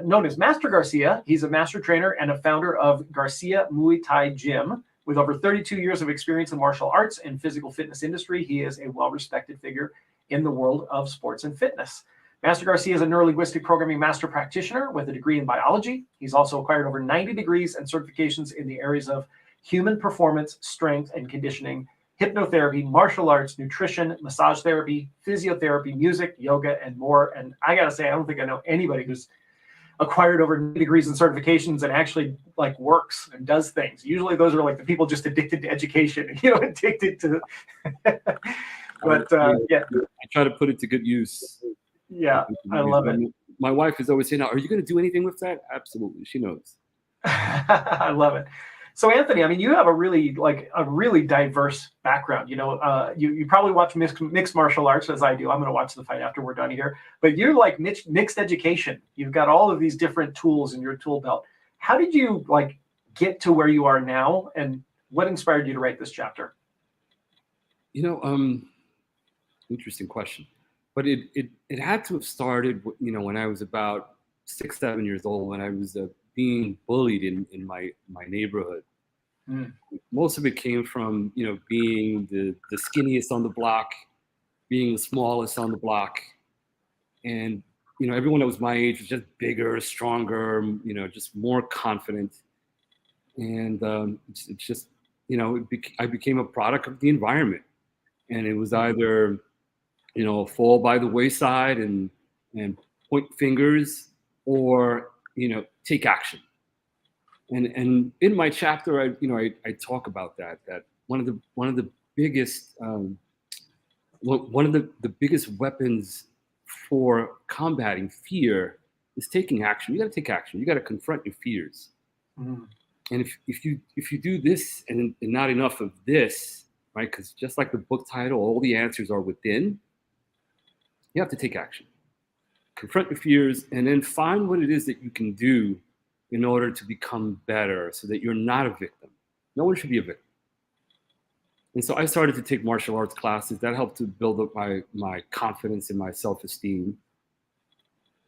known as Master Garcia. He's a master trainer and a founder of Garcia Muay Thai Gym. With over 32 years of experience in martial arts and physical fitness industry, he is a well-respected figure in the world of sports and fitness. Master Garcia is a neurolinguistic programming master practitioner with a degree in biology. He's also acquired over 90 degrees and certifications in the areas of human performance, strength and conditioning, hypnotherapy, martial arts, nutrition, massage therapy, physiotherapy, music, yoga, and more. And I got to say, I don't think I know anybody who's acquired over 90 degrees and certifications and actually like works and does things. Usually those are like the people just addicted to education, addicted to, but yeah. I try to put it to good use. Yeah, I love it. My wife is always saying, are you going to do anything with that? Absolutely. She knows. I love it. So Anthony, I mean, you have a really diverse background. You probably watch mixed martial arts as I do. I'm going to watch the fight after we're done here. But you're like mixed education. You've got all of these different tools in your tool belt. How did you get to where you are now, and what inspired you to write this chapter? Interesting question. But it had to have started, when I was about 6, 7 years old, when I was being bullied in my neighborhood. Most of it came from, being the skinniest on the block, being the smallest on the block. And, everyone that was my age was just bigger, stronger, just more confident. And it's just, I became a product of the environment. And it was either, fall by the wayside and point fingers, or, take action. And in my chapter, I talk about that one of the biggest weapons for combating fear is taking action. You got to take action. You got to confront your fears. And if you do this and not enough of this, right? Because just like the book title, all the answers are within. You have to take action. Confront your fears, and then find what it is that you can do in order to become better so that you're not a victim. No one should be a victim. And so I started to take martial arts classes. That helped to build up my confidence and my self-esteem.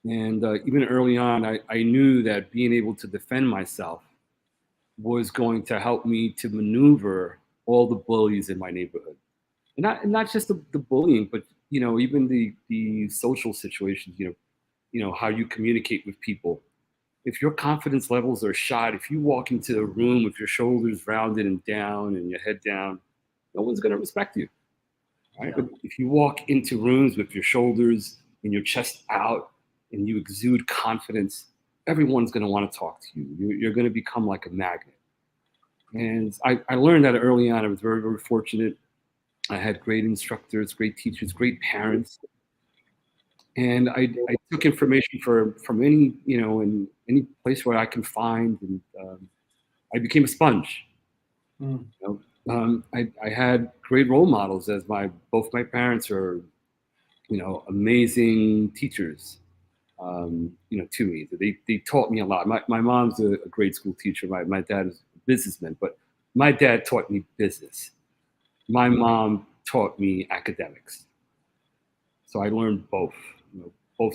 And even early on, I knew that being able to defend myself was going to help me to maneuver all the bullies in my neighborhood. And not just the bullying, but even the social situations, how you communicate with people. If your confidence levels are shot, if you walk into a room with your shoulders rounded and down and your head down, no one's going to respect you. Right? Yeah. But if you walk into rooms with your shoulders and your chest out and you exude confidence, everyone's going to want to talk to you. You're going to become like a magnet. And I learned that early on. I was very, very fortunate. I had great instructors, great teachers, great parents. And I took information from any, in any place where I can find, and I became a sponge. I had great role models, as both my parents are, amazing teachers. to me. They taught me a lot. My mom's a grade school teacher. My dad is a businessman, but my dad taught me business. My mom taught me academics. So I learned both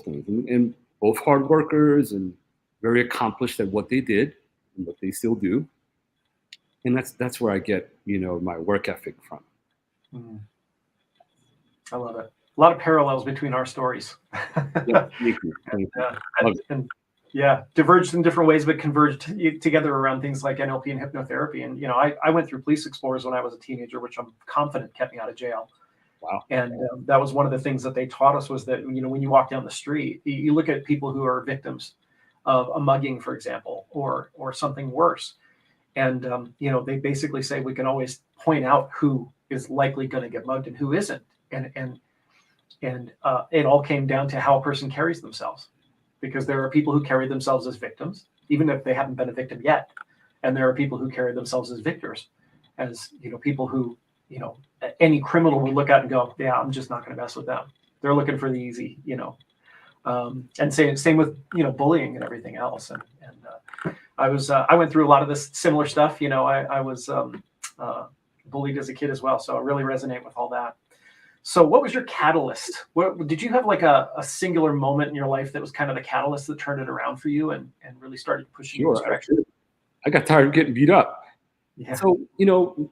things, and both hard workers and very accomplished at what they did and what they still do. And that's where I get, my work ethic from. Mm. I love it. A lot of parallels between our stories. Yeah, thank you. And diverged in different ways, but converged together around things like NLP and hypnotherapy. And, I went through Police Explorers when I was a teenager, which I'm confident kept me out of jail. Wow. And that was one of the things that they taught us was that, when you walk down the street, you look at people who are victims of a mugging, for example, or something worse. And, they basically say we can always point out who is likely going to get mugged and who isn't. And it all came down to how a person carries themselves, because there are people who carry themselves as victims, even if they haven't been a victim yet. And there are people who carry themselves as victors, as, people who, any criminal would look at and go, yeah, I'm just not going to mess with them. They're looking for the easy, and same with, bullying and everything else. And I went through a lot of this similar stuff. I was bullied as a kid as well. So I really resonate with all that. So what was your catalyst? Did you have like a singular moment in your life that was kind of the catalyst that turned it around for you and really started pushing you in this direction? I got tired of getting beat up. Yeah. So,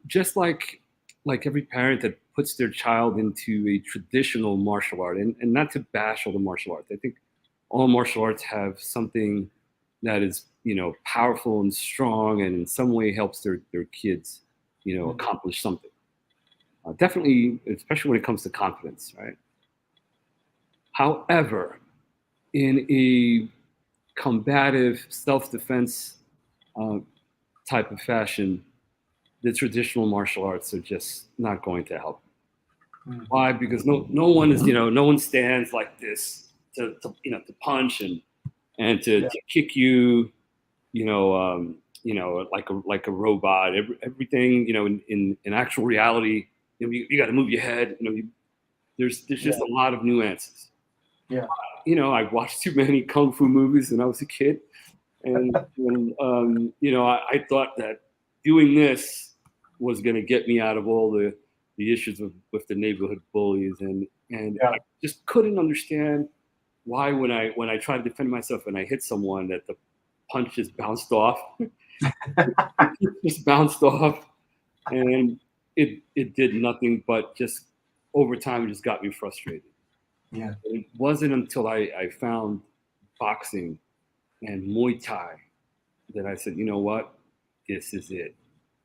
just like every parent that puts their child into a traditional martial art, and not to bash all the martial arts. I think all martial arts have something that is, powerful and strong and in some way helps their kids, accomplish something. Definitely, especially when it comes to confidence, right? However, in a combative self-defense type of fashion, the traditional martial arts are just not going to help. Why? Because no one is, no one stands like this to punch and to kick you, like a robot. Everything, in actual reality, you got to move your head. There's just a lot of nuances. Yeah. I watched too many kung fu movies when I was a kid, and I thought that doing this was going to get me out of all the issues with the neighborhood bullies, and I just couldn't understand why when I tried to defend myself and I hit someone that the punch just bounced off. It just bounced off, and it did nothing but just over time it just got me frustrated. Yeah. It wasn't until I found boxing and Muay Thai that I said, you know what, this is it.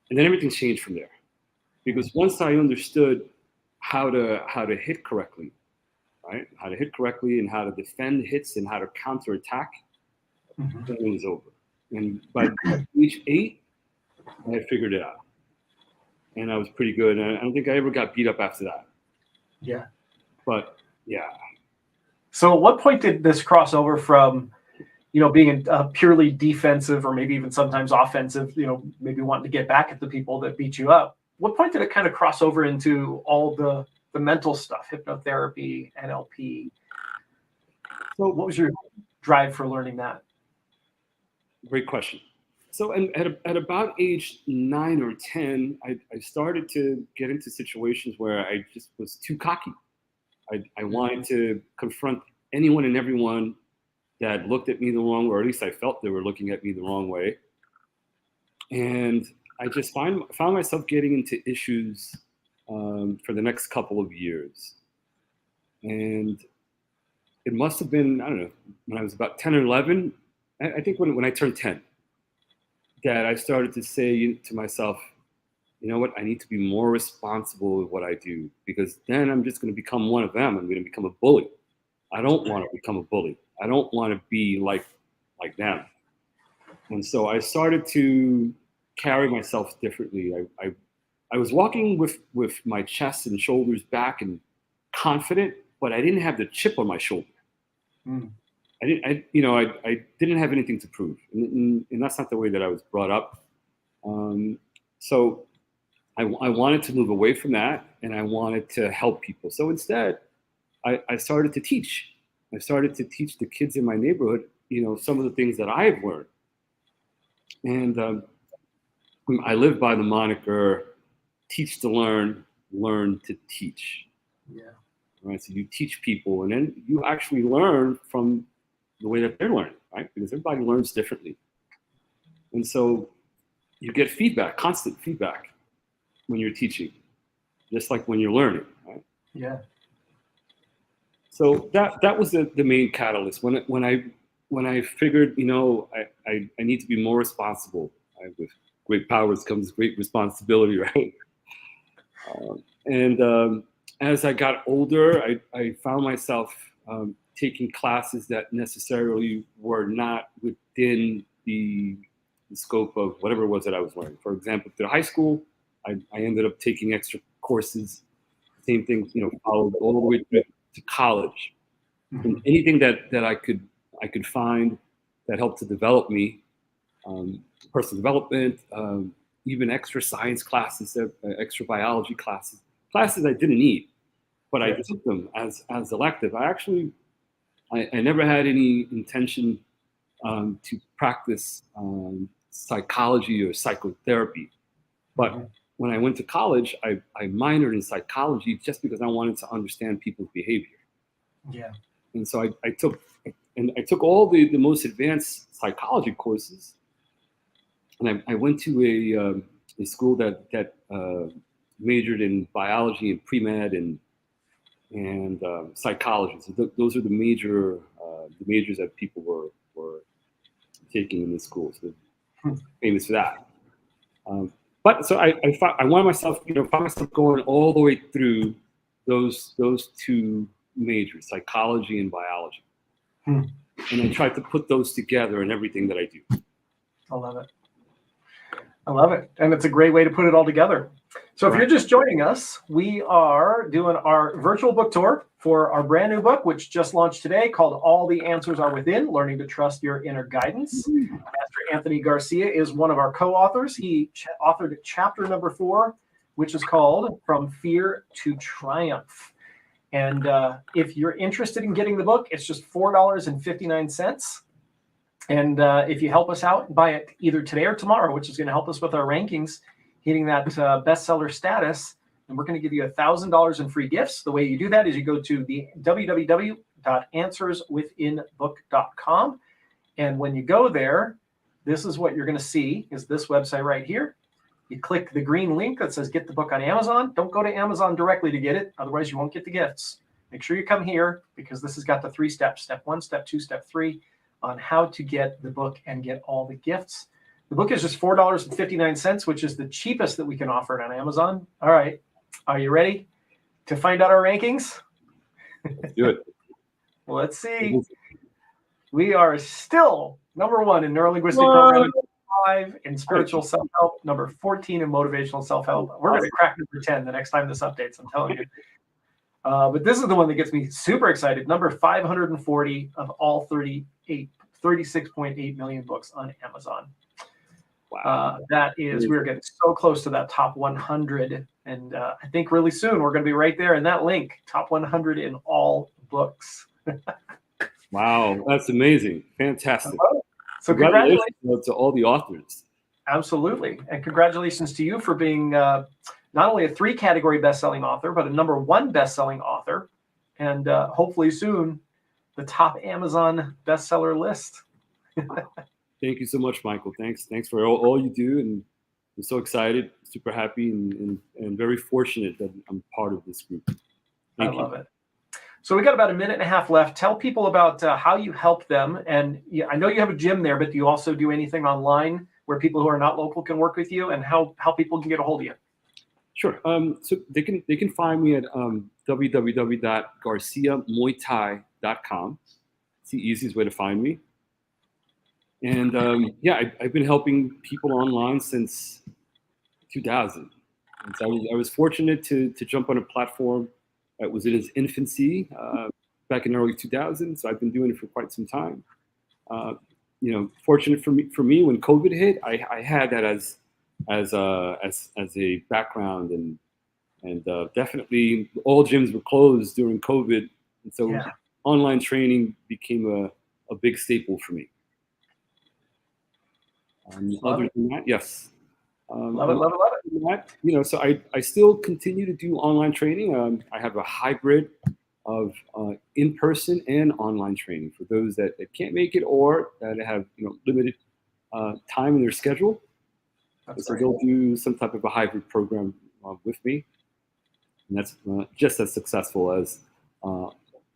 And then everything changed from there. Because once I understood how to hit correctly, right? How to hit correctly and how to defend hits and how to counterattack, then it was over. And by age 8, I had figured it out. And I was pretty good. And I don't think I ever got beat up after that. Yeah. But yeah. So at what point did this cross over from, being purely defensive or maybe even sometimes offensive, maybe wanting to get back at the people that beat you up? What point did it kind of cross over into all the mental stuff, hypnotherapy, NLP? So what was your drive for learning that? Great question. So at about age 9 or 10, I started to get into situations where I just was too cocky. I wanted to confront anyone and everyone that looked at me the wrong way, or at least I felt they were looking at me the wrong way. And I just found myself getting into issues for the next couple of years. And it must have been, I don't know, when I was about 10 or 11, I think when I turned 10, that I started to say to myself, you know what, I need to be more responsible with what I do, because then I'm just going to become one of them. I'm going to become a bully. I don't want to become a bully. I don't want to be like them. And so I started to carry myself differently. I was walking with my chest and shoulders back and confident, but I didn't have the chip on my shoulder. I didn't have anything to prove, and that's not the way that I was brought up. So I wanted to move away from that, and I wanted to help people. So instead, I started to teach. I started to teach the kids in my neighborhood, some of the things that I've learned. And I live by the moniker, teach to learn, learn to teach. Yeah. Right. So you teach people, and then you actually learn from the way that they're learning, right? Because everybody learns differently. And so you get feedback, constant feedback when you're teaching, just like when you're learning, right? Yeah. So that was the main catalyst. When I figured, I need to be more responsible. With great powers comes great responsibility, right? And as I got older, I found myself taking classes that necessarily were not within the scope of whatever it was that I was learning. For example, through high school, I ended up taking extra courses. Same thing, followed all the way through to college. And anything that I could find that helped to develop me, personal development, even extra science classes, extra biology classes I didn't need, but I took them as elective. I never had any intention to practice psychology or psychotherapy, but when I went to college, I minored in psychology just because I wanted to understand people's behavior. Yeah. And so I took all the most advanced psychology courses, and I went to a school that majored in biology and pre-med and psychology. So those are the majors that people were taking in this school. So famous for that. But so I found myself going all the way through those two majors, psychology and biology. And I tried to put those together in everything that I do. I love it. I love it. And it's a great way to put it all together. So if you're just joining us, we are doing our virtual book tour for our brand new book, which just launched today, called All the Answers Are Within, Learning to Trust Your Inner Guidance. Pastor Anthony Garcia is one of our co-authors. He authored chapter number 4, which is called From Fear to Triumph. And if you're interested in getting the book, it's just $4.59. And if you help us out, buy it either today or tomorrow, which is going to help us with our rankings, hitting that bestseller status. And we're going to give you $1,000 in free gifts. The way you do that is you go to the www.answerswithinbook.com. And when you go there, this is what you're going to see is this website right here. You click the green link that says get the book on Amazon. Don't go to Amazon directly to get it. Otherwise, you won't get the gifts. Make sure you come here because this has got the 3 steps, step 1, step 2, step 3, on how to get the book and get all the gifts. The book is just $4.59, which is the cheapest that we can offer it on Amazon. All right. Are you ready to find out our rankings? Let's do it. Let's see. We are still number 1 in neurolinguistic programming, 5 in spiritual self-help, number 14 in motivational self-help. We're going to crack number 10 the next time this updates, I'm telling you. But this is the one that gets me super excited. Number 540 of all 36.8 million books on Amazon. Wow. We're getting so close to that top 100. And I think really soon we're going to be right there in that link, top 100 in all books. Wow, that's amazing. Fantastic. So congratulations to all the authors. Absolutely. And congratulations to you for being not only a 3-category best-selling author, but a number 1 best-selling author. And hopefully soon, the top Amazon bestseller list. Thank you so much, Michael. Thanks for all you do. And I'm so excited, super happy, and very fortunate that I'm part of this group. I love it. So we got about a minute and a half left. Tell people about how you help them. And I know you have a gym there, but do you also do anything online where people who are not local can work with you, and how people can get a hold of you? Sure. So they can find me at www.garciamuaythai.com. It's the easiest way to find me. And I've been helping people online since 2000. And so I was fortunate to jump on a platform that was in its infancy back in early 2000. So I've been doing it for quite some time. Fortunate for me when COVID hit, I had that as a background, and definitely all gyms were closed during COVID, and so online training became a big staple for me. Other than that, yes. Love it, love it, love it. That, you know, so I still continue to do online training. I have a hybrid of in-person and online training for those that can't make it or that have, you know, limited time in their schedule. So they'll do some type of a hybrid program with me, and that's just as successful as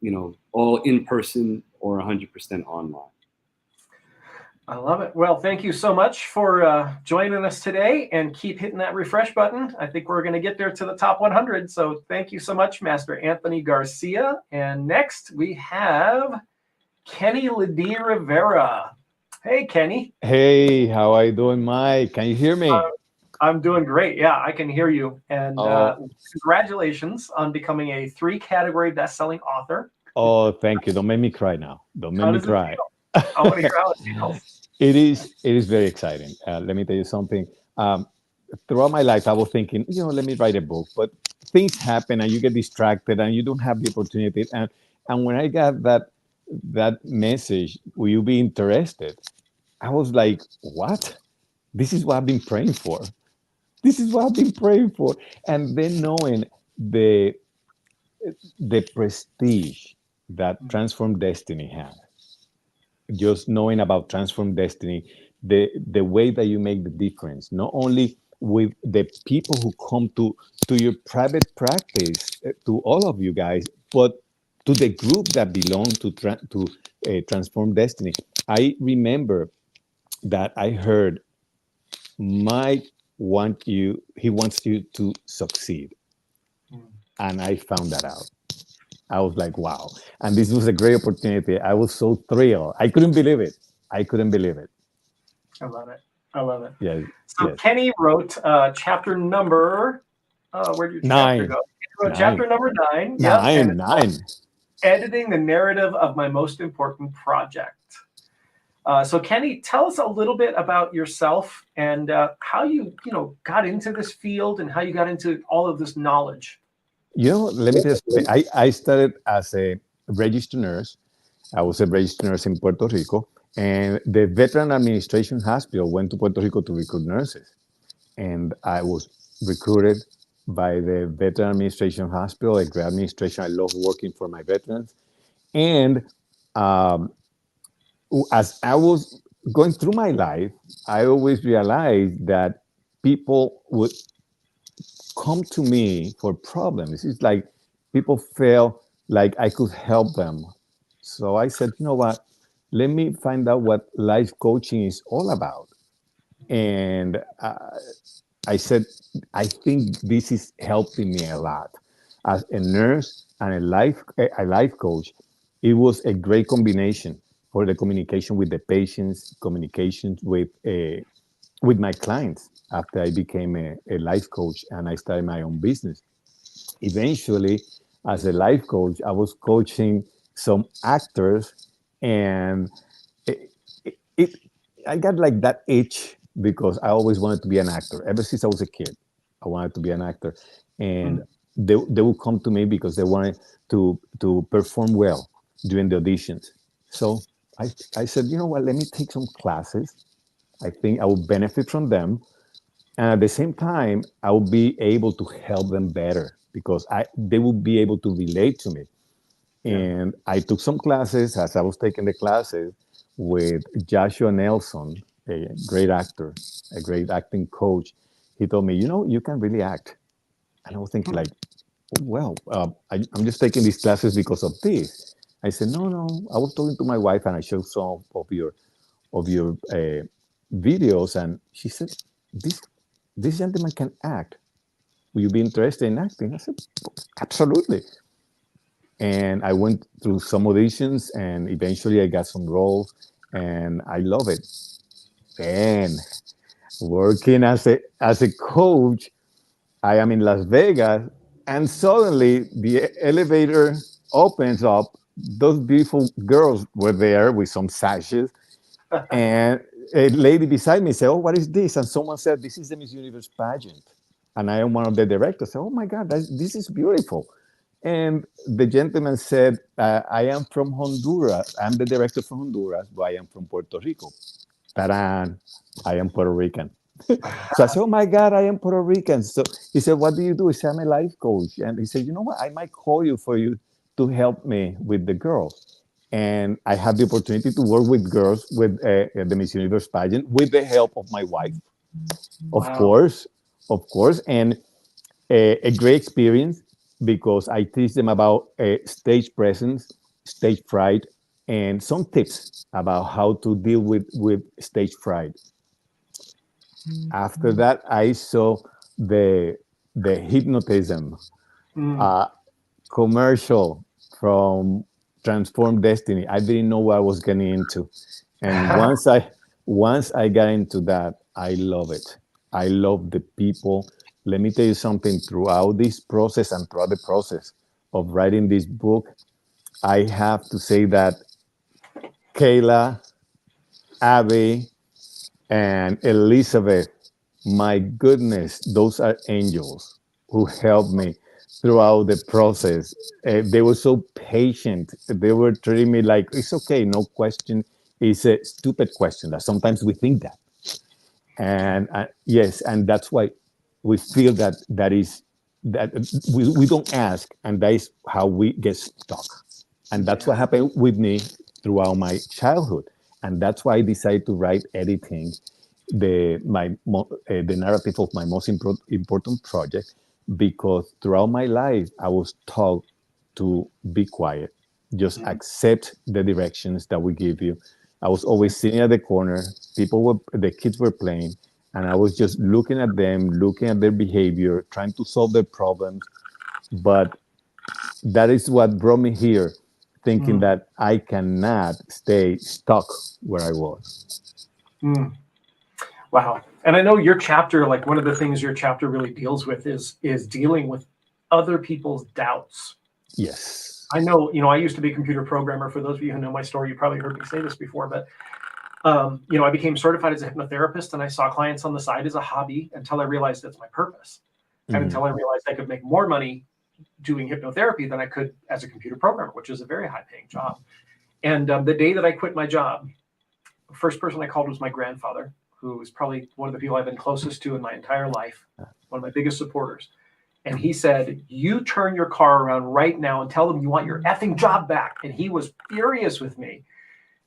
you know, all in person or 100% online. I love it. Well, thank you so much for joining us today, and keep hitting that refresh button. I think we're going to get there to the top 100. So thank you so much, Master Anthony Garcia. And next we have Kenny Ledee Rivera. Hey, Kenny. Hey, how are you doing, Mike? Can you hear me? I'm doing great. Yeah, I can hear you. And congratulations on becoming a 3-category best-selling author. Oh, thank you. Don't make me cry now. Don't make me cry. I want to hear how it feels. It is very exciting. Let me tell you something. Throughout my life, I was thinking, you know, let me write a book, but things happen and you get distracted and you don't have the opportunity. And when I got that message, will you be interested? I was like, what? This is what I've been praying for. This is what I've been praying for. And then knowing the prestige that Transform Destiny has, just knowing about Transform Destiny, the way that you make the difference, not only with the people who come to your private practice, to all of you guys, but to the group that belong to Transform Destiny. I remember that I heard Mike he wants you to succeed. And I found that out. I was like, wow. And this was a great opportunity. I was so thrilled. I couldn't believe it. I love it. I love it. Yeah. So yes. Kenny wrote chapter number, where did your chapter 9. go? He wrote chapter number 9. Nine. Editing the narrative of my most important project. So Kenny, tell us a little bit about yourself and how you got into this field and how you got into all of this knowledge. You know, let me just say, I started as a registered nurse. I was a registered nurse in Puerto Rico, and the Veteran Administration Hospital went to Puerto Rico to recruit nurses. And I was recruited by the Veteran Administration Hospital, a great administration. I love working for my veterans. And as I was going through my life, I always realized that people would come to me for problems. It's like people felt like I could help them. So I said, you know what? Let me find out what life coaching is all about. And I said, I think this is helping me a lot. As a nurse and a life coach, it was a great combination for the communication with the patients, communication with my clients after I became a life coach and I started my own business. Eventually, as a life coach, I was coaching some actors, and I got like that itch because I always wanted to be an actor. Ever since I was a kid, I wanted to be an actor. And they would come to me because they wanted to perform well during the auditions. So I said, you know what, let me take some classes. I think I will benefit from them. And at the same time, I will be able to help them better because they will be able to relate to me. And I took some classes. As I was taking the classes with Joshua Nelson, a great actor, a great acting coach, he told me, you know, you can really act. And I was thinking like, well, I'm just taking these classes because of this. I said, no. I was talking to my wife and I showed some of your videos, and she said, this gentleman can act. Will you be interested in acting? I said, absolutely. And I went through some auditions, and eventually I got some roles, and I love it. Then, working as a coach, I am in Las Vegas, and suddenly the elevator opens up. Those beautiful girls were there with some sashes, and a lady beside me said, oh, what is this? And someone said, this is the Miss Universe pageant. And I am one of the directors. I said, oh my God, this is beautiful. And the gentleman said, I am from Honduras. I'm the director from Honduras, but I am from Puerto Rico. Ta-da! I am Puerto Rican. So I said, oh my God, I am Puerto Rican. So he said, what do you do? He said, I'm a life coach. And he said, you know what? I might call you for you to help me with the girls. And I had the opportunity to work with girls with the Miss Universe pageant with the help of my wife. Of course. And a great experience because I teach them about stage presence, stage fright, and some tips about how to deal with stage fright. After that, I saw the hypnotism commercial from Transform Destiny. I didn't know what I was getting into, and once I got into that, I love it. I love the people. Let me tell you something. Throughout this process and throughout the process of writing this book, I have to say that Kayla, Abby, and Elizabeth, my goodness, those are angels who helped me throughout the process. They were so patient. They were treating me like, it's okay, no question. It's a stupid question that sometimes we think that. And yes, and that's why we feel that we don't ask, and that is how we get stuck. And that's what happened with me throughout my childhood. And that's why I decided to write Editing, the narrative of my most important project, because throughout my life, I was taught to be quiet, just accept the directions that we give you. I was always sitting at the corner. The kids were playing, and I was just looking at them, looking at their behavior, trying to solve their problems. But that is what brought me here, thinking that I cannot stay stuck where I was. Wow. And I know your chapter, like one of the things your chapter really deals with is dealing with other people's doubts. Yes. I know, I used to be a computer programmer. For those of you who know my story, you probably heard me say this before, but I became certified as a hypnotherapist, and I saw clients on the side as a hobby until I realized that's my purpose. And until I realized I could make more money doing hypnotherapy than I could as a computer programmer, which is a very high paying job. And the day that I quit my job, the first person I called was my grandfather, who is probably one of the people I've been closest to in my entire life, one of my biggest supporters. And he said, you turn your car around right now and tell them you want your effing job back. And he was furious with me.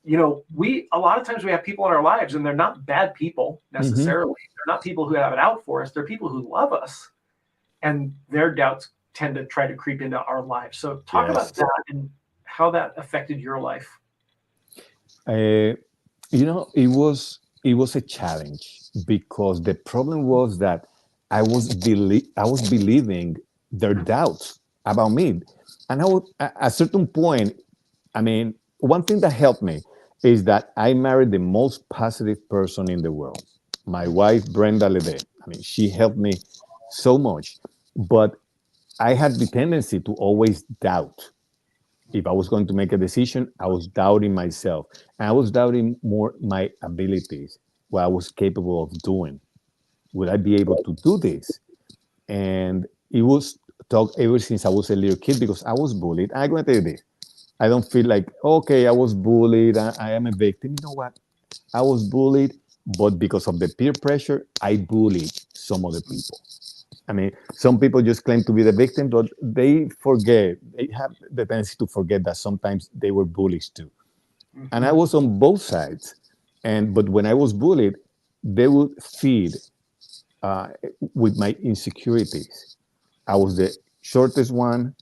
A lot of times we have people in our lives, and they're not bad people necessarily. They're not people who have it out for us. They're people who love us, and their doubts tend to try to creep into our lives. So talk about that and how that affected your life. It was a challenge, because the problem was that I was believing their doubts about me. And at a certain point, one thing that helped me is that I married the most positive person in the world, my wife, Brenda Lede. She helped me so much, but I had the tendency to always doubt. If I was going to make a decision, I was doubting myself. And I was doubting more my abilities, what I was capable of doing. Would I be able to do this? And it was talk ever since I was a little kid, because I was bullied. I'm going to tell you this. I don't feel like, okay, I was bullied, I am a victim. You know what? I was bullied, but because of the peer pressure, I bullied some other people. Some people just claim to be the victim, but they have the tendency to forget that sometimes they were bullies too. And I was on both sides. But when I was bullied, they would feed with my insecurities. I was the shortest one,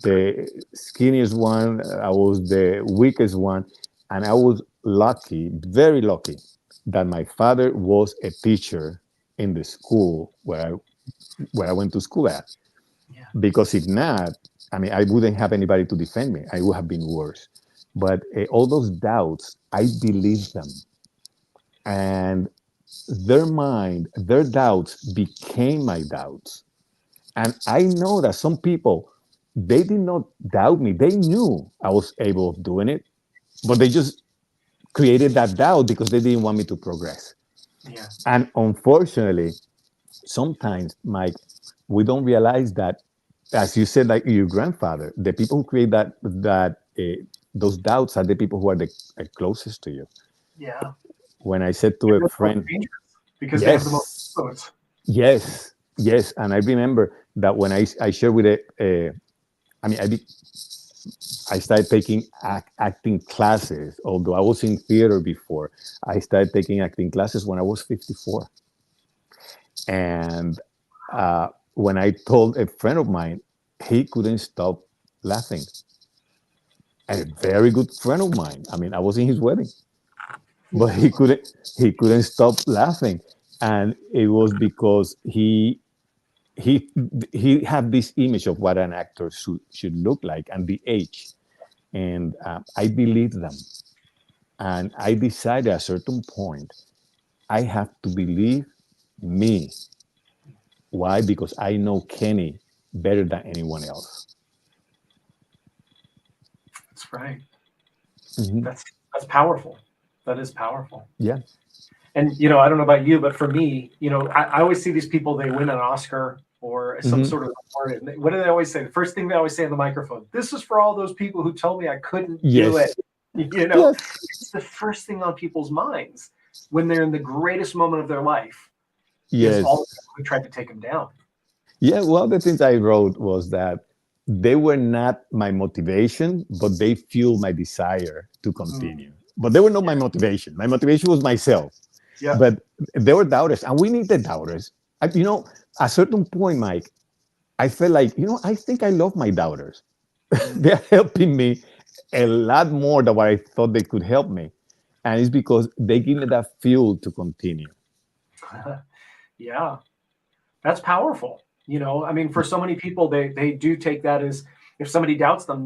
the skinniest one, I was the weakest one. And I was lucky, very lucky, that my father was a teacher in the school where I went to school at. Because if not, I wouldn't have anybody to defend me. I would have been worse. But all those doubts, I believed them. And their doubts became my doubts. And I know that some people, they did not doubt me. They knew I was able of doing it, but they just created that doubt because they didn't want me to progress. Yeah. And unfortunately, sometimes, Mike, we don't realize that as you said, like your grandfather, the people who create those doubts are the people who are the closest to you. Yeah. When I said to a friend, because they have the most influence. Yes, and I remember that when I shared with I started taking acting classes. Although I was in theater before, I started taking acting classes when I was 54. And when I told a friend of mine, he couldn't stop laughing. A very good friend of mine. I mean, I was in his wedding, but he couldn't stop laughing, and it was because he had this image of what an actor should look like and the age, and I believed them, and I decided at a certain point I have to believe me. Why? Because I know Kenny better than anyone else. That's right. Mm-hmm. That's powerful. That is powerful. Yeah. And I don't know about you, but for me, I always see these people, they win an Oscar or some sort of award. And what do they always say? The first thing they always say on the microphone, this is for all those people who told me I couldn't do it. It's the first thing on people's minds when they're in the greatest moment of their life. Yes. All the people who tried to take them down. Yeah, one of the things I wrote was that they were not my motivation, but they fueled my desire to continue. But they were not my motivation. My motivation was myself. Yeah. But they were doubters, and we need the doubters. At a certain point, Mike, I felt like, I think I love my doubters. They're helping me a lot more than what I thought they could help me. And it's because they give me that fuel to continue. Yeah, that's powerful. I mean, for so many people, they do take that as, if somebody doubts them,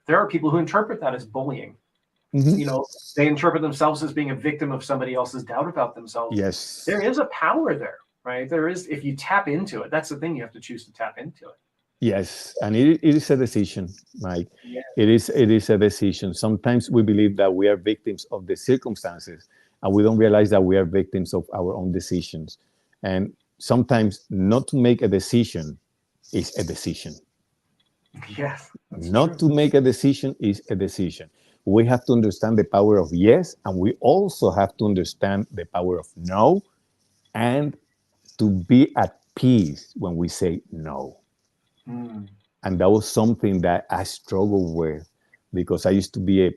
there are people who interpret that as bullying. Mm-hmm. They interpret themselves as being a victim of somebody else's doubt about themselves. Yes. There is a power there, right? There is, if you tap into it, that's the thing, you have to choose to tap into it. Yes, and it is a decision, Mike. Yeah. It is a decision. Sometimes we believe that we are victims of the circumstances, and we don't realize that we are victims of our own decisions. And sometimes not to make a decision is a decision. Yes. Not to make a decision is a decision. We have to understand the power of yes, and we also have to understand the power of no, and to be at peace when we say no. And that was something that I struggled with, because I used to be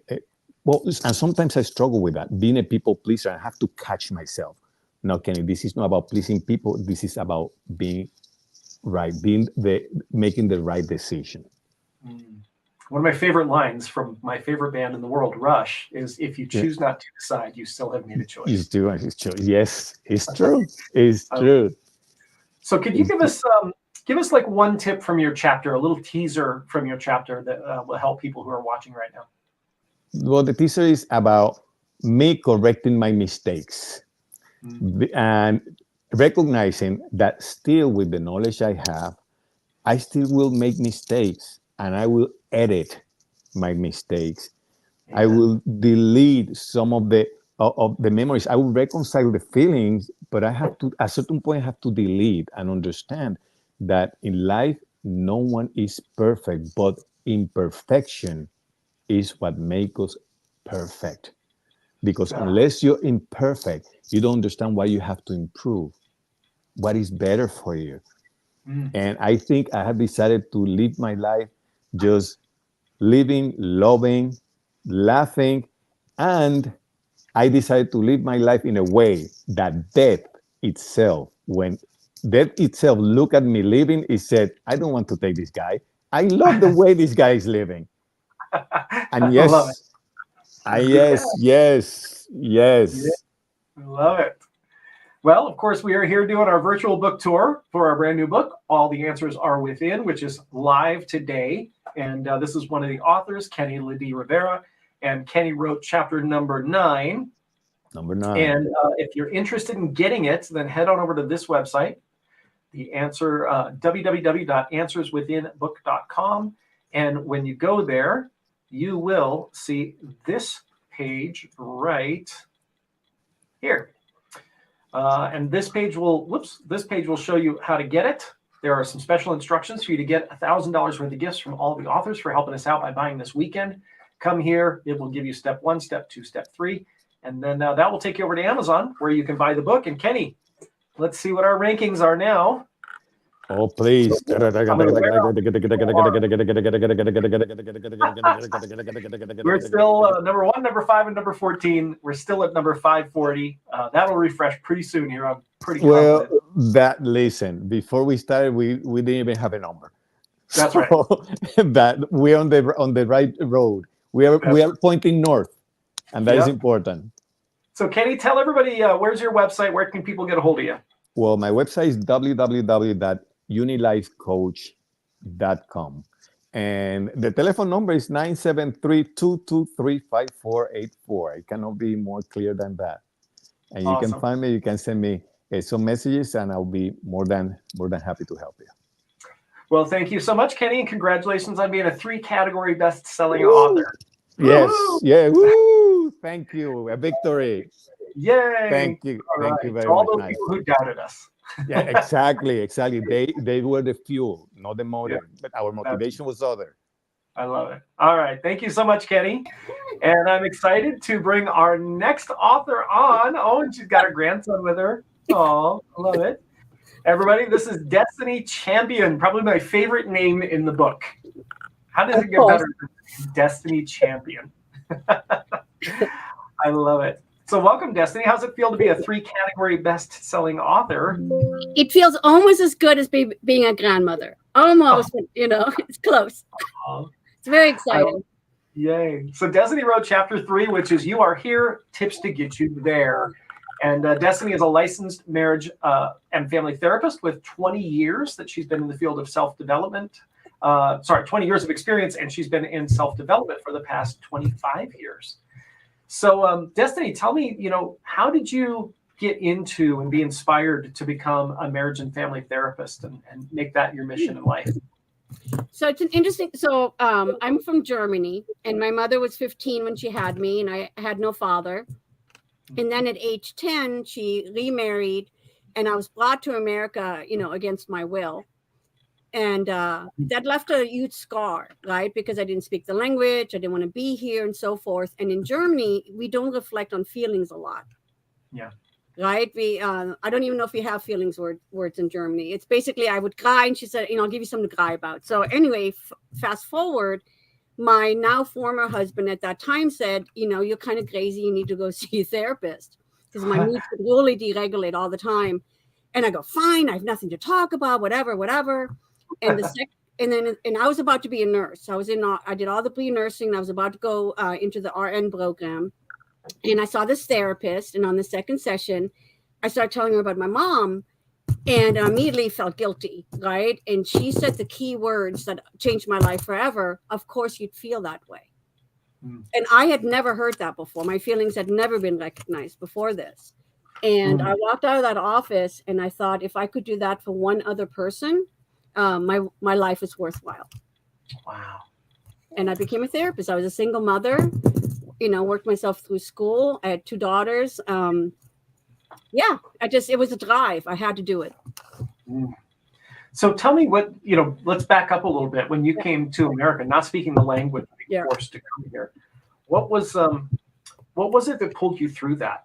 and sometimes I struggle with that, being a people pleaser. I have to catch myself. No, Kenny, this is not about pleasing people. This is about being right, making the right decision. One of my favorite lines from my favorite band in the world, Rush, is, if you choose not to decide, you still have made a choice. Yes, it's true. It's true. So could you give us like one tip from your chapter, a little teaser from your chapter that will help people who are watching right now? Well, the teaser is about me correcting my mistakes and recognizing that still, with the knowledge I have, I still will make mistakes, and I will edit my mistakes. Yeah. I will delete some of the memories. I will reconcile the feelings, but I have to, at a certain point, I have to delete and understand that in life, no one is perfect, but imperfection is what makes us perfect. Because unless you're imperfect, you don't understand why you have to improve, what is better for you. And I think I have decided to live my life just living, loving, laughing, and I decided to live my life in a way that death itself, when death itself looked at me living, it said, I don't want to take this guy. I love the way this guy is living. And yes, I love it. Yes. I love it. Well, of course, we are here doing our virtual book tour for our brand new book, All the Answers Are Within, which is live today. And this is one of the authors, Kenny Liddy Rivera. And Kenny wrote chapter number 9. And if you're interested in getting it, then head on over to this website, the answer, www.answerswithinbook.com. And when you go there, you will see this page right here. And this page will show you how to get it. There are some special instructions for you to get $1,000 worth of gifts from all the authors for helping us out by buying this weekend. Come here. It will give you step 1, step 2, step 3. And then that will take you over to Amazon where you can buy the book. And Kenny, let's see what our rankings are now. Oh, please. We're still number 1, number 5, and number 14. We're still at number 540. That'll refresh pretty soon here. I'm pretty confident. Well, listen, before we started, we didn't even have a number. That's right. That we're on the right road. We are pointing north, and that is important. So Kenny, tell everybody, where's your website? Where can people get a hold of you? Well, my website is www.unilifecoach.com. And the telephone number is 973-223-5484. It cannot be more clear than that. And you can find me, you can send me some messages, and I'll be more than happy to help you. Well, thank you so much, Kenny, and congratulations on being a 3-category best-selling author. Yes. Woo-hoo! Yeah. Woo! Thank you. A victory. Yay. Thank you. Thank you very all much. those people who doubted us. Yeah, exactly. They were the fuel, not the motive. But our motivation was other. I love it. All right. Thank you so much, Kenny. And I'm excited to bring our next author on. Oh, and she's got her grandson with her. Oh, I love it. Everybody, this is Destiny Champion, probably my favorite name in the book. How does it get better than Destiny Champion? I love it. So welcome, Destiny. How's it feel to be a 3-category best-selling author? It feels almost as good as being a grandmother. Almost, it's close. It's very exciting. Yay. So Destiny wrote chapter 3, which is You Are Here, Tips to Get You There. And Destiny is a licensed marriage and family therapist with 20 years that she's been in the field of self-development. 20 years of experience, and she's been in self-development for the past 25 years. So Destiny, tell me, how did you get into and be inspired to become a marriage and family therapist and make that your mission in life? So it's an interesting, I'm from Germany, and my mother was 15 when she had me, and I had no father. And then at age 10, she remarried, and I was brought to America, against my will. And that left a huge scar, right? Because I didn't speak the language, I didn't want to be here, and so forth. And in Germany, we don't reflect on feelings a lot. Yeah. Right? I don't even know if we have feelings words in Germany. It's basically, I would cry, and she said, I'll give you something to cry about. So anyway, fast forward, my now former husband at that time said, you're kind of crazy, you need to go see a therapist, because my mood could really deregulate all the time. And I go, fine, I have nothing to talk about, whatever. And and I was about to be a nurse. I did all the pre-nursing, and I was about to go into the RN program. And I saw this therapist, and on the second session, I started telling her about my mom, and I immediately felt guilty, right? And she said the key words that changed my life forever. Of course, you'd feel that way. And I had never heard that before. My feelings had never been recognized before this. And I walked out of that office, and I thought, if I could do that for one other person, my life is worthwhile. Wow. And I became a therapist. I was a single mother, worked myself through school. I had 2 daughters. It was a drive. I had to do it. So tell me let's back up a little bit. When you came to America, not speaking the language, being forced to come here, what was it that pulled you through that?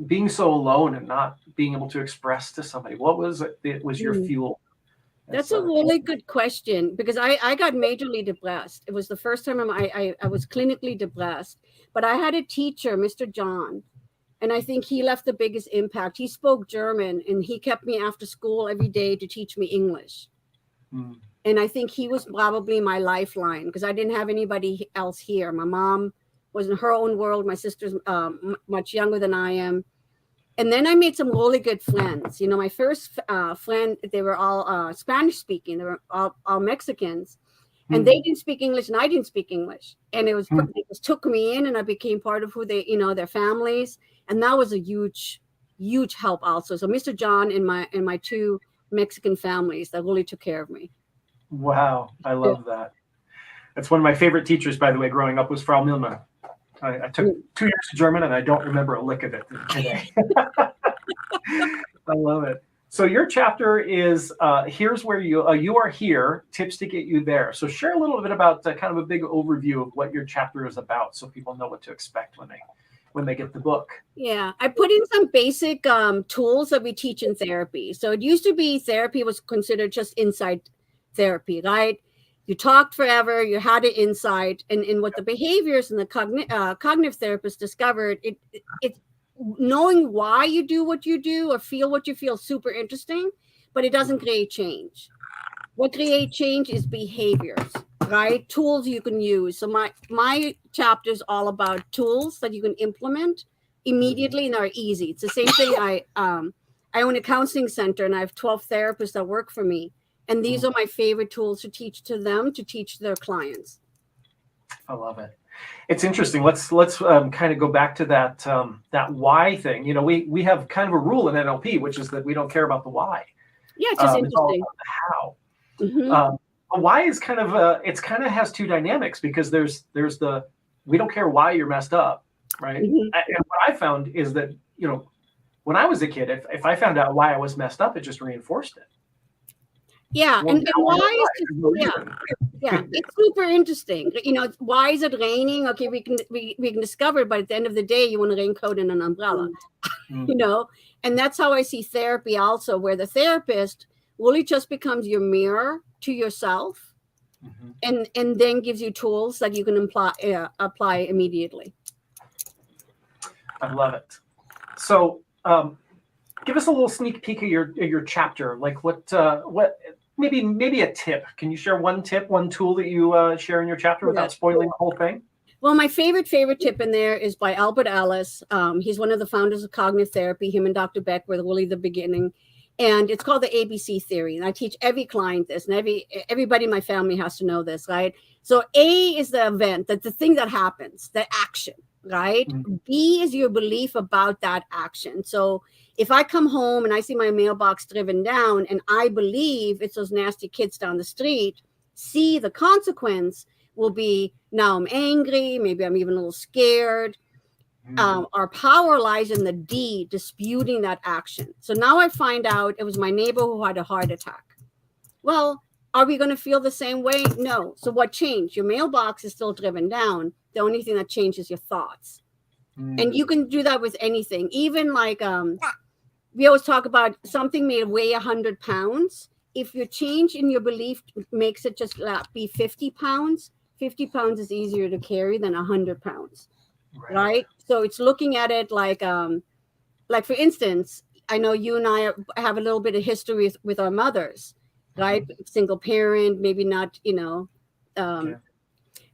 Being so alone and not being able to express to somebody, what was it that was your fuel? That's a really good question, because I got majorly depressed. It was the first time I was clinically depressed, but I had a teacher, Mr. John, and I think he left the biggest impact. He spoke German, and he kept me after school every day to teach me English. And I think he was probably my lifeline, because I didn't have anybody else here. My mom was in her own world. My sister's much younger than I am. And then I made some really good friends. My first friend, they were all Spanish speaking. They were all Mexicans, and they didn't speak English, and I didn't speak English. And it just took me in, and I became part of who they, their families. And that was a huge, huge help also. So Mr. John and my 2 Mexican families that really took care of me. Wow, I love that. That's one of my favorite teachers, by the way, growing up, was Frau Milman. I took 2 years of German, and I don't remember a lick of it today. I love it. So your chapter is here's where you are here, tips to get you there. So share a little bit about kind of a big overview of what your chapter is about, so people know what to expect when they get the book. Yeah, I put in some basic tools that we teach in therapy. So it used to be therapy was considered just insight therapy, right? You talked forever, you had an insight, and what the behaviors and the cognitive therapists discovered, it knowing why you do what you do or feel what you feel is super interesting, but it doesn't create change. What creates change is behaviors, right? Tools you can use. So my chapter is all about tools that you can implement immediately and are easy. It's the same thing. I own a counseling center and I have 12 therapists that work for me. And these are my favorite tools to teach to them, to teach their clients. I love it. It's interesting. Let's kind of go back to that why thing. You know, we have kind of a rule in NLP, which is that we don't care about the why. Yeah, it's just It's all interesting. about the how. Mhm. Why is kind of it's kind of has two dynamics, because there's the we don't care why you're messed up, right? Mhm. And what I found is that, you know, when I was a kid, if I found out why I was messed up, it just reinforced it. Yeah, Well, and now I know why why. is There's no yeah. reason. Yeah, it's super interesting. You know, why is it raining? Okay, we can discover it, but at the end of the day, you want a raincoat and an umbrella. You know, and that's how I see therapy also, where the therapist really just becomes your mirror to yourself, and then gives you tools that you can apply immediately. I love it. So, give us a little sneak peek of your chapter. Like what maybe a tip. Can you share one tip, one tool that you share in your chapter without spoiling the whole thing? Well, my favorite tip in there is by Albert Ellis. He's one of the founders of cognitive therapy. Him and Dr. Beck were really the beginning. And it's called the ABC theory. And I teach every client this, and everybody in my family has to know this, right? So A is the event, that the thing that happens, the action, right? B is your belief about that action. So if I come home and I see my mailbox driven down and I believe it's those nasty kids down the street, C, the consequence will be, now I'm angry, maybe I'm even a little scared. Our power lies in the D, disputing that action. So now I find out it was my neighbor who had a heart attack. Well, are we going to feel the same way? No. So what changed? Your mailbox is still driven down. The only thing that changes is your thoughts. And you can do that with anything. Even like we always talk about something may weigh 100 pounds. If your change in your belief makes it just be 50 pounds, 50 pounds is easier to carry than 100 pounds. Right? So it's looking at it like for instance, I know you and I have a little bit of history with our mothers, right? Single parent, maybe not, you know.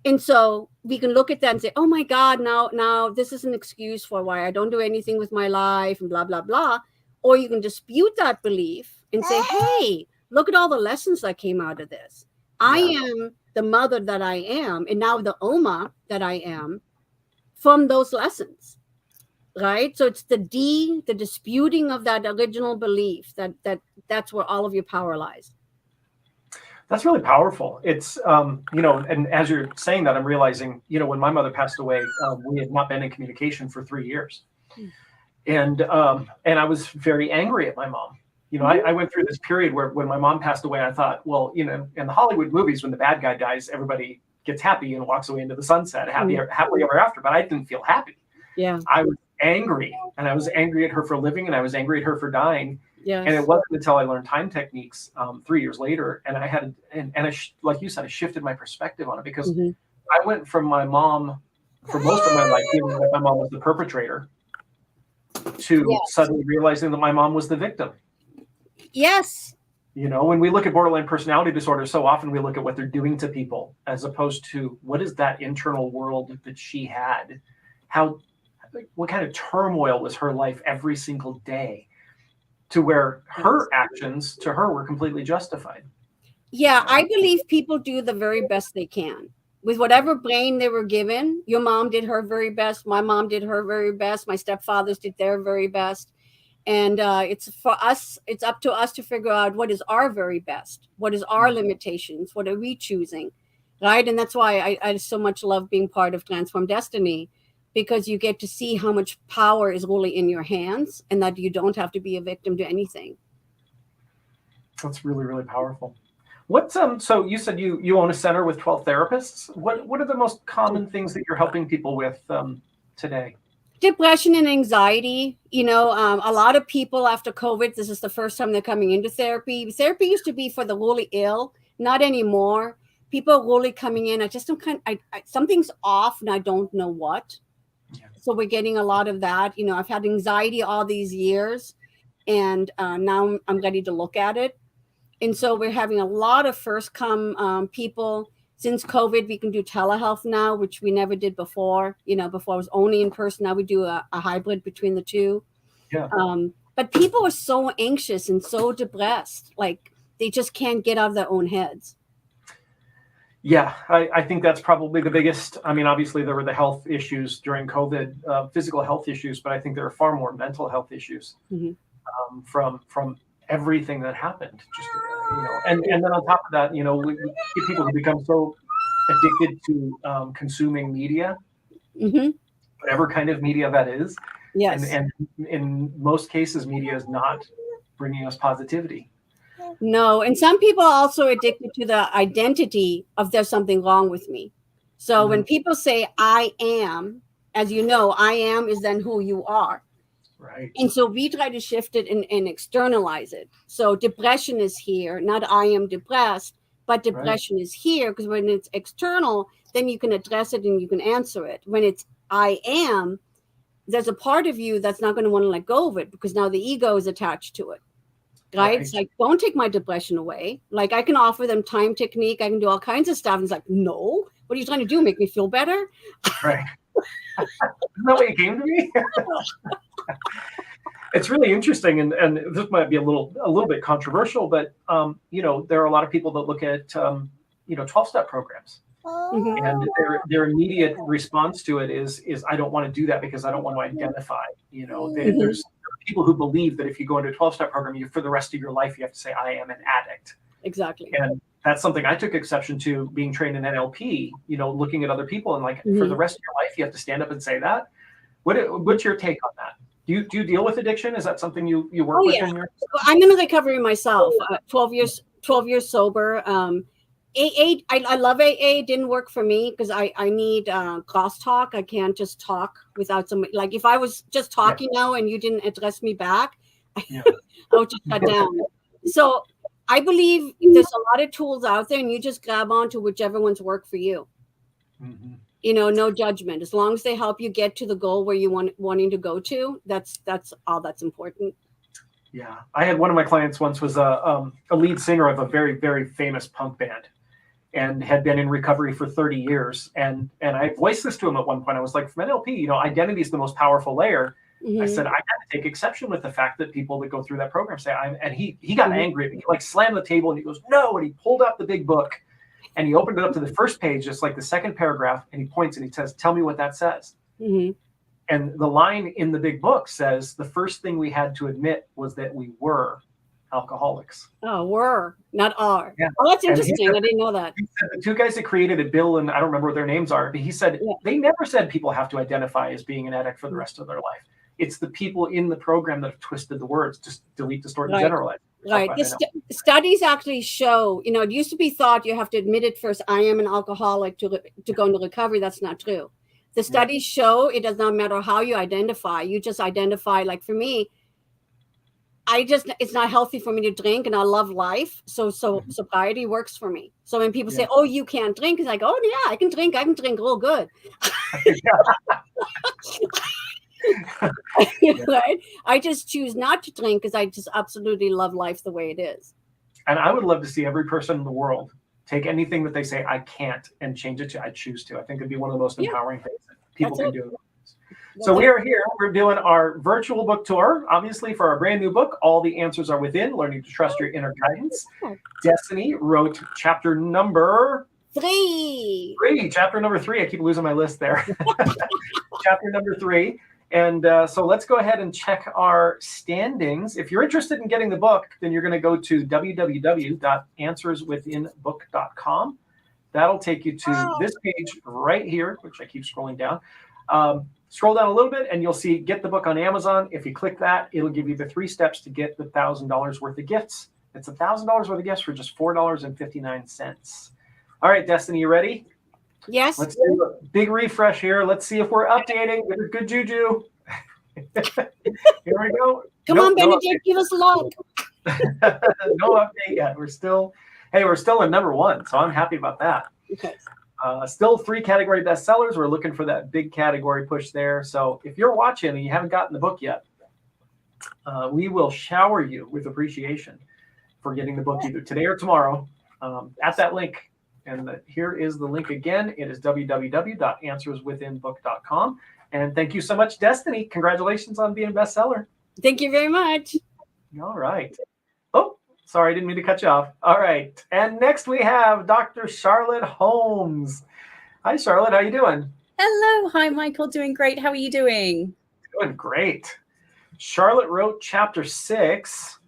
And so we can look at that and say, oh my God, now this is an excuse for why I don't do anything with my life and blah, blah, blah. Or you can dispute that belief and say, hey, look at all the lessons that came out of this. I am the mother that I am, and now the Oma that I am from those lessons, right? So it's the D, the disputing of that original belief, that's where all of your power lies. That's really powerful. It's, you know, and as you're saying that, I'm realizing, you know, when my mother passed away, we had not been in communication for 3 years. And I was very angry at my mom. You know, I went through this period where when my mom passed away, I thought, well, you know, in the Hollywood movies, when the bad guy dies, everybody gets happy and walks away into the sunset, happily ever after. But I didn't feel happy. Yeah. I was angry, and I was angry at her for living, and I was angry at her for dying. Yes. And it wasn't until I learned time techniques 3 years later, and I had, like you said, I shifted my perspective on it, because I went from my mom, for most of my life, feeling like my mom was the perpetrator, to suddenly realizing that my mom was the victim. Yes. You know, when we look at borderline personality disorder, so often we look at what they're doing to people, as opposed to what is that internal world that she had? What kind of turmoil was her life every single day, to where her actions to her were completely justified. Yeah, I believe people do the very best they can with whatever brain they were given. Your mom did her very best. My mom did her very best. My stepfathers did their very best. And it's up to us to figure out what is our very best. What is our limitations? What are we choosing? Right. And that's why I so much love being part of Transform Destiny, because you get to see how much power is really in your hands, and that you don't have to be a victim to anything. That's really, really powerful. What's so you said you own a center with 12 therapists. What are the most common things that you're helping people with today? Depression and anxiety. A lot of people after COVID, this is the first time they're coming into therapy. Therapy used to be for the really ill, not anymore. People are really coming in. I just don't something's off and I don't know what. Yeah. So we're getting a lot of that. I've had anxiety all these years, and now I'm ready to look at it. And so we're having a lot of first come people. Since COVID, we can do telehealth now, which we never did before. Before it was only in person. Now we do a hybrid between the two. Yeah. But people are so anxious and so depressed, like they just can't get out of their own heads. Yeah, I think that's probably the biggest. I mean, obviously there were the health issues during COVID, physical health issues, but I think there are far more mental health issues from everything that happened. Just and then on top of that, we get people who become so addicted to consuming media, whatever kind of media that is. Yes. And in most cases, media is not bringing us positivity. No, and some people are also addicted to the identity of there's something wrong with me. So when people say I am, as you know, I am is then who you are. Right. And so we try to shift it and externalize it. So depression is here, not I am depressed, but depression is here, because when it's external, then you can address it and you can answer it. When it's I am, there's a part of you that's not going to want to let go of it because now the ego is attached to it. Right? It's like, don't take my depression away. Like, I can offer them time technique. I can do all kinds of stuff. And it's like, no, what are you trying to do? Make me feel better? Right. Isn't that what you came to me? It's really interesting. And this might be a little bit controversial, but, there are a lot of people that look at, 12-step programs. And their immediate response to it is I don't want to do that because I don't want to identify. There's people who believe that if you go into a 12-step program, for the rest of your life, you have to say, I am an addict. Exactly. And that's something I took exception to, being trained in NLP, looking at other people and for the rest of your life, you have to stand up and say that. What's your take on that? Do you deal with addiction? Is that something you work with in your? I'm in recovery myself. 12 years sober. AA, I love AA. It didn't work for me because I need crosstalk. I can't just talk without somebody. Like if I was just talking now and you didn't address me back, I would just shut down. So I believe there's a lot of tools out there and you just grab onto whichever ones work for you. No judgment. As long as they help you get to the goal where you wanting to go to, that's all that's important. Yeah. I had one of my clients once was a lead singer of a very, very famous punk band, and had been in recovery for 30 years. And I voiced this to him at one point. I was like, from NLP, identity is the most powerful layer. I said, I got to take exception with the fact that people that go through that program say, and he got angry at me, like slammed the table and he goes, no. And he pulled out the big book and he opened it up to the first page, just like the second paragraph. And he points and he says, tell me what that says. And the line in the big book says, the first thing we had to admit was that we were alcoholics. Oh, were, not are. Yeah. Oh, that's interesting. I didn't know that. He said the two guys that created it, Bill and I don't remember what their names are, but he said they never said people have to identify as being an addict for the rest of their life. It's the people in the program that have twisted the words, just delete, distort, and generalize. Right. Studies actually show, it used to be thought you have to admit it first. I am an alcoholic to go into recovery. That's not true. The studies show it does not matter how you identify. You just identify, like for me, it's not healthy for me to drink and I love life. So sobriety works for me. So when people say, oh, you can't drink, it's like, oh yeah, I can drink real good. Right? I just choose not to drink because I just absolutely love life the way it is. And I would love to see every person in the world take anything that they say I can't and change it to I choose to. I think it'd be one of the most empowering things that people can do. So we are here. We're doing our virtual book tour, obviously, for our brand new book. All the answers are within. Learning to trust your inner guidance. Destiny wrote chapter number 3. Chapter number 3. I keep losing my list there. Chapter number 3. And so let's go ahead and check our standings. If you're interested in getting the book, then you're going to go to www.answerswithinbook.com. That'll take you to this page right here, which I keep scrolling down. Scroll down a little bit and you'll see get the book on Amazon. If you click that, it'll give you the 3 steps to get the $1,000 worth of gifts It's $1,000 worth of gifts for just $4.59. All right, Destiny, you ready? Yes. Let's do a big refresh here. Let's see if we're updating. Good juju. Here we go. Come on, Benedict, give us a log. No update yet. We're still in number 1, so I'm happy about that. Okay. Still 3 category bestsellers. We're looking for that big category push there. So if you're watching and you haven't gotten the book yet, we will shower you with appreciation for getting the book either today or tomorrow at that link. And here is the link again. It is www.answerswithinbook.com. And thank you so much, Destiny. Congratulations on being a bestseller. Thank you very much. All right. Oh, sorry, I didn't mean to cut you off. All right. And next we have Dr. Charlotte Holmes. Hi, Charlotte. How you doing? Hello. Hi, Michael. Doing great. How are you doing? Doing great. Charlotte wrote chapter 6,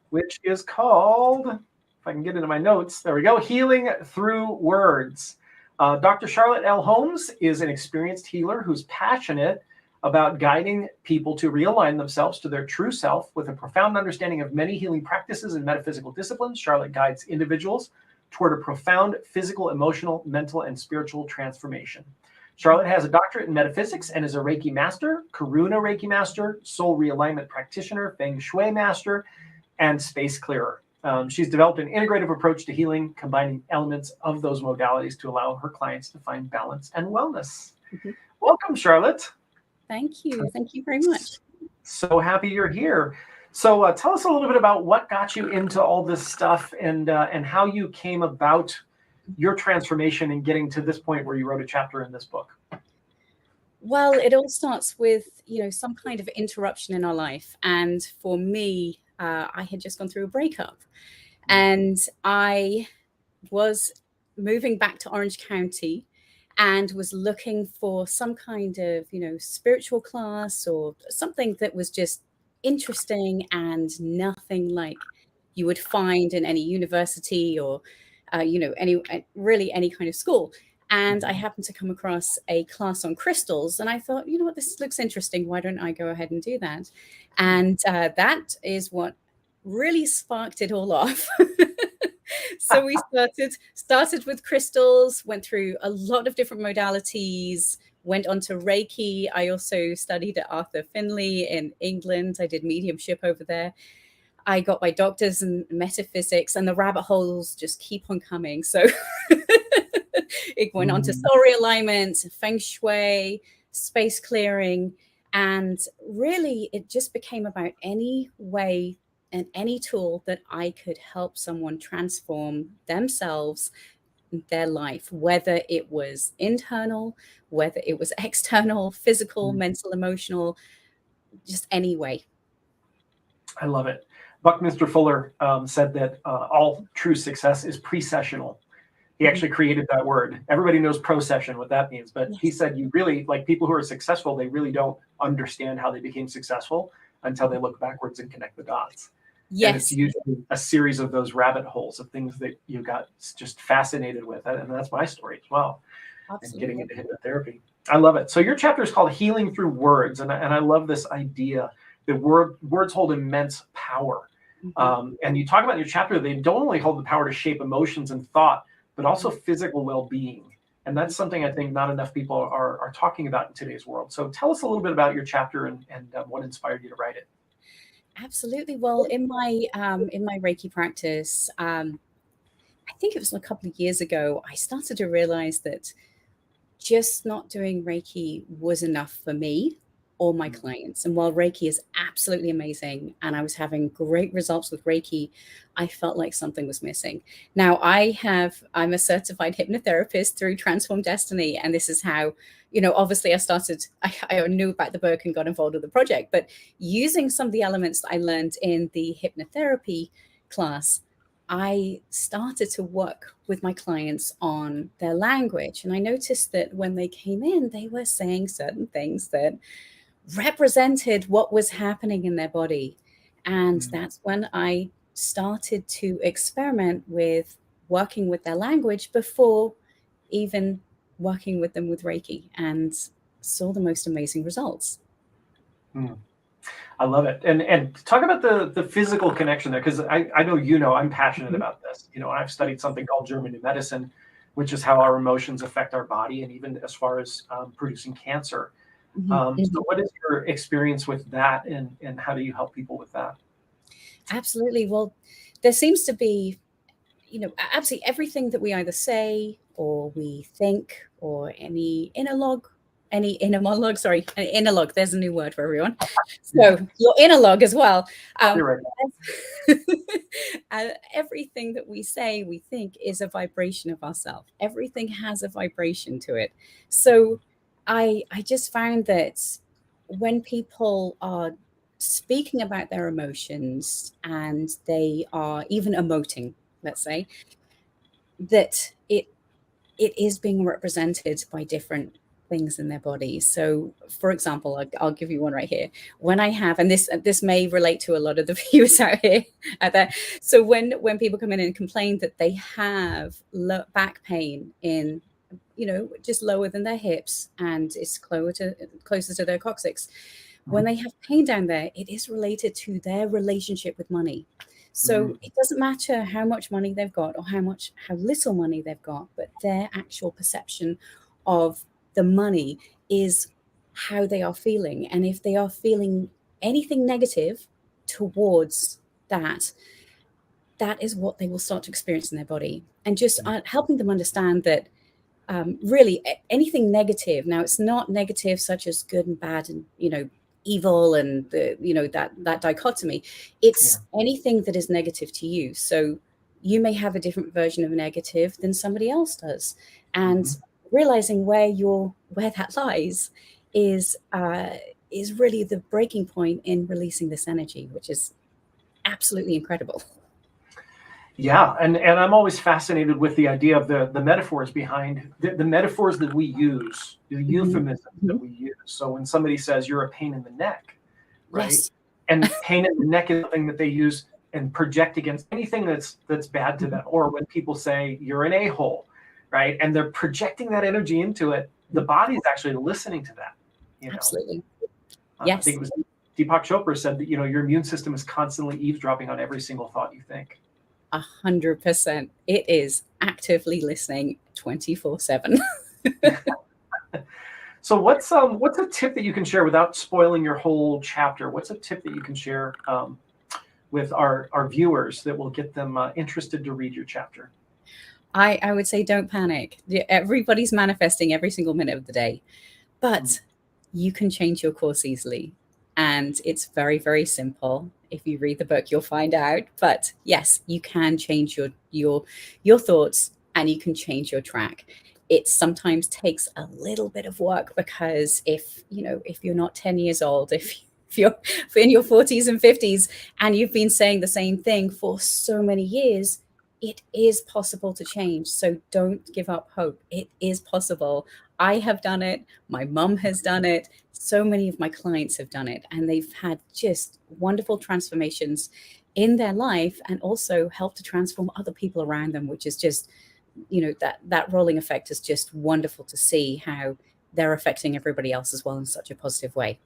which is called, if I can get into my notes, there we go, Healing Through Words. Dr. Charlotte L. Holmes is an experienced healer who's passionate about guiding people to realign themselves to their true self with a profound understanding of many healing practices and metaphysical disciplines. Charlotte guides individuals toward a profound physical, emotional, mental, and spiritual transformation. Charlotte has a doctorate in metaphysics and is a Reiki master, Karuna Reiki master, soul realignment practitioner, Feng Shui master, and space clearer. She's developed an integrative approach to healing, combining elements of those modalities to allow her clients to find balance and wellness. Welcome, Charlotte. Thank you. Thank you very much. So happy you're here. So tell us a little bit about what got you into all this stuff and how you came about your transformation and getting to this point where you wrote a chapter in this book. Well, it all starts with, some kind of interruption in our life. And for me, I had just gone through a breakup and I was moving back to Orange County and was looking for some kind of, spiritual class or something that was just interesting and nothing like you would find in any university or, any kind of school. And I happened to come across a class on crystals and I thought, this looks interesting. Why don't I go ahead and do that? And that is what really sparked it all off. So we started with crystals, went through a lot of different modalities, went on to Reiki. I also studied at Arthur Findlay in England. I did mediumship over there. I got my doctors in metaphysics and the rabbit holes just keep on coming. So it went on to soul realignment, Feng Shui, space clearing. And really, it just became about any way and any tool that I could help someone transform themselves, their life, whether it was internal, whether it was external, physical, mental, emotional, just any way. I love it. Buckminster Fuller said that all true success is pre-sessional. He actually created that word. Everybody knows procession, what that means. But he said you really, like people who are successful, they really don't understand how they became successful until they look backwards and connect the dots. Yes. And it's usually a series of those rabbit holes of things that you got just fascinated with. And that's my story as well. Absolutely. And getting into hypnotherapy. I love it. So your chapter is called Healing Through Words. And I love this idea that words hold immense power. And you talk about in your chapter, they don't only hold the power to shape emotions and thought, but also physical well-being. And that's something I think not enough people are talking about in today's world. So tell us a little bit about your chapter and what inspired you to write it. Absolutely. Well, in my Reiki practice, I think it was a couple of years ago, I started to realize that just not doing Reiki was enough for me or my clients. And while Reiki is absolutely amazing and I was having great results with Reiki, I felt like something was missing. Now I'm a certified hypnotherapist through Transform Destiny. And this is how, obviously I knew about the book and got involved with the project, but using some of the elements that I learned in the hypnotherapy class, I started to work with my clients on their language. And I noticed that when they came in, they were saying certain things that represented what was happening in their body. And that's when I started to experiment with working with their language before even working with them with Reiki, and saw the most amazing results. I love it. And talk about the physical connection there, because I know I'm passionate about this. I've studied something called German New Medicine, which is how our emotions affect our body, and even as far as producing cancer. So what is your experience with that, and how do you help people with that? Absolutely. Well, there seems to be, absolutely everything that we either say or we think, or any inner monologue, an inner log, there's a new word for everyone. So your inner log as well. You're right. Everything that we say, we think is a vibration of ourselves. Everything has a vibration to it. So I just found that when people are speaking about their emotions and they are even emoting, let's say, that it is being represented by different things in their body. So for example, I'll give you one right here. When I have, and this may relate to a lot of the viewers out here out there. So when people come in and complain that they have back pain in, just lower than their hips, and it's closer to their coccyx, when they have pain down there, it is related to their relationship with money. So it doesn't matter how much money they've got or how little money they've got, but their actual perception of the money is how they are feeling. And if they are feeling anything negative towards that is what they will start to experience in their body. And just helping them understand that really anything negative, now it's not negative such as good and bad and, evil and that dichotomy. It's anything that is negative to you. So you may have a different version of negative than somebody else does, and realizing where that lies is really the breaking point in releasing this energy, which is absolutely incredible. Yeah, and I'm always fascinated with the idea of the metaphors behind the metaphors that we use, the euphemisms that we use. So when somebody says you're a pain in the neck, right? Yes. And pain in the neck is something that they use and project against anything that's bad to them. Or when people say you're an a-hole, right? And they're projecting that energy into it, the body's actually listening to that. Absolutely. I think it was Deepak Chopra said that your immune system is constantly eavesdropping on every single thought you think. 100%. It is actively listening 24/7. So what's a tip that you can share without spoiling your whole chapter? What's a tip that you can share with our viewers that will get them interested to read your chapter? I would say don't panic. Everybody's manifesting every single minute of the day, but you can change your course easily. And it's very, very simple. If you read the book, you'll find out. But yes, you can change your thoughts, and you can change your track. It sometimes takes a little bit of work, because if you're not 10 years old, if you're in your 40s and 50s and you've been saying the same thing for so many years, it is possible to change. So don't give up hope. It is possible. I have done it. My mom has done it. So many of my clients have done it, and they've had just wonderful transformations in their life, and also help to transform other people around them, which is just, that rolling effect is just wonderful to see how they're affecting everybody else as well in such a positive way.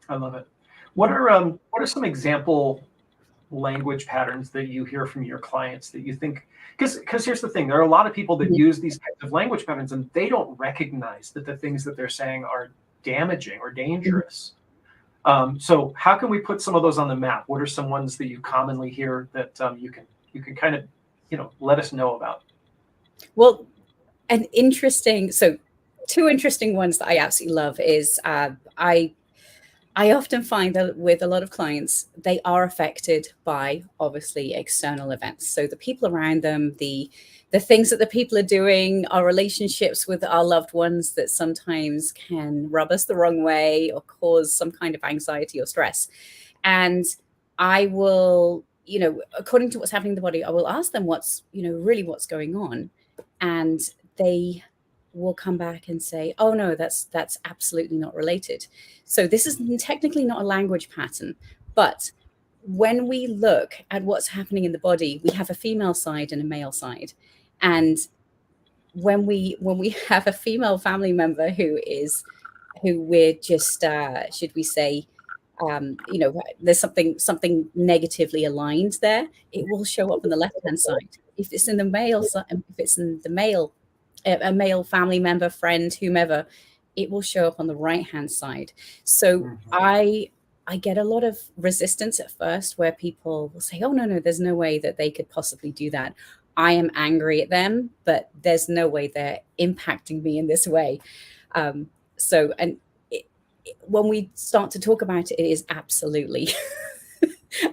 I love it. What are some example language patterns that you hear from your clients that you think, because here's the thing, there are a lot of people that use these types of language patterns and they don't recognize that the things that they're saying are damaging or dangerous. So how can we put some of those on the map? What are some ones that you commonly hear that you can kind of let us know about? Well, two interesting ones that I absolutely love is I often find that with a lot of clients, they are affected by obviously external events. So the people around them, the things that the people are doing, our relationships with our loved ones that sometimes can rub us the wrong way or cause some kind of anxiety or stress. And I will, according to what's happening in the body, I will ask them what's going on. And they will come back and say, oh no, that's absolutely not related. So this is technically not a language pattern, but when we look at what's happening in the body, we have a female side and a male side. And when we have a female family member who we're just should we say there's something negatively aligned there, it will show up on the left hand side. If it's in the male, a male family member, friend, whomever, it will show up on the right hand side. So I get a lot of resistance at first where people will say, oh, no, there's no way that they could possibly do that. I am angry at them, but there's no way they're impacting me in this way. When we start to talk about it, it is absolutely,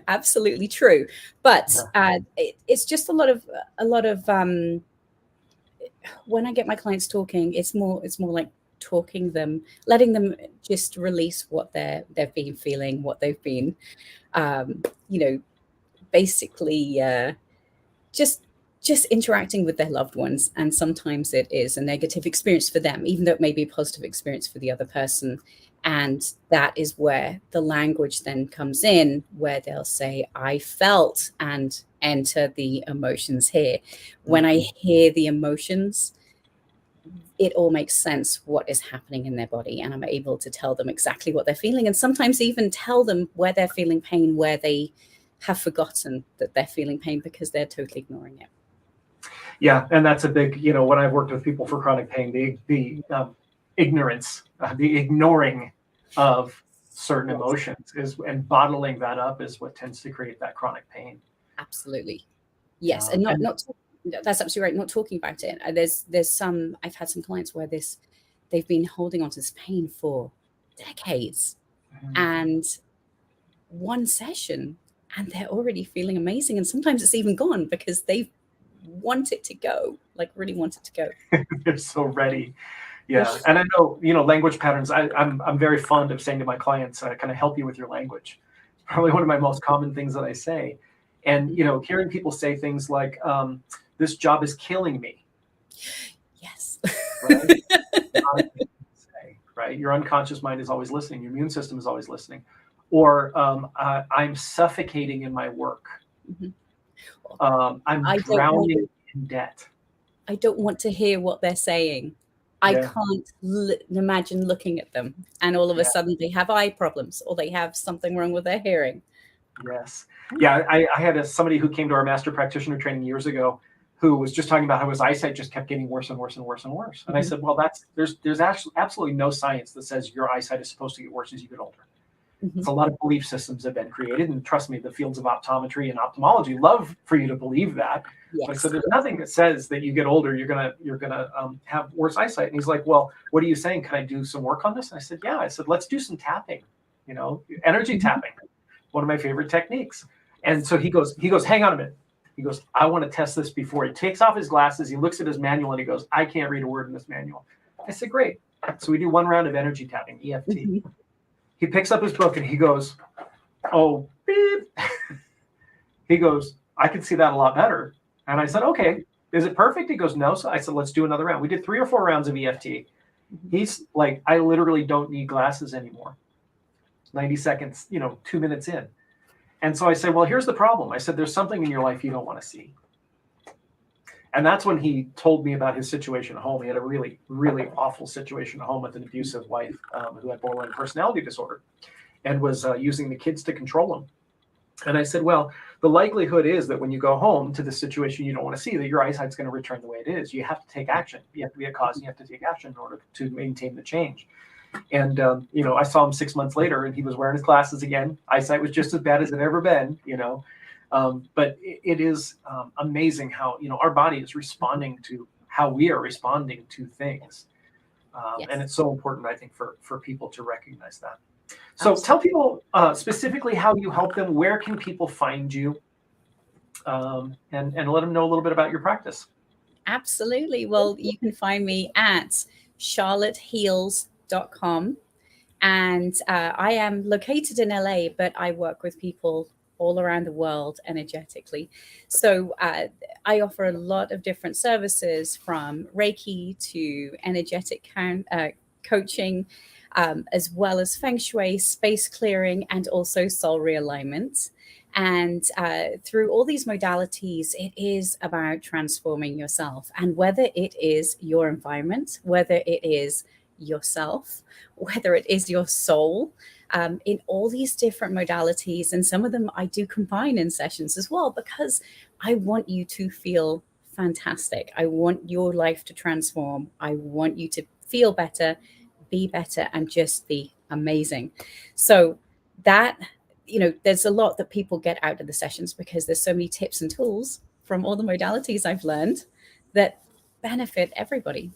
absolutely true. But it's just a lot of when I get my clients talking, it's more like talking them, letting them just release what they've been feeling, what they've been, basically just interacting with their loved ones. And sometimes it is a negative experience for them, even though it may be a positive experience for the other person. And that is where the language then comes in, where they'll say, I felt, and enter the emotions here. When I hear the emotions, it all makes sense what is happening in their body. And I'm able to tell them exactly what they're feeling, and sometimes even tell them where they're feeling pain, where they have forgotten that they're feeling pain because they're totally ignoring it. Yeah, and that's a big, when I've worked with people for chronic pain, the ignorance, the ignoring of certain emotions and bottling that up is what tends to create that chronic pain. Absolutely. Yes. And not that's absolutely right. Not talking about it. I've had some clients where they've been holding on to this pain for decades, and one session and they're already feeling amazing. And sometimes it's even gone because they want it to go, like really want it to go. They're so ready. Yeah. And I know, language patterns, I'm very fond of saying to my clients, kind of help you with your language. It's probably one of my most common things that I say. And, hearing people say things like, this job is killing me. Yes. Right? Your unconscious mind is always listening. Your immune system is always listening. Or I'm suffocating in my work. I'm drowning in debt. I don't want to hear what they're saying. I can't imagine looking at them and all of a sudden they have eye problems or they have something wrong with their hearing. Yes. Yeah. I had somebody who came to our master practitioner training years ago who was just talking about how his eyesight just kept getting worse and worse and worse and worse. And I said, well, there's actually absolutely no science that says your eyesight is supposed to get worse as you get older. It's a lot of belief systems have been created. And trust me, the fields of optometry and ophthalmology love for you to believe that. Yes. But so there's nothing that says that you get older, you're gonna have worse eyesight. And he's like, well, what are you saying? Can I do some work on this? And I said, yeah. I said, let's do some tapping, energy tapping, one of my favorite techniques. And so he goes, hang on a minute. He goes, I want to test this before. He takes off his glasses. He looks at his manual and he goes, I can't read a word in this manual. I said, great. So we do one round of energy tapping, EFT. He picks up his book and he goes, oh, beep. He goes, I can see that a lot better. And I said, okay, is it perfect? He goes, no. So I said, let's do another round. We did 3 or 4 rounds of EFT. He's like, I literally don't need glasses anymore. 90 seconds, 2 minutes in. And so I said, well, here's the problem. I said, there's something in your life you don't want to see. And that's when he told me about his situation at home. He had a really, really awful situation at home with an abusive wife who had borderline personality disorder and was using the kids to control him. And I said, well, the likelihood is that when you go home to the situation you don't want to see, that your eyesight's going to return the way it is. You have to take action. You have to be a cause and you have to take action in order to maintain the change. And, I saw him 6 months later and he was wearing his glasses again. Eyesight was just as bad as it ever been, but it is amazing how, our body is responding to how we are responding to things. And it's so important, I think, for people to recognize that. So tell people specifically how you help them. Where can people find you? And let them know a little bit about your practice. Absolutely. Well, you can find me at charlotteheals.com. And I am located in LA, but I work with people all around the world energetically. So I offer a lot of different services, from Reiki to energetic coaching, as well as Feng Shui, space clearing, and also soul realignment. And through all these modalities, it is about transforming yourself. And whether it is your environment, whether it is yourself, whether it is your soul, in all these different modalities. And some of them I do combine in sessions as well, because I want you to feel fantastic. I want your life to transform. I want you to feel better, be better, and just be amazing. So that, there's a lot that people get out of the sessions, because there's so many tips and tools from all the modalities I've learned that benefit everybody.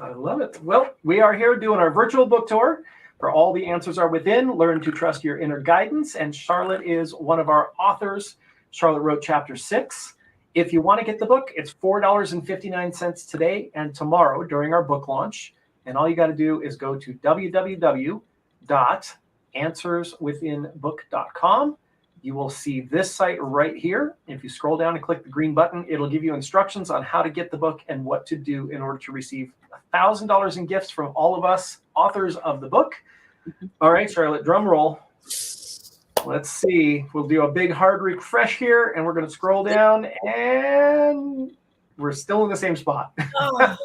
I love it. Well, we are here doing our virtual book tour for All the Answers Are Within, Learn to Trust Your Inner Guidance. And Charlotte is one of our authors. Charlotte wrote chapter 6. If you want to get the book, it's $4.59 today and tomorrow during our book launch. And all you got to do is go to www.answerswithinbook.com. You will see this site right here. If you scroll down and click the green button, it'll give you instructions on how to get the book and what to do in order to receive $1,000 in gifts from all of us, authors of the book. All right, Charlotte, drum roll. Let's see. We'll do a big hard refresh here, and we're going to scroll down, and we're still in the same spot. Oh.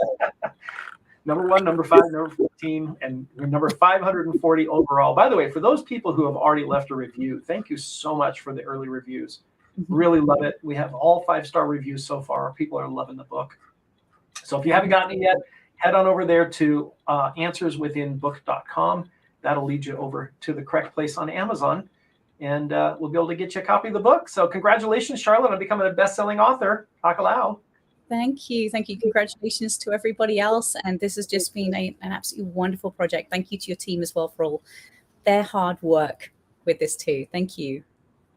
Number 1, number 5, number 14, and number 540 overall. By the way, for those people who have already left a review, thank you so much for the early reviews. Really love it. We have all 5-star reviews so far. People are loving the book. So if you haven't gotten it yet, head on over there to answerswithinbook.com. That'll lead you over to the correct place on Amazon, and we'll be able to get you a copy of the book. So congratulations, Charlotte, on becoming a best-selling author. Bacalao. Thank you. Thank you. Congratulations to everybody else. And this has just been an absolutely wonderful project. Thank you to your team as well for all their hard work with this too. Thank you.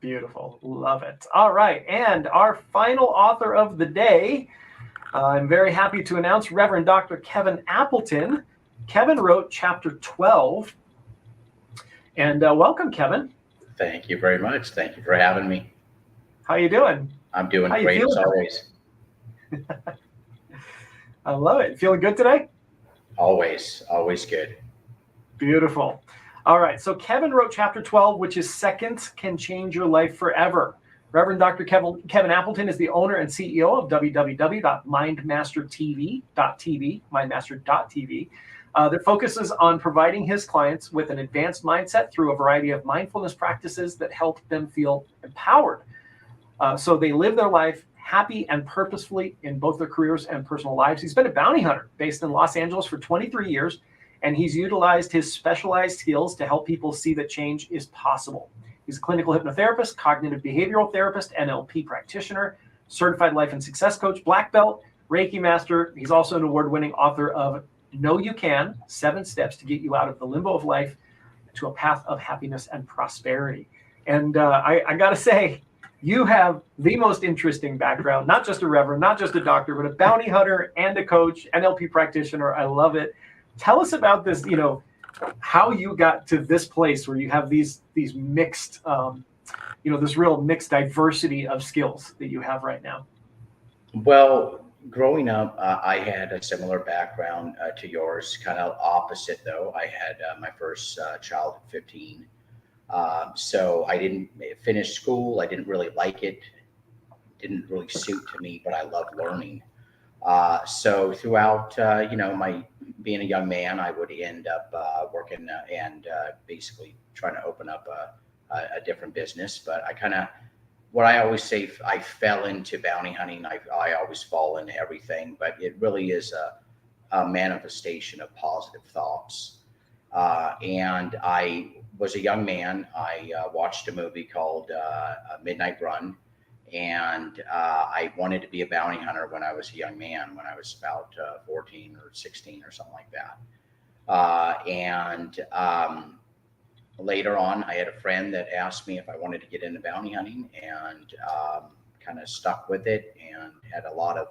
Beautiful. Love it. All right. And our final author of the day, I'm very happy to announce Reverend Dr. Kevin Appleton. Kevin wrote chapter 12. And welcome, Kevin. Thank you very much. Thank you for having me. How you doing? I'm doing great as always. I love it. Feeling good today? Always good. Beautiful. All right. So Kevin wrote chapter 12, which is Seconds Can Change Your Life Forever. Reverend Dr. Kevin Appleton is the owner and CEO of www.mindmastertv.tv, mindmaster.tv. That focuses on providing his clients with an advanced mindset through a variety of mindfulness practices that help them feel empowered. So they live their life happy and purposefully in both their careers and personal lives. He's been a bounty hunter based in Los Angeles for 23 years, and he's utilized his specialized skills to help people see that change is possible. He's a clinical hypnotherapist, cognitive behavioral therapist, NLP practitioner, certified life and success coach, black belt, Reiki master. He's also an award-winning author of Know You Can, 7 Steps to Get You Out of the Limbo of Life to a Path of Happiness and Prosperity. And I got to say, you have the most interesting background, not just a reverend, not just a doctor, but a bounty hunter and a coach, NLP practitioner. I love it. Tell us about this, how you got to this place where you have these mixed, this real mixed diversity of skills that you have right now. Well, growing up, I had a similar background to yours, kind of opposite though. I had my first child at 15. So I didn't finish school. I didn't really like it. Didn't really suit to me, but I loved learning. So throughout, my being a young man, I would end up working and basically trying to open up a different business. But what I always say, I fell into bounty hunting. I always fall into everything, but it really is a manifestation of positive thoughts. And I was a young man. I watched a movie called Midnight Run, and I wanted to be a bounty hunter when I was a young man, when I was about 14 or 16 or something like that. Later on, I had a friend that asked me if I wanted to get into bounty hunting, and kind of stuck with it and had a lot of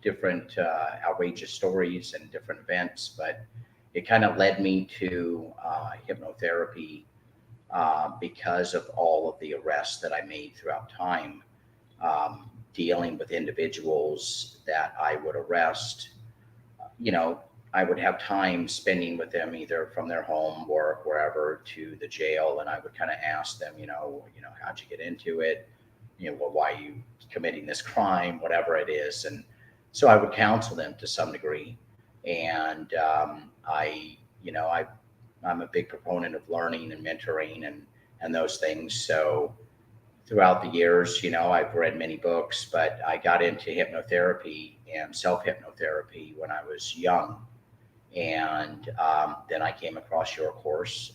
different outrageous stories and different events, but it kind of led me to hypnotherapy because of all of the arrests that I made throughout time, dealing with individuals that I would arrest. I would have time spending with them either from their home, work, wherever, to the jail, and I would kind of ask them, how'd you get into it? Why are you committing this crime, whatever it is. And so I would counsel them to some degree. And I'm a big proponent of learning and mentoring and those things. So throughout the years, I've read many books, but I got into hypnotherapy and self-hypnotherapy when I was young. And then I came across your course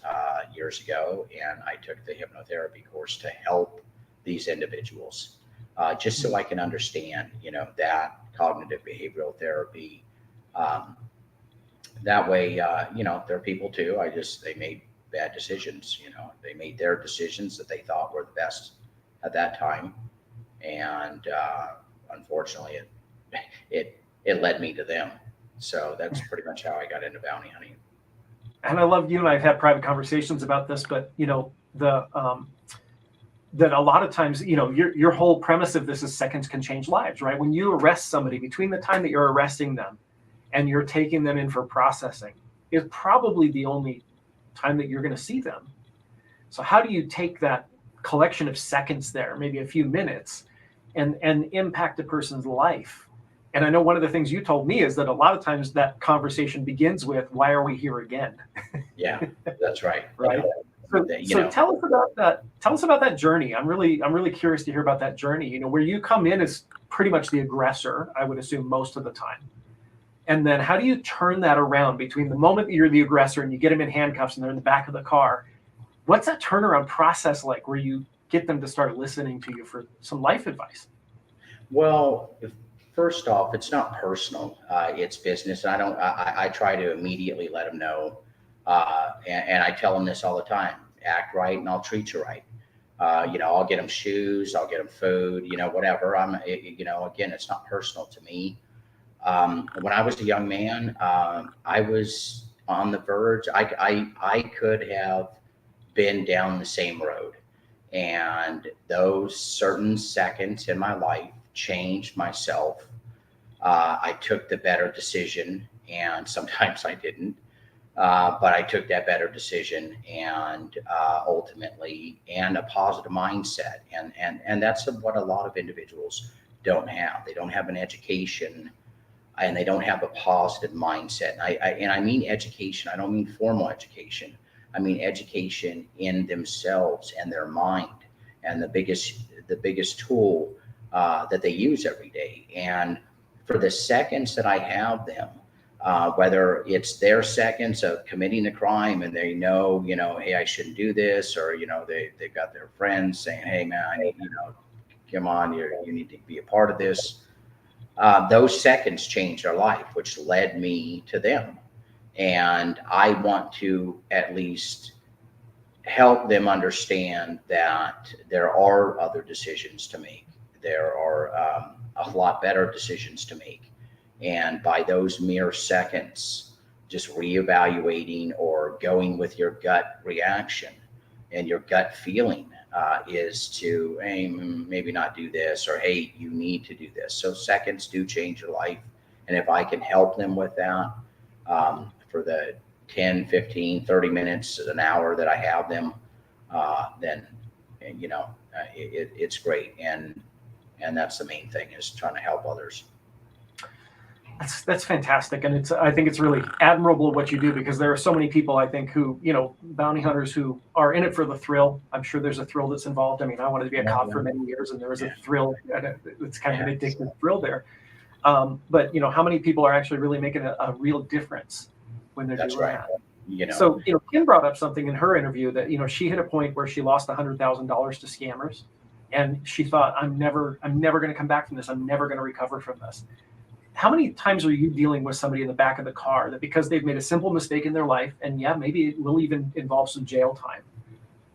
years ago, and I took the hypnotherapy course to help these individuals, just so I can understand, that cognitive behavioral therapy. That way, they're people too. They made bad decisions. They made their decisions that they thought were the best at that time, and unfortunately, it led me to them. So that's pretty much how I got into bounty hunting. And I love, you and I have had private conversations about this, but that a lot of times, your whole premise of this is seconds can change lives, right? When you arrest somebody, between the time that you're arresting them and you're taking them in for processing is probably the only time that you're going to see them. So how do you take that collection of seconds there, maybe a few minutes, and impact a person's life? And I know one of the things you told me is that a lot of times that conversation begins with, why are we here again? Yeah, that's right. Right. So tell us about that. Tell us about that journey. I'm really curious to hear about that journey, where you come in as pretty much the aggressor, I would assume most of the time. And then how do you turn that around between the moment that you're the aggressor and you get them in handcuffs and they're in the back of the car? What's that turnaround process like where you get them to start listening to you for some life advice? Well, first off, it's not personal. It's business. I try to immediately let them know. And I tell them this all the time: act right and I'll treat you right. I'll get them shoes, I'll get them food, whatever. Again, it's not personal to me. When I was a young man, I was on the verge. I could have been down the same road, and those certain seconds in my life changed myself. I took the better decision, and sometimes I didn't. But I took that better decision, and ultimately, and a positive mindset, and that's what a lot of individuals don't have. They don't have an education, and they don't have a positive mindset. And I mean education. I don't mean formal education. I mean education in themselves and their mind, and the biggest tool that they use every day. And for the seconds that I have them, whether it's their seconds of committing a crime and they know, hey, I shouldn't do this, or, they've got their friends saying, hey, man, I need, come on, you need to be a part of this. Those seconds changed their life, which led me to them. And I want to at least help them understand that there are other decisions to make. There are a lot better decisions to make. And by those mere seconds, just reevaluating or going with your gut reaction and your gut feeling is to, hey, maybe not do this, or hey, you need to do this. So seconds do change your life. And if I can help them with that for the 10, 15, 30 minutes, an hour that I have them, then, it's great. And that's the main thing, is trying to help others. That's fantastic. And I think it's really admirable what you do, because there are so many people, I think, who, bounty hunters who are in it for the thrill. I'm sure there's a thrill that's involved. I mean, I wanted to be a cop for many years, and there was a thrill, and it's kind of an addictive thrill there. But, how many people are actually really making a real difference when they're doing that? So, Kim brought up something in her interview that, she hit a point where she lost $100,000 to scammers. And she thought, I'm never going to come back from this. I'm never going to recover from this. How many times are you dealing with somebody in the back of the car that, because they've made a simple mistake in their life, and maybe it will even involve some jail time,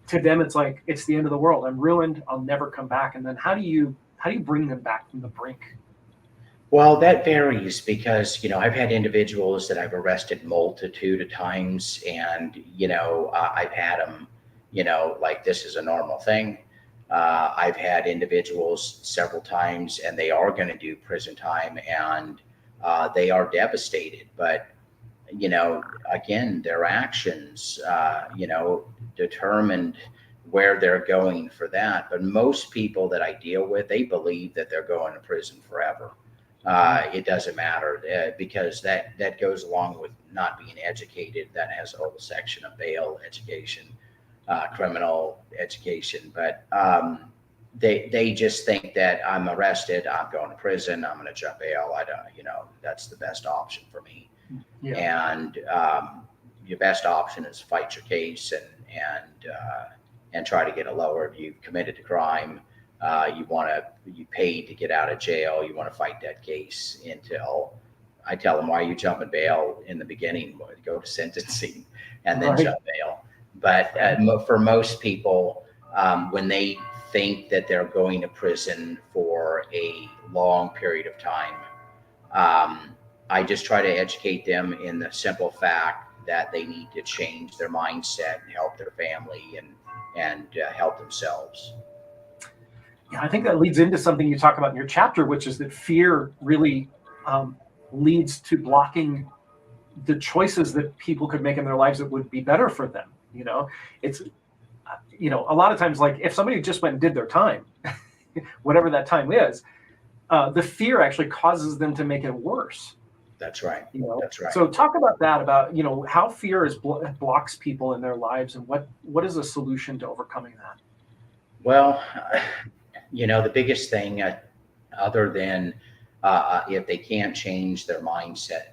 to them it's like, it's the end of the world. I'm ruined. I'll never come back. And then how do you bring them back from the brink? Well, that varies, because, I've had individuals that I've arrested multitude of times, and, I've had them, like this is a normal thing. I've had individuals several times, and they are going to do prison time, and they are devastated. But, again, their actions, determined where they're going for that. But most people that I deal with, they believe that they're going to prison forever. it doesn't matter because that goes along with not being educated. That has a whole section of bail education, criminal education, but they just think that I'm arrested, I'm going to prison, I'm going to jump bail. I don't, that's the best option for me. Yeah. And your best option is fight your case and try to get a lower. If you've committed a crime, you paid to get out of jail. You want to fight that case until I tell them, why are you jumping bail in the beginning? Go to sentencing and then jump bail. But for most people, when they think that they're going to prison for a long period of time, I just try to educate them in the simple fact that they need to change their mindset and help their family and help themselves. Yeah, I think that leads into something you talk about in your chapter, which is that fear really leads to blocking the choices that people could make in their lives that would be better for them. It's, a lot of times, like if somebody just went and did their time, whatever that time is, the fear actually causes them to make it worse. That's right. That's right. So talk about that, about, how fear blocks people in their lives, and what is a solution to overcoming that? Well, the biggest thing, other than if they can't change their mindset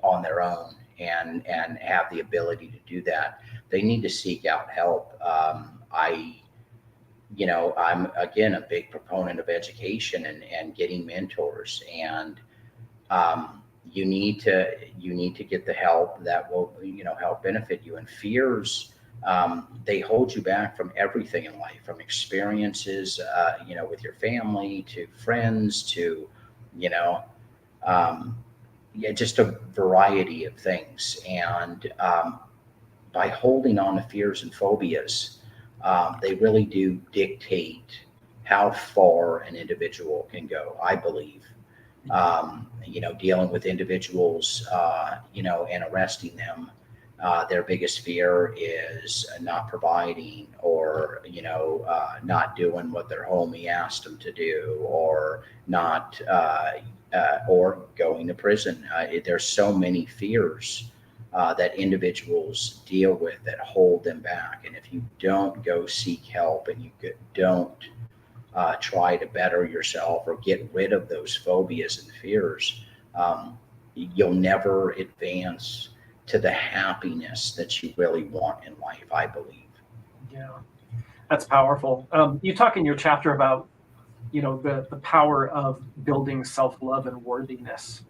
on their own and have the ability to do that, they need to seek out help. I'm again a big proponent of education and getting mentors, and you need to get the help that will help benefit you. And fears, they hold you back from everything in life, from experiences, with your family, to friends, to, just a variety of things. And by holding on to fears and phobias, they really do dictate how far an individual can go, I believe. Dealing with individuals, and arresting them. Their biggest fear is not providing, or not doing what their homie asked them to do, or not, or going to prison. There's so many fears that individuals deal with that hold them back. And if you don't go seek help, and you don't try to better yourself or get rid of those phobias and fears, you'll never advance to the happiness that you really want in life, I believe. Yeah, that's powerful. You talk in your chapter about, the power of building self-love and worthiness.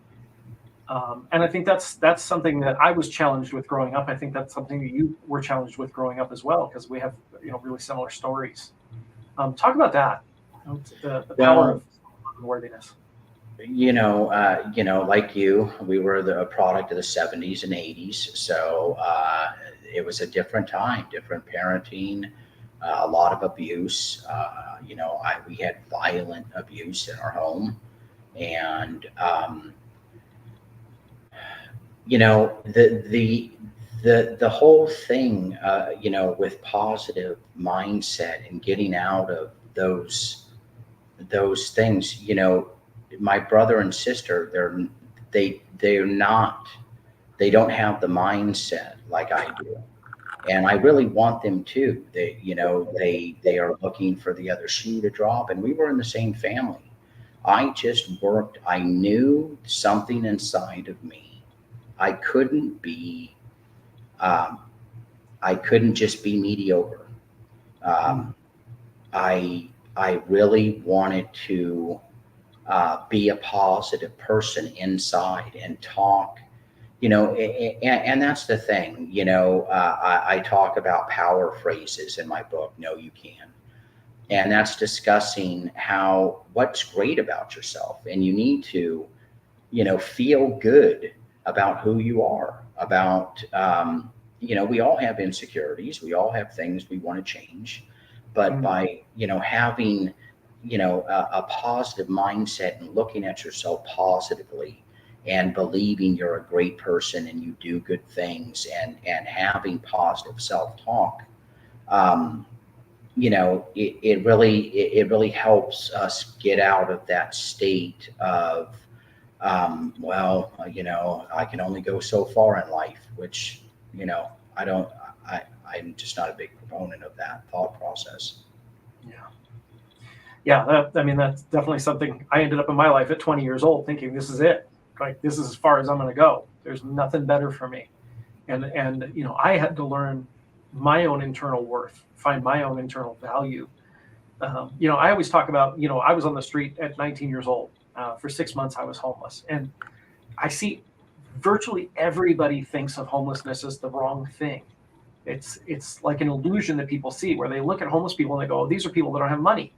And I think that's something that I was challenged with growing up. I think that's something that you were challenged with growing up as well, because we have, really similar stories. Talk about that, the power of worthiness. Like you, we were the product of the 70s and 80s. So it was a different time, different parenting, a lot of abuse. We had violent abuse in our home. And, the whole thing, with positive mindset and getting out of those things, my brother and sister, they don't have the mindset like I do. And I really want them to. They are looking for the other shoe to drop. And we were in the same family. I just worked. I knew something inside of me. I couldn't just be mediocre. I really wanted to be a positive person inside and talk, and that's the thing, I talk about power phrases in my book, No, You Can. And that's discussing what's great about yourself. And you need to, feel good about who you are, about, we all have insecurities. We all have things we want to change, but by, having, a positive mindset and looking at yourself positively and believing you're a great person and you do good things, and having positive self-talk, it really helps us get out of that state of well, I can only go so far in life, which, I'm just not a big proponent of that thought process. Yeah, that's definitely something I ended up in my life at 20 years old thinking this is it. Like, this is as far as I'm going to go. There's nothing better for me. And I had to learn my own internal worth, find my own internal value. I always talk about, I was on the street at 19 years old. For 6 months, I was homeless. And I see virtually everybody thinks of homelessness as the wrong thing. It's like an illusion that people see where they look at homeless people and they go, oh, these are people that don't have money.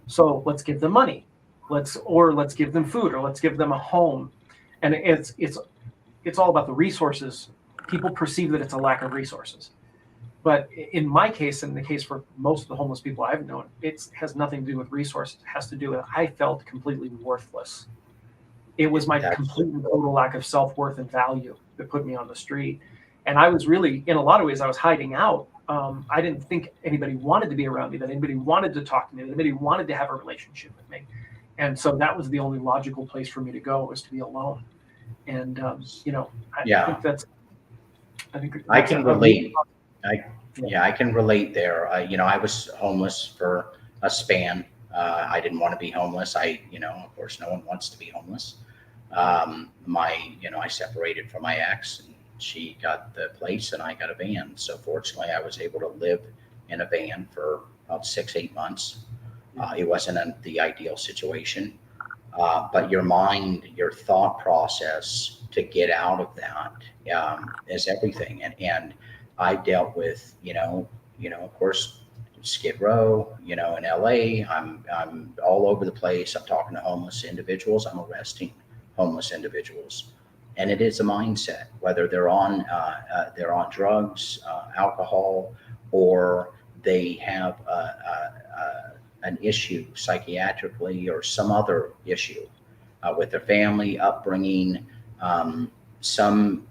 So let's give them money. Let's give them food, or let's give them a home. And it's all about the resources. People perceive that it's a lack of resources. But in my case, and the case for most of the homeless people I've known, it has nothing to do with resources. It has to do with I felt completely worthless. It was my complete and total lack of self-worth and value that put me on the street. And I was really, in a lot of ways, I was hiding out. I didn't think anybody wanted to be around me, that anybody wanted to talk to me, that anybody wanted to have a relationship with me. And so that was the only logical place for me to go, was to be alone. And, I can relate. I can relate there. I was homeless for a span. I didn't want to be homeless. Of course, no one wants to be homeless. I separated from my ex, and she got the place and I got a van. So fortunately, I was able to live in a van for about 6-8 months. It wasn't the ideal situation, but your mind, your thought process to get out of that is everything. And I dealt with, of course, Skid Row, in LA. I'm all over the place. I'm talking to homeless individuals. I'm arresting homeless individuals. And it is a mindset, whether they're on drugs, alcohol, or they have an issue psychiatrically or some other issue with their family upbringing, some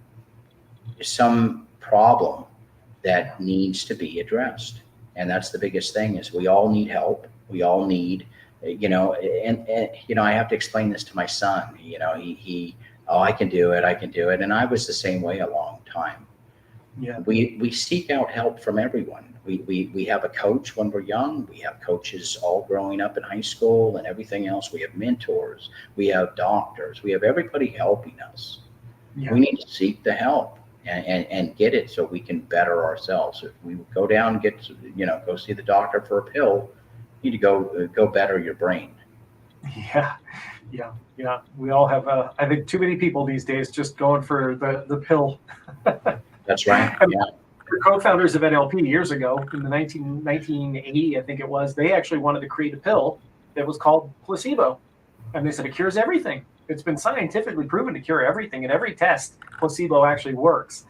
problem that needs to be addressed. And that's the biggest thing, is we all need help. We all need, and I have to explain this to my son. I can do it. And I was the same way a long time. Yeah. We seek out help from everyone. We have a coach when we're young. We have coaches all growing up in high school and everything else. We have mentors. We have doctors. We have everybody helping us. Yeah. We need to seek the help and get it so we can better ourselves. If we go down and go see the doctor for a pill, you need to go better your brain. Yeah. We all have, I think, too many people these days just going for the pill. That's right. The co-founders of NLP years ago, in the 1980, I think it was, they actually wanted to create a pill that was called placebo. And they said it cures everything. It's been scientifically proven to cure everything. In every test, placebo actually works.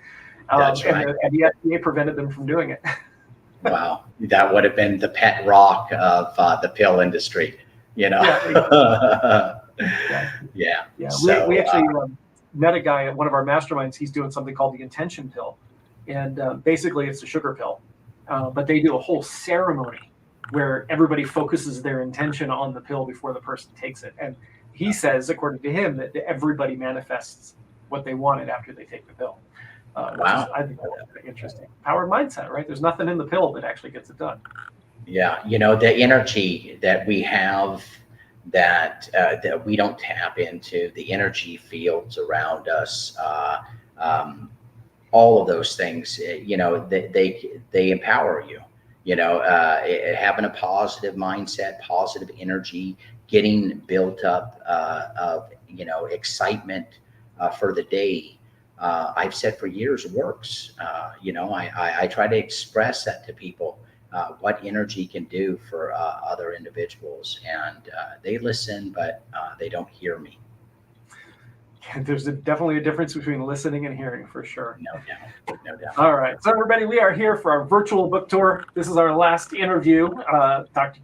That's right. And the FDA prevented them from doing it. Wow. That would have been the pet rock of the pill industry, Yeah. So, we actually met a guy at one of our masterminds. He's doing something called the intention pill. And basically it's a sugar pill. But they do a whole ceremony where everybody focuses their intention on the pill before the person takes it. And he says, according to him, that everybody manifests what they wanted after they take the pill. Wow. I think that's pretty interesting. Power of mindset, right? There's nothing in the pill that actually gets it done. Yeah. The energy that we have that we don't tap into, the energy fields around us, all of those things, they empower you, having a positive mindset, positive energy, getting built up of, excitement for the day. I've said for years works. I try to express that to people, what energy can do for other individuals, and they listen, but they don't hear me. There's definitely a difference between listening and hearing, for sure. No doubt. All right. So everybody, we are here for our virtual book tour. This is our last interview, Reverend Dr.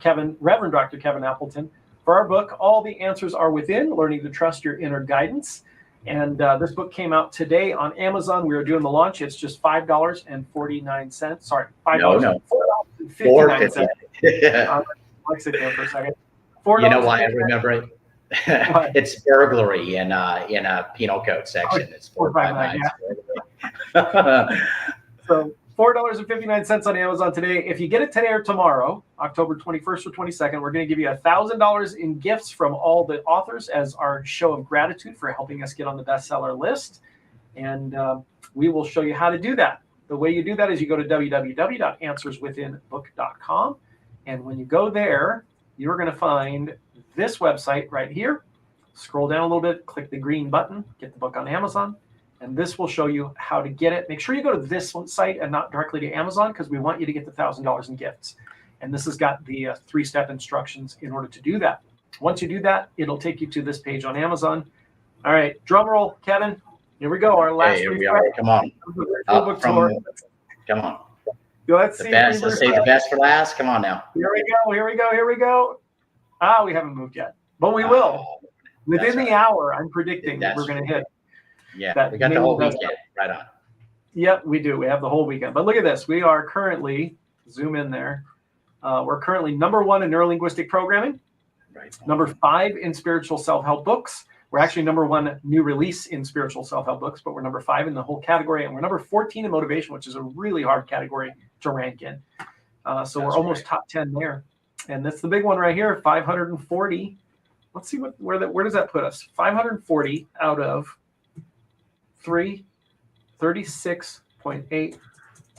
Kevin Appleton, for our book, All the Answers Are Within, Learning to Trust Your Inner Guidance. And this book came out today on Amazon. We are doing the launch. It's just $5.49. Sorry, $4.59. Yeah. I'll sit there for a second. You know why I remember it? It's burglary in a penal code section. It's 459. So $4.59 on Amazon today. If you get it today or tomorrow, October 21st or 22nd, we're going to give you $1,000 in gifts from all the authors as our show of gratitude for helping us get on the bestseller list. And we will show you how to do that. The way you do that is you go to www.answerswithinbook.com. And when you go there, you're going to find this website right here. Scroll down a little bit, click the green button, get the book on Amazon. And this will show you how to get it. Make sure you go to this site and not directly to Amazon, because we want you to get the $1,000 in gifts. And this has got the 3-step instructions in order to do that. Once you do that, it'll take you to this page on Amazon. All right, drum roll, Kevin. Here we go. Our last here we are. Come on. Come on. Let's see. Let's save the best for last. Come on now. Here we go. We haven't moved yet, but we will. Within the hour, I'm predicting that we're going to hit. Yeah, we got the whole weekend. Right on. Yep, we do. We have the whole weekend. But look at this. We are currently, zoom in there. We're currently #1 in neurolinguistic programming. Right. #5 in spiritual self-help books. We're actually #1 new release in spiritual self-help books, but we're #5 in the whole category. And we're #14 in motivation, which is a really hard category to rank in. So we're almost top 10 there. And that's the big one right here, 540. Let's see where does that put us? 540 out of 36.8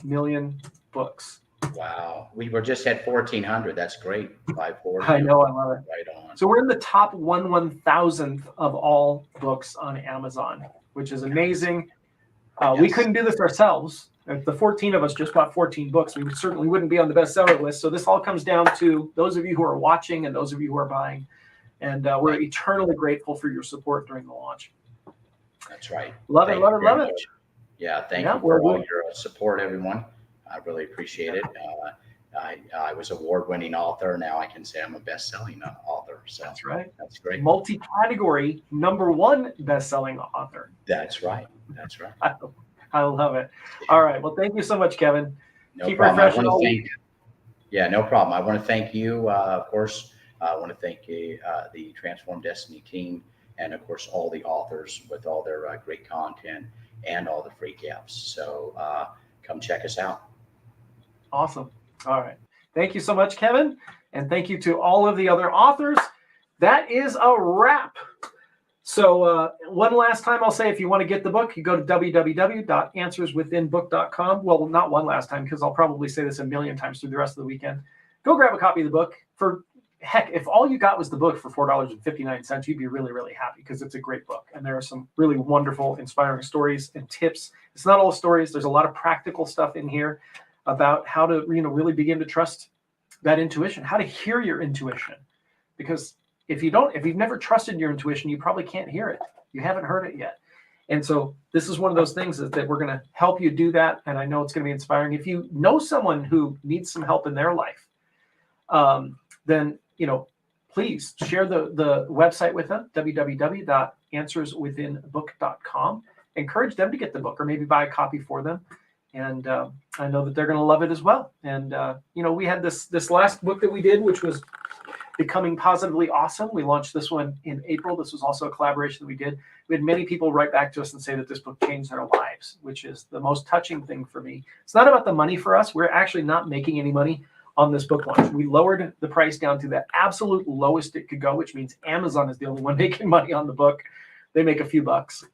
million books. Wow. We were just at 1,400. That's great. 540. I know. I love it. Right on. So we're in the top 1/1000th of all books on Amazon, which is amazing. We couldn't do this ourselves. If the 14 of us just bought 14 books, we certainly wouldn't be on the bestseller list. So this all comes down to those of you who are watching and those of you who are buying. And we're eternally grateful for your support during the launch. That's right. Love it. Yeah, thank you for all your support, everyone. I really appreciate it. I was award-winning author. Now I can say I'm a best-selling author. So that's right. That's great. Multi-category #1 best-selling author. That's right. I love it. All right. Well, thank you so much, Kevin. Keep refreshing. No problem. I want to thank you, of course. I want to thank the Transform Destiny team, and of course all the authors with all their great content and all the free gifts. So come check us out. Awesome. All right. Thank you so much, Kevin. And thank you to all of the other authors. That is a wrap. So one last time, I'll say, if you want to get the book, you go to www.answerswithinbook.com. Well, not one last time, because I'll probably say this a million times through the rest of the weekend. Go grab a copy of the book. For heck, if all you got was the book for $4.59, you'd be really, really happy, because it's a great book. And there are some really wonderful, inspiring stories and tips. It's not all stories. There's a lot of practical stuff in here about how to, really begin to trust that intuition, how to hear your intuition. Because if you've never trusted your intuition, you probably can't hear it. You haven't heard it yet. And so this is one of those things that we're going to help you do that. And I know it's going to be inspiring. If you know someone who needs some help in their life, then, please share the website with them, www.answerswithinbook.com. Encourage them to get the book, or maybe buy a copy for them. And I know that they're going to love it as well. And, we had this last book that we did, which was Becoming Positively Awesome. We launched this one in April. This was also a collaboration that we did. We had many people write back to us and say that this book changed their lives, which is the most touching thing for me. It's not about the money for us. We're actually not making any money on this book launch. We lowered the price down to the absolute lowest it could go, which means Amazon is the only one making money on the book. They make a few bucks.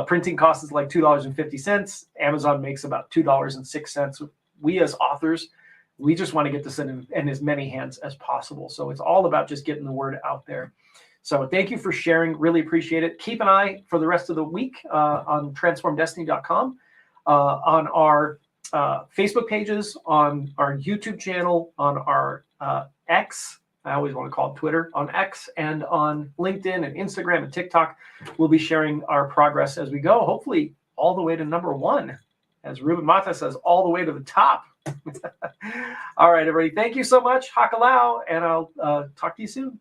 Printing cost is like $2.50. Amazon makes about $2.06. We as authors, we just want to get this in as many hands as possible. So it's all about just getting the word out there. So thank you for sharing. Really appreciate it. Keep an eye for the rest of the week on transformdestiny.com, on our Facebook pages, on our YouTube channel, on our X. I always want to call it Twitter, on X, and on LinkedIn and Instagram and TikTok. We'll be sharing our progress as we go, hopefully all the way to #1. As Ruben Mata says, all the way to the top. All right, everybody. Thank you so much. Hakalau, and I'll talk to you soon.